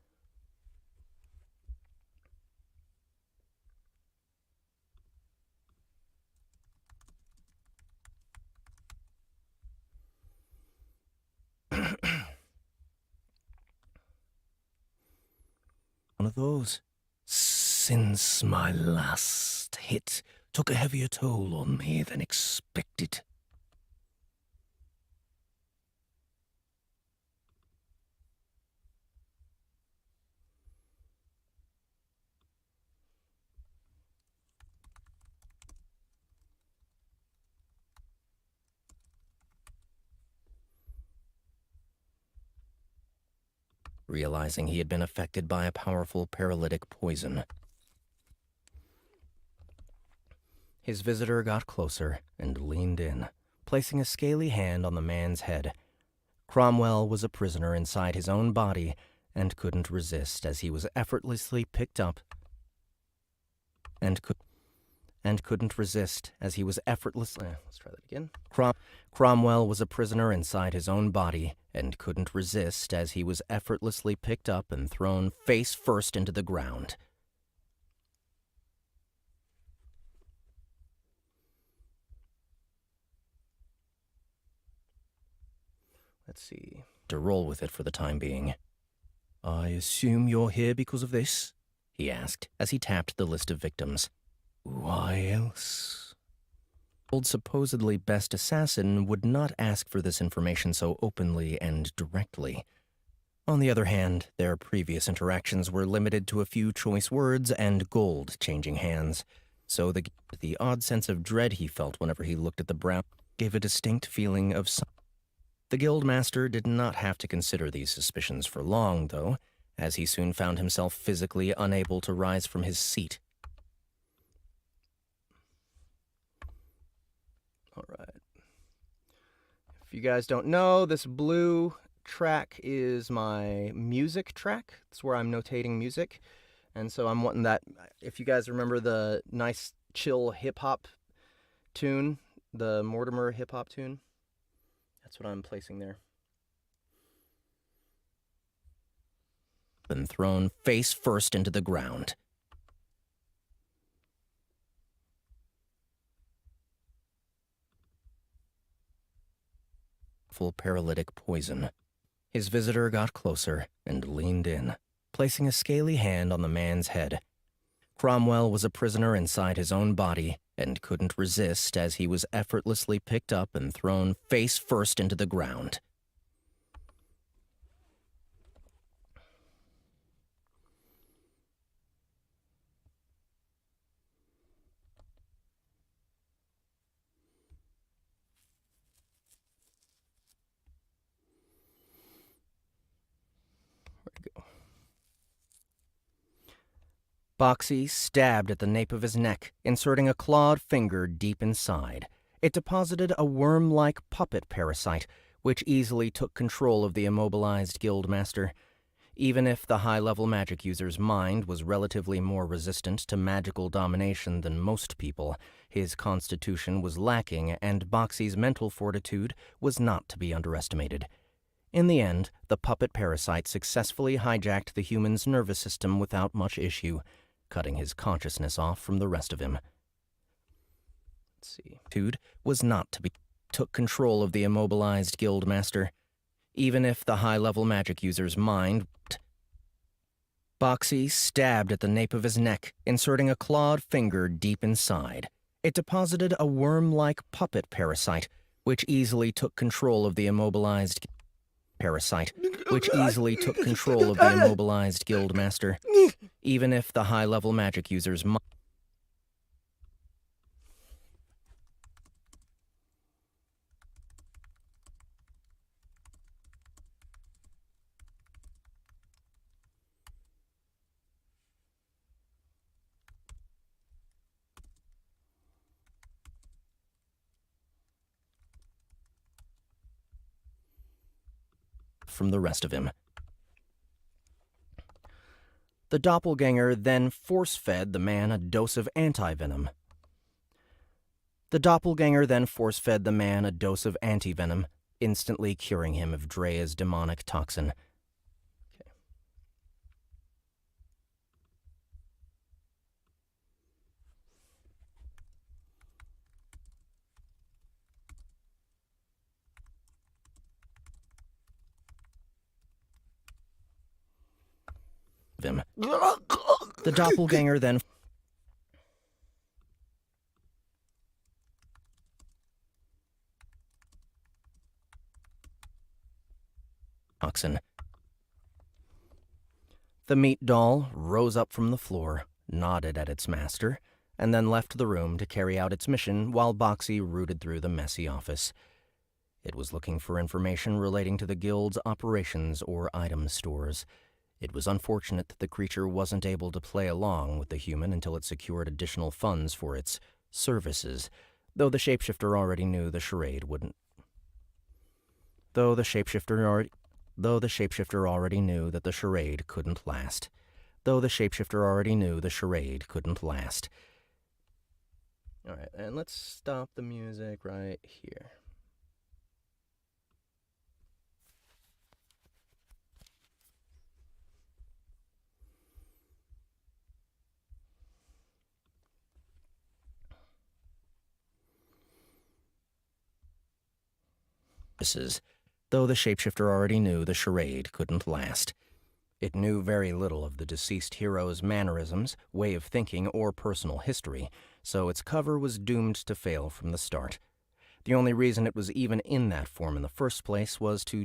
One of those. Since my last hit took a heavier toll on me than expected. Realizing he had been affected by a powerful paralytic poison. His visitor got closer and leaned in, placing a scaly hand on the man's head. Cromwell was a prisoner inside his own body and couldn't resist as he was effortlessly picked up couldn't resist as he was effortlessly... let's try that again. Cromwell was a prisoner inside his own body and couldn't resist as he was effortlessly picked up and thrown face first into the ground. Let's see. To roll with it for the time being. I assume you're here because of this? He asked as he tapped the list of victims. Why else? Old supposedly best assassin would not ask for this information so openly and directly. On the other hand, their previous interactions were limited to a few choice words and gold changing hands, so the odd sense of dread he felt whenever he looked at the brown gave a distinct feeling of The guildmaster did not have to consider these suspicions for long, though, as he soon found himself physically unable to rise from his seat. All right. If you guys don't know, this blue track is my music track. It's where I'm notating music. And so I'm wanting that. If you guys remember the nice, chill hip-hop tune, the Mortimer hip-hop tune, that's what I'm placing there. Been thrown face first into the ground. Full paralytic poison. His visitor got closer and leaned in, placing a scaly hand on the man's head. Cromwell was a prisoner inside his own body and couldn't resist as he was effortlessly picked up and thrown face first into the ground. Boxy stabbed at the nape of his neck, inserting a clawed finger deep inside. It deposited a worm-like puppet parasite, which easily took control of the immobilized guildmaster. Even if the high-level magic user's mind was relatively more resistant to magical domination than most people, his constitution was lacking, and Boxy's mental fortitude was not to be underestimated. In the end, the puppet parasite successfully hijacked the human's nervous system without much issue, cutting his consciousness off from the rest of him. Let's see. Was not to be took control of the immobilized guildmaster. Even if the high-level magic user's mind... Boxy stabbed at the nape of his neck, inserting a clawed finger deep inside. It deposited a worm-like puppet parasite, which easily took control of the immobilized guildmaster. even if the high-level magic users from the rest of him. The doppelganger then force-fed the man a dose of anti-venom. Instantly curing him of Drea's demonic toxin. Him. The doppelganger then toxin. The meat doll rose up from the floor, nodded at its master, and then left the room to carry out its mission while Boxy rooted through the messy office. It was looking for information relating to the guild's operations or item stores. It was unfortunate that the creature wasn't able to play along with the human until it secured additional funds for its services, though the shapeshifter already knew the charade wouldn't. Though the shapeshifter already knew that the charade couldn't last. All right, and let's stop the music right here. Though the shapeshifter already knew the charade couldn't last. It knew very little of the deceased hero's mannerisms, way of thinking, or personal history, so its cover was doomed to fail from the start. The only reason it was even in that form in the first place was to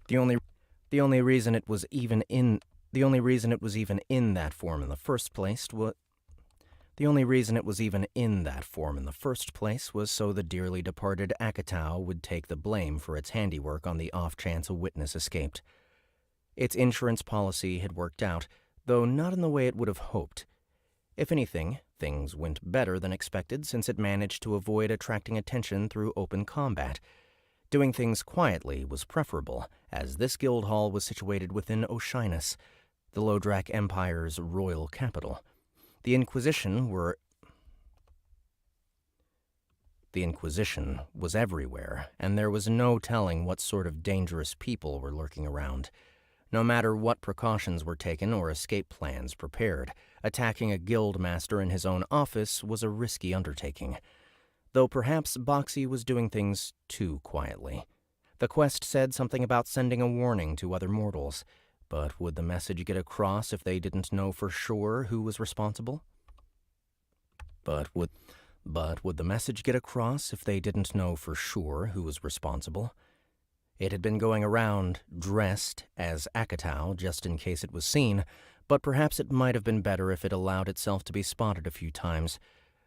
The only reason it was even in that form in the first place was so the dearly departed Akatau would take the blame for its handiwork on the off chance a witness escaped. Its insurance policy had worked out, though not in the way it would have hoped. If anything, things went better than expected since it managed to avoid attracting attention through open combat. Doing things quietly was preferable, as this guild hall was situated within Oshinus, the Lodrak Empire's royal capital. The Inquisition was everywhere, and there was no telling what sort of dangerous people were lurking around. No matter what precautions were taken or escape plans prepared, attacking a guild master in his own office was a risky undertaking. Though perhaps Boxy was doing things too quietly. The quest said something about sending a warning to other mortals. But would the message get across if they didn't know for sure who was responsible? It had been going around, dressed as Akatau, just in case it was seen, but perhaps it might have been better if it allowed itself to be spotted a few times.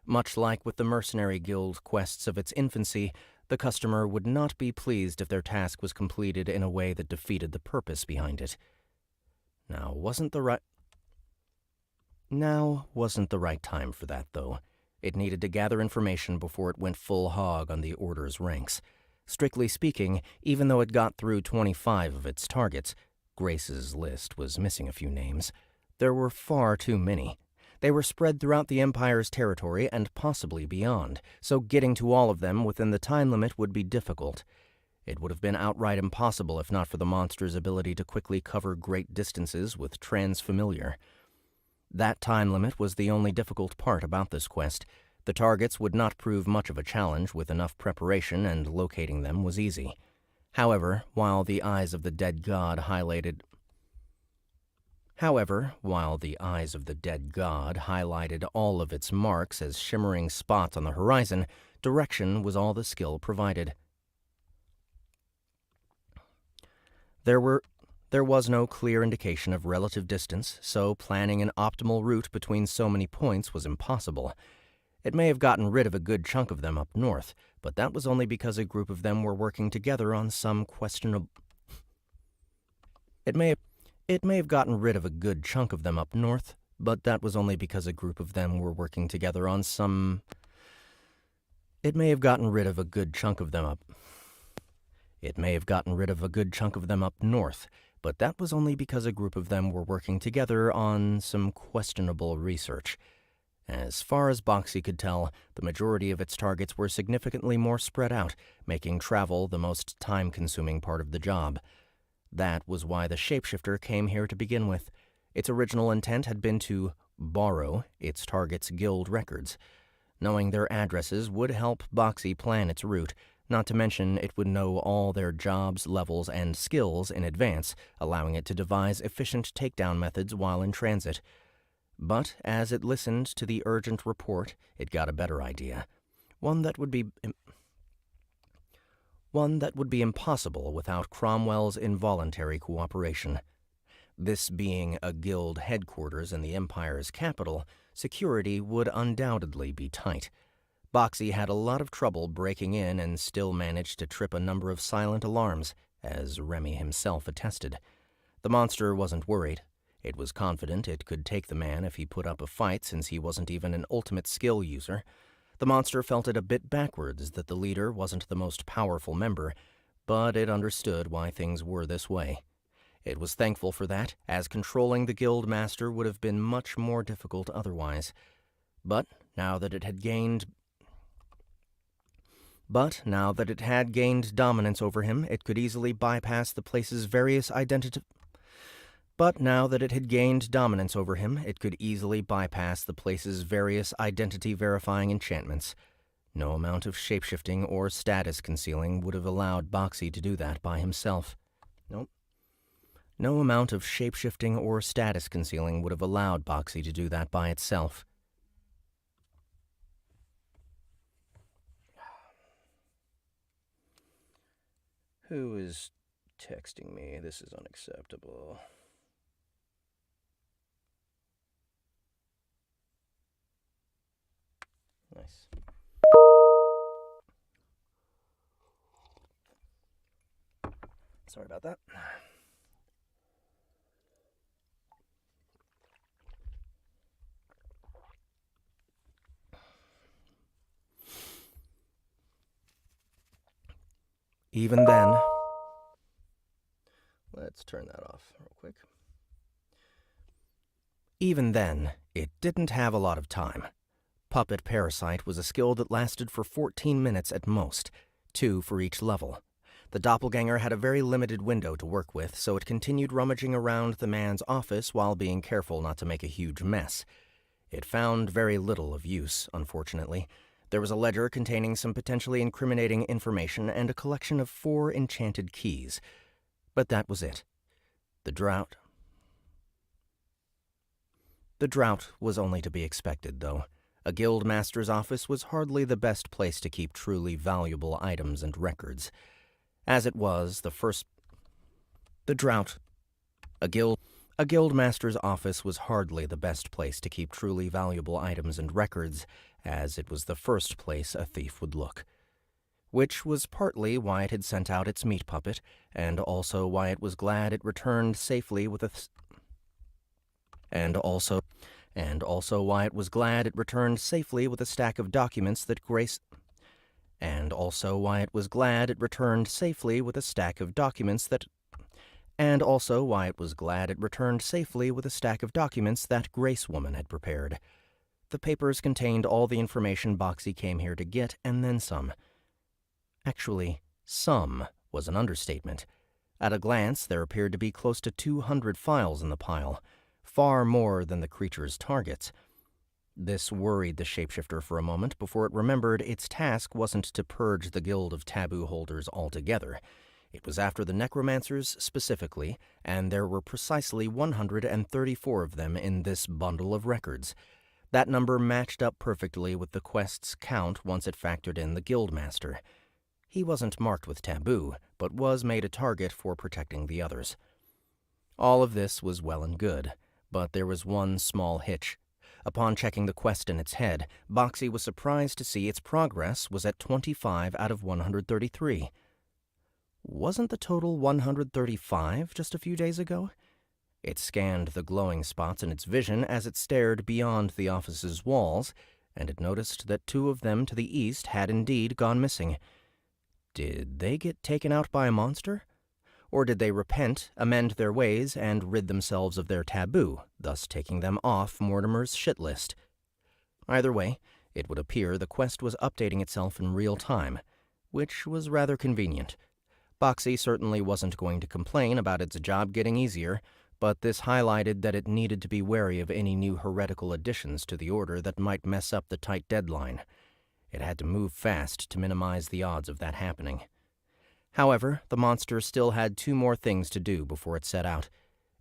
Much like with the mercenary guild quests of its infancy, the customer would not be pleased if their task was completed in a way that defeated the purpose behind it. Now wasn't the right time for that, though. It needed to gather information before it went full hog on the Order's ranks. Strictly speaking, even though it got through 25 of its targets, Grace's list was missing a few names. There were far too many. They were spread throughout the Empire's territory and possibly beyond, so getting to all of them within the time limit would be difficult. It would have been outright impossible if not for the monster's ability to quickly cover great distances with transfamiliar. That time limit was the only difficult part about this quest. The targets would not prove much of a challenge with enough preparation, and locating them was easy. However, while the eyes of the dead god highlighted all of its marks as shimmering spots on the horizon, direction was all the skill provided. There There was no clear indication of relative distance, so planning an optimal route between so many points was impossible. It may have gotten rid of a good chunk of them up north, but that was only because a group of them were working together on some questionable... It may have gotten rid of a good chunk of them up north, but that was only because a group of them were working together on some... It may have gotten rid of a good chunk of them up... It may have gotten rid of a good chunk of them up north, but that was only because a group of them were working together on some questionable research. As far as Boxy could tell, the majority of its targets were significantly more spread out, making travel the most time-consuming part of the job. That was why the shapeshifter came here to begin with. Its original intent had been to borrow its target's guild records. Knowing their addresses would help Boxy plan its route, not to mention it would know all their jobs, levels, and skills in advance, allowing it to devise efficient takedown methods while in transit. But as it listened to the urgent report, it got a better idea. One that would be impossible without Cromwell's involuntary cooperation. This being a guild headquarters in the Empire's capital, security would undoubtedly be tight. Boxy had a lot of trouble breaking in and still managed to trip a number of silent alarms, as Remy himself attested. The monster wasn't worried. It was confident it could take the man if he put up a fight, since he wasn't even an ultimate skill user. The monster felt it a bit backwards that the leader wasn't the most powerful member, but it understood why things were this way. It was thankful for that, as controlling the guild master would have been much more difficult otherwise. But now that it had gained dominance over him, it could easily bypass the place's various identity-verifying enchantments. No amount of shapeshifting or status concealing would have allowed Boxy to do that by himself. No amount of shapeshifting or status concealing would have allowed Boxy to do that by itself. Who is texting me? This is unacceptable. Nice. Sorry about that. Even then, let's turn that off real quick. Even then, it didn't have a lot of time. Puppet Parasite was a skill that lasted for 14 minutes at most, 2 for each level. The doppelganger had a very limited window to work with, so it continued rummaging around the man's office while being careful not to make a huge mess. It found very little of use, unfortunately. There was a ledger containing some potentially incriminating information and a collection of 4 enchanted keys. But that was it. The drought was only to be expected, though. A guild master's office was hardly the best place to keep truly valuable items and records. As it was, A guild master's office was hardly the best place to keep truly valuable items and records, as it was the first place a thief would look. Which was partly why it had sent out its meat puppet, and also why it was glad it returned safely with a stack of documents that Grace Woman had prepared. The papers contained all the information Boxy came here to get, and then some. Actually, some was an understatement. At a glance, there appeared to be close to 200 files in the pile, far more than the creature's targets. This worried the shapeshifter for a moment before it remembered its task wasn't to purge the guild of taboo holders altogether. It was after the necromancers specifically, and there were precisely 134 of them in this bundle of records. That number matched up perfectly with the quest's count once it factored in the guildmaster. He wasn't marked with taboo, but was made a target for protecting the others. All of this was well and good, but there was one small hitch. Upon checking the quest in its head, Boxy was surprised to see its progress was at 25 out of 133. Wasn't the total 135 just a few days ago? It scanned the glowing spots in its vision as it stared beyond the office's walls, and it noticed that 2 of them to the east had indeed gone missing. Did they get taken out by a monster? Or did they repent, amend their ways, and rid themselves of their taboo, thus taking them off Mortimer's shit list? Either way, it would appear the quest was updating itself in real time, which was rather convenient. Boxy certainly wasn't going to complain about its job getting easier, but this highlighted that it needed to be wary of any new heretical additions to the Order that might mess up the tight deadline. It had to move fast to minimize the odds of that happening. However, the monster still had 2 more things to do before it set out.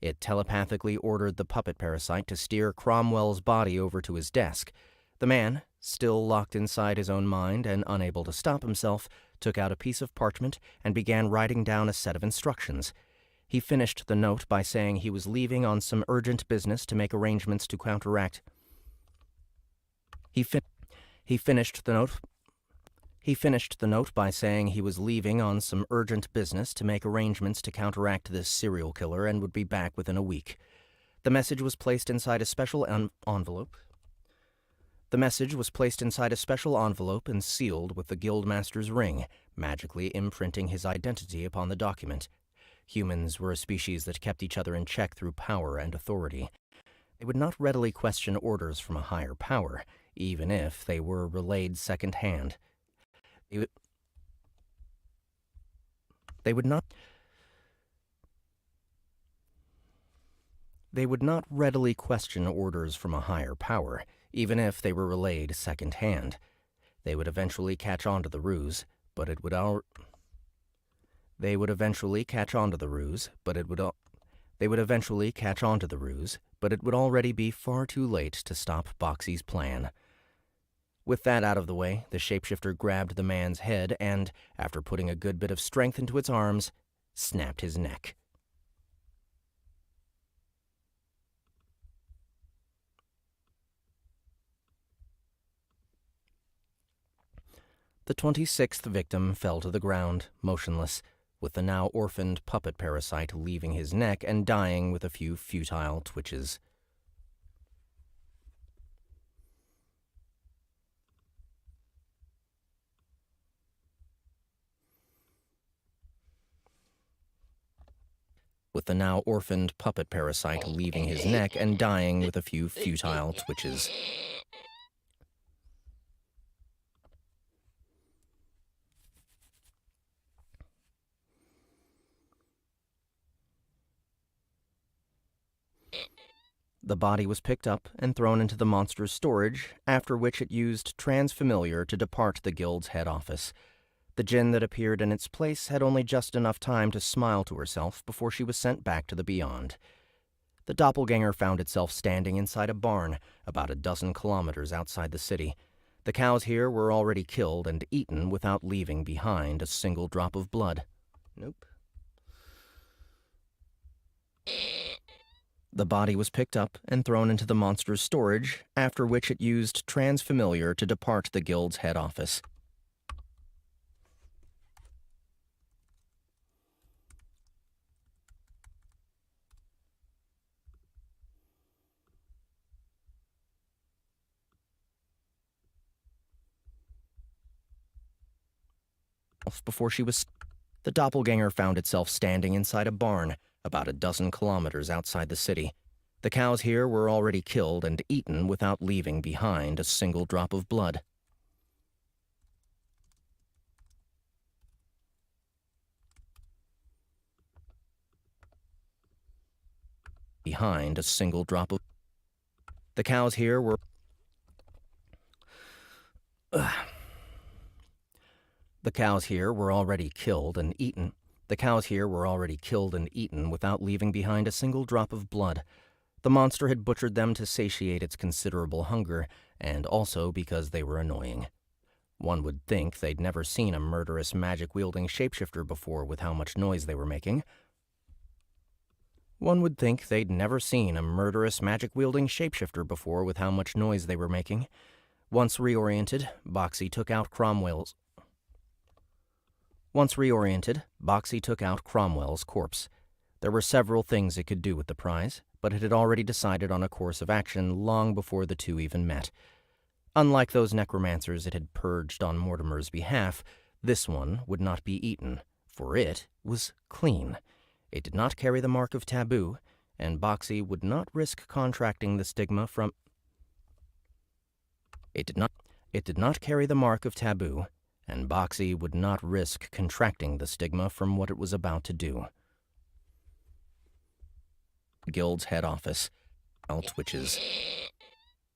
It telepathically ordered the puppet parasite to steer Cromwell's body over to his desk. The man, still locked inside his own mind and unable to stop himself, took out a piece of parchment and began writing down a set of instructions. He finished the note by saying he was leaving on some urgent business to make arrangements to counteract. He finished the note by saying he was leaving on some urgent business to make arrangements to counteract this serial killer and would be back within a week. The message was placed inside a special envelope. The message was placed inside a special envelope and sealed with the Guildmaster's ring, magically imprinting his identity upon the document. Humans were a species that kept each other in check through power and authority. They would not readily question orders from a higher power, even if they were relayed second-hand. They would not readily question orders from a higher power, even if they were relayed second-hand. They would eventually catch on to the ruse, but it would already be far too late to stop Boxy's plan. With that out of the way, the shapeshifter grabbed the man's head and, after putting a good bit of strength into its arms, snapped his neck. The 26th victim fell to the ground, motionless, with the now orphaned puppet parasite leaving his neck and dying with a few futile twitches. With the now orphaned puppet parasite leaving his neck and dying with a few futile twitches. The body was picked up and thrown into the monster's storage, after which it used Transfamiliar to depart the guild's head office. The djinn that appeared in its place had only just enough time to smile to herself before she was sent back to the beyond. The doppelganger found itself standing inside a barn about a dozen kilometers outside the city. The cows here were already killed and eaten without leaving behind a single drop of blood. Nope. The body was picked up and thrown into the monster's storage, after which it used Transfamiliar to depart the guild's head office. The doppelganger found itself standing inside a barn about a dozen kilometers outside the city. The cows here were already killed and eaten without leaving behind a single drop of blood. The cows here were... The cows here were already killed and eaten. The cows here were already killed and eaten without leaving behind a single drop of blood. The monster had butchered them to satiate its considerable hunger, and also because they were annoying. One would think they'd never seen a murderous magic-wielding shapeshifter before with how much noise they were making. One would think they'd never seen a murderous magic-wielding shapeshifter before with how much noise they were making. Once reoriented, Boxy took out Cromwell's corpse. There were several things it could do with the prize, but it had already decided on a course of action long before the two even met. Unlike those necromancers it had purged on Mortimer's behalf, this one would not be eaten, for it was clean. It did not carry the mark of taboo, and Boxy would not risk contracting the stigma from... It did not carry the mark of taboo, and Boxy would not risk contracting the stigma from what it was about to do. Guild's head office. All twitches.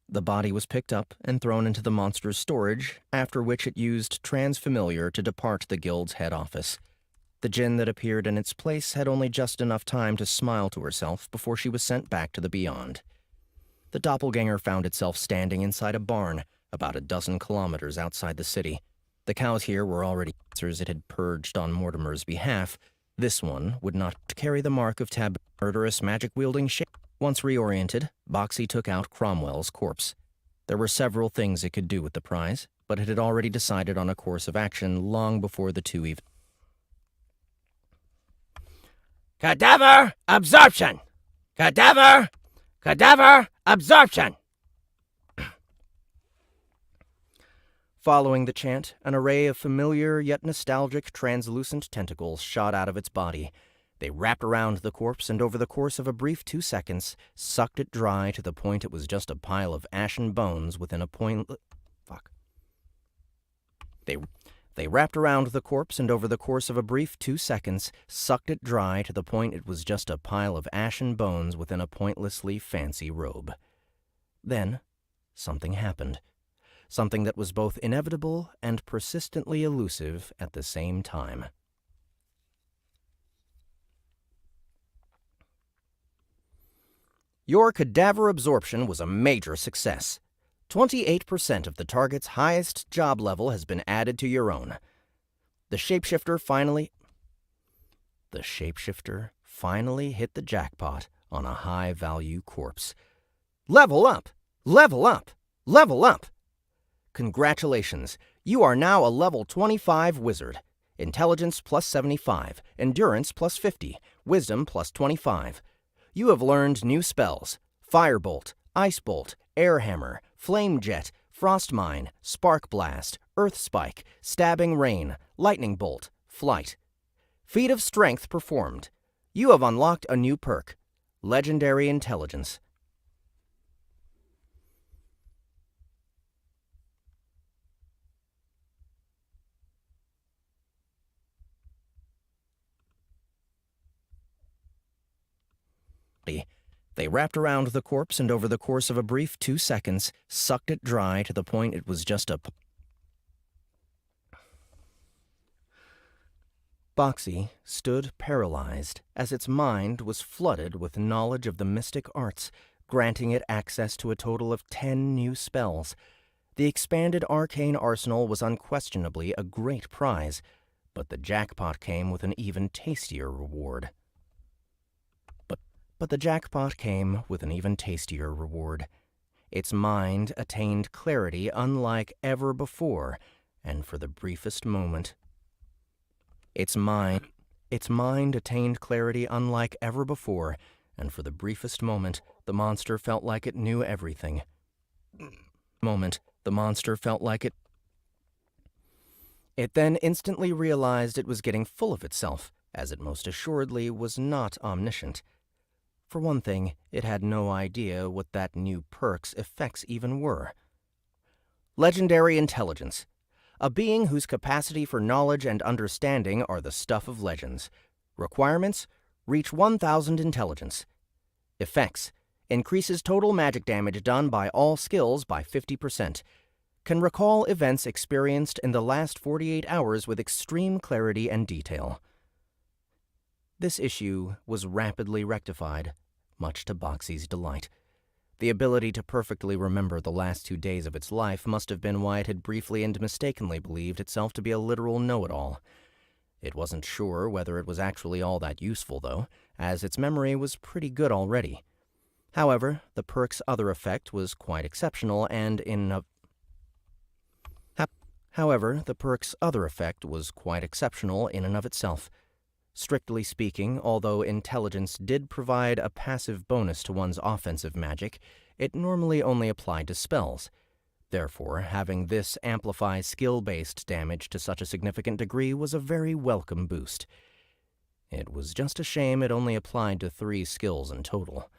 The body was picked up and thrown into the monster's storage, after which it used Transfamiliar to depart the Guild's head office. The djinn that appeared in its place had only just enough time to smile to herself before she was sent back to the beyond. The doppelganger found itself standing inside a barn, about a dozen kilometers outside the city. The cows here were already answers it had purged on Mortimer's behalf. This one would not carry the mark of taboo. Murderous magic-wielding shape. Once reoriented, Boxy took out Cromwell's corpse. There were several things it could do with the prize, but it had already decided on a course of action long before the two even... Cadaver absorption! Cadaver! Cadaver absorption! Following the chant, an array of familiar yet nostalgic translucent tentacles shot out of its body. They wrapped around the corpse and over the course of a brief 2 seconds, sucked it dry to the point it was just a pile of ashen bones within a point... Fuck. They wrapped around the corpse and over the course of a brief 2 seconds, sucked it dry to the point it was just a pile of ashen bones within a pointlessly fancy robe. Then, something happened. Something that was both inevitable and persistently elusive at the same time. Your cadaver absorption was a major success. 28% of the target's highest job level has been added to your own. The shapeshifter finally hit the jackpot on a high-value corpse. Level up! Level up! Level up! Congratulations, you are now a level 25 wizard. Intelligence plus 75, endurance plus 50, wisdom plus 25. You have learned new spells: Firebolt, Ice Bolt, Air Hammer, Flame Jet, Frost Mine, Spark Blast, Earth Spike, Stabbing Rain, Lightning Bolt, Flight. Feat of Strength performed. You have unlocked a new perk: Legendary Intelligence. They wrapped around the corpse and over the course of a brief 2 seconds, sucked it dry to the point it was just a... Boxy stood paralyzed as its mind was flooded with knowledge of the mystic arts, granting it access to a total of 10 new spells. The expanded arcane arsenal was unquestionably a great prize, but the jackpot came with an even tastier reward. But the jackpot came with an even tastier reward. Its mind attained clarity unlike ever before, and for the briefest moment... Its mind attained clarity unlike ever before, and for the briefest moment, the monster felt like it knew everything. It then instantly realized it was getting full of itself, as it most assuredly was not omniscient. For one thing, it had no idea what that new perk's effects even were. Legendary Intelligence. A being whose capacity for knowledge and understanding are the stuff of legends. Requirements: reach 1,000 intelligence. Effects: increases total magic damage done by all skills by 50%. Can recall events experienced in the last 48 hours with extreme clarity and detail. This issue was rapidly rectified, much to Boxy's delight. The ability to perfectly remember the last 2 days of its life must have been why it had briefly and mistakenly believed itself to be a literal know-it-all. It wasn't sure whether it was actually all that useful, though, as its memory was pretty good already. However, the perk's other effect was quite exceptional and in and of itself. Strictly speaking, although intelligence did provide a passive bonus to one's offensive magic, it normally only applied to spells. Therefore, having this amplify skill-based damage to such a significant degree was a very welcome boost. It was just a shame it only applied to 3 skills in total.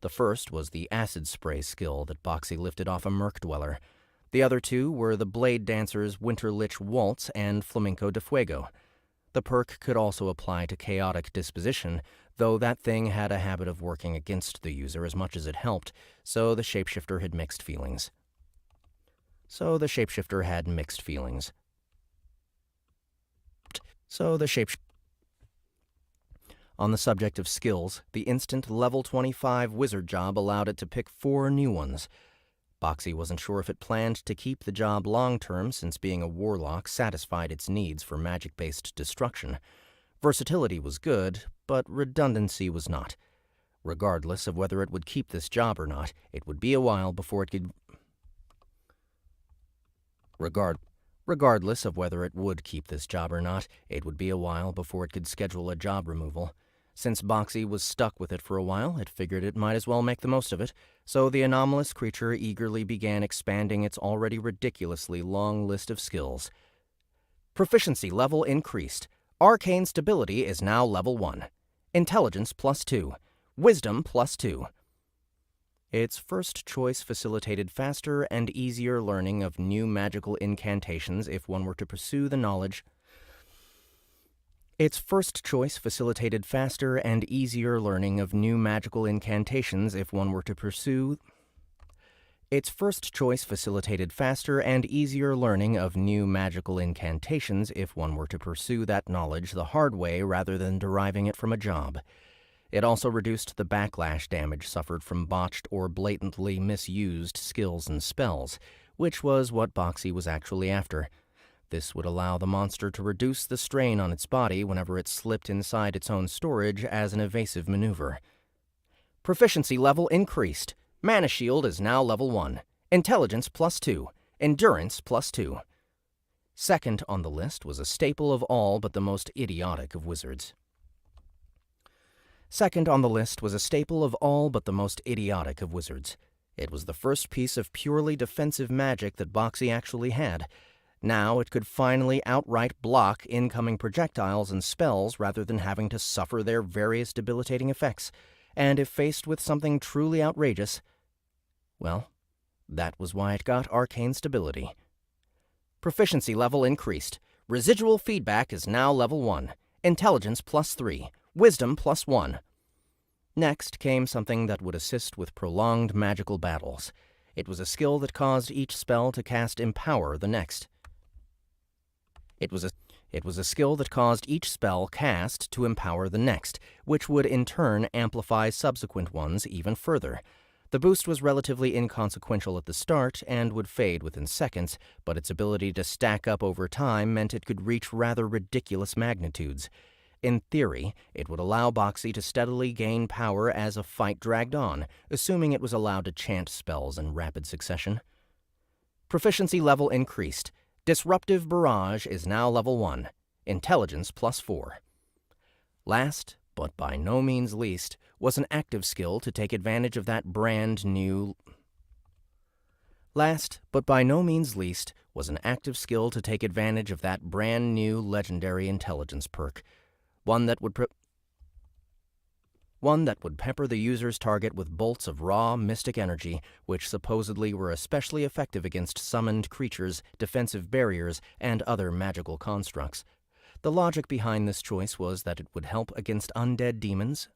The first was the acid spray skill that Boxy lifted off a Merc Dweller. The other 2 were the Blade Dancer's Winterlich Waltz and Flamenco de Fuego. The perk could also apply to Chaotic Disposition, though that thing had a habit of working against the user as much as it helped, so the shapeshifter had mixed feelings. On the subject of skills, the instant level 25 wizard job allowed it to pick 4 new ones. Boxy wasn't sure if it planned to keep the job long-term, since being a warlock satisfied its needs for magic-based destruction. Versatility was good, but redundancy was not. Regardless of whether it would keep this job or not, it would be a while before it could... Regardless of whether it would keep this job or not, it would be a while before it could schedule a job removal. Since Boxy was stuck with it for a while, it figured it might as well make the most of it, so the anomalous creature eagerly began expanding its already ridiculously long list of skills. Proficiency level increased. Arcane stability is now level 1. Intelligence +2. Wisdom +2. Its first choice facilitated faster and easier learning of new magical incantations if one were to pursue the knowledge. Its first choice facilitated faster and easier learning of new magical incantations if one were to pursue. Its first choice facilitated faster and easier learning of new magical incantations if one were to pursue that knowledge the hard way rather than deriving it from a job. It also reduced the backlash damage suffered from botched or blatantly misused skills and spells, which was what Boxy was actually after. This would allow the monster to reduce the strain on its body whenever it slipped inside its own storage as an evasive maneuver. Proficiency level increased. Mana Shield is now level 1. Intelligence +2. Endurance +2. Second on the list was a staple of all but the most idiotic of wizards. It was the first piece of purely defensive magic that Boxy actually had. Now it could finally outright block incoming projectiles and spells rather than having to suffer their various debilitating effects. And if faced with something truly outrageous, well, that was why it got arcane stability. Proficiency level increased. Residual feedback is now level 1. Intelligence +3. Wisdom +1. Next came something that would assist with prolonged magical battles. It was a skill that caused each spell to cast Empower the next. It was a skill that caused each spell cast to empower the next, which would in turn amplify subsequent ones even further. The boost was relatively inconsequential at the start and would fade within seconds, but its ability to stack up over time meant it could reach rather ridiculous magnitudes. In theory, it would allow Boxy to steadily gain power as a fight dragged on, assuming it was allowed to chant spells in rapid succession. Proficiency level increased. Disruptive Barrage is now level 1. Intelligence +4. Last, but by no means least, was an active skill to take advantage of that brand new legendary intelligence perk. One that would pepper the user's target with bolts of raw, mystic energy, which supposedly were especially effective against summoned creatures, defensive barriers, and other magical constructs. The logic behind this choice was that it would help against undead demons.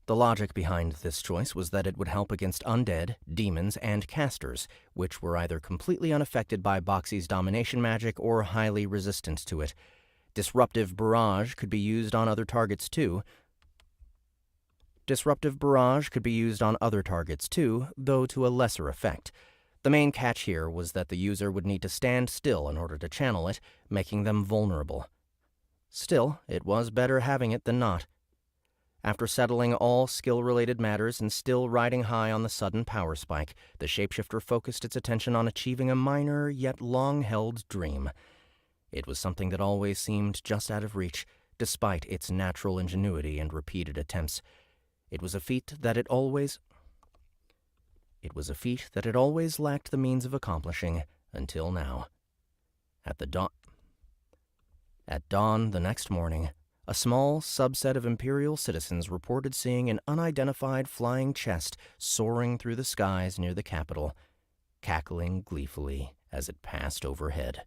The logic behind this choice was that it would help against undead, demons, and casters, which were either completely unaffected by Boxy's domination magic or highly resistant to it. Disruptive Barrage could be used on other targets too, though to a lesser effect. The main catch here was that the user would need to stand still in order to channel it, making them vulnerable. Still, it was better having it than not. After settling all skill-related matters and still riding high on the sudden power spike, the shapeshifter focused its attention on achieving a minor yet long-held dream. It was something that always seemed just out of reach, despite its natural ingenuity and repeated attempts. It was a feat that it always lacked the means of accomplishing, until now. At dawn the next morning, a small subset of Imperial citizens reported seeing an unidentified flying chest soaring through the skies near the capital, cackling gleefully as it passed overhead.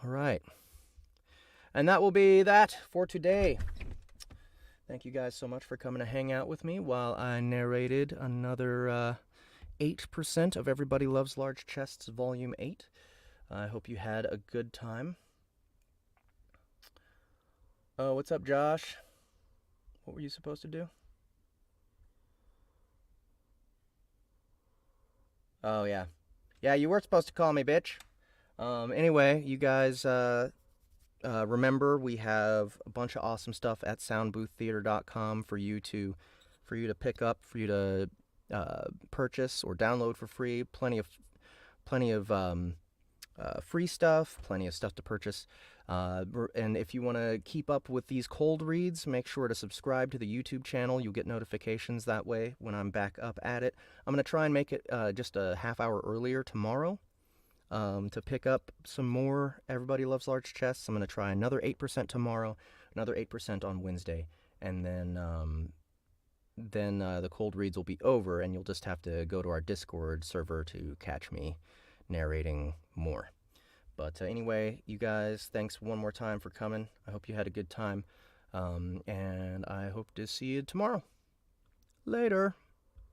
All right. And that will be that for today. Thank you guys so much for coming to hang out with me while I narrated another 8% of Everybody Loves Large Chests Volume 8. I hope you had a good time. Oh, what's up, Josh? What were you supposed to do? Oh, yeah. Yeah, you were supposed to call me, bitch. Anyway, you guys, remember we have a bunch of awesome stuff at soundbooththeater.com for you to pick up, for you to purchase or download for free. Plenty of free stuff, plenty of stuff to purchase. And if you want to keep up with these cold reads, make sure to subscribe to the YouTube channel. You'll get notifications that way when I'm back up at it. I'm going to try and make it just a half hour earlier tomorrow to pick up some more Everybody Loves Large Chests. I'm going to try another 8% tomorrow, another 8% on Wednesday, and then the cold reads will be over, and you'll just have to go to our Discord server to catch me narrating more. But anyway, you guys, thanks one more time for coming. I hope you had a good time, and I hope to see you tomorrow. Later.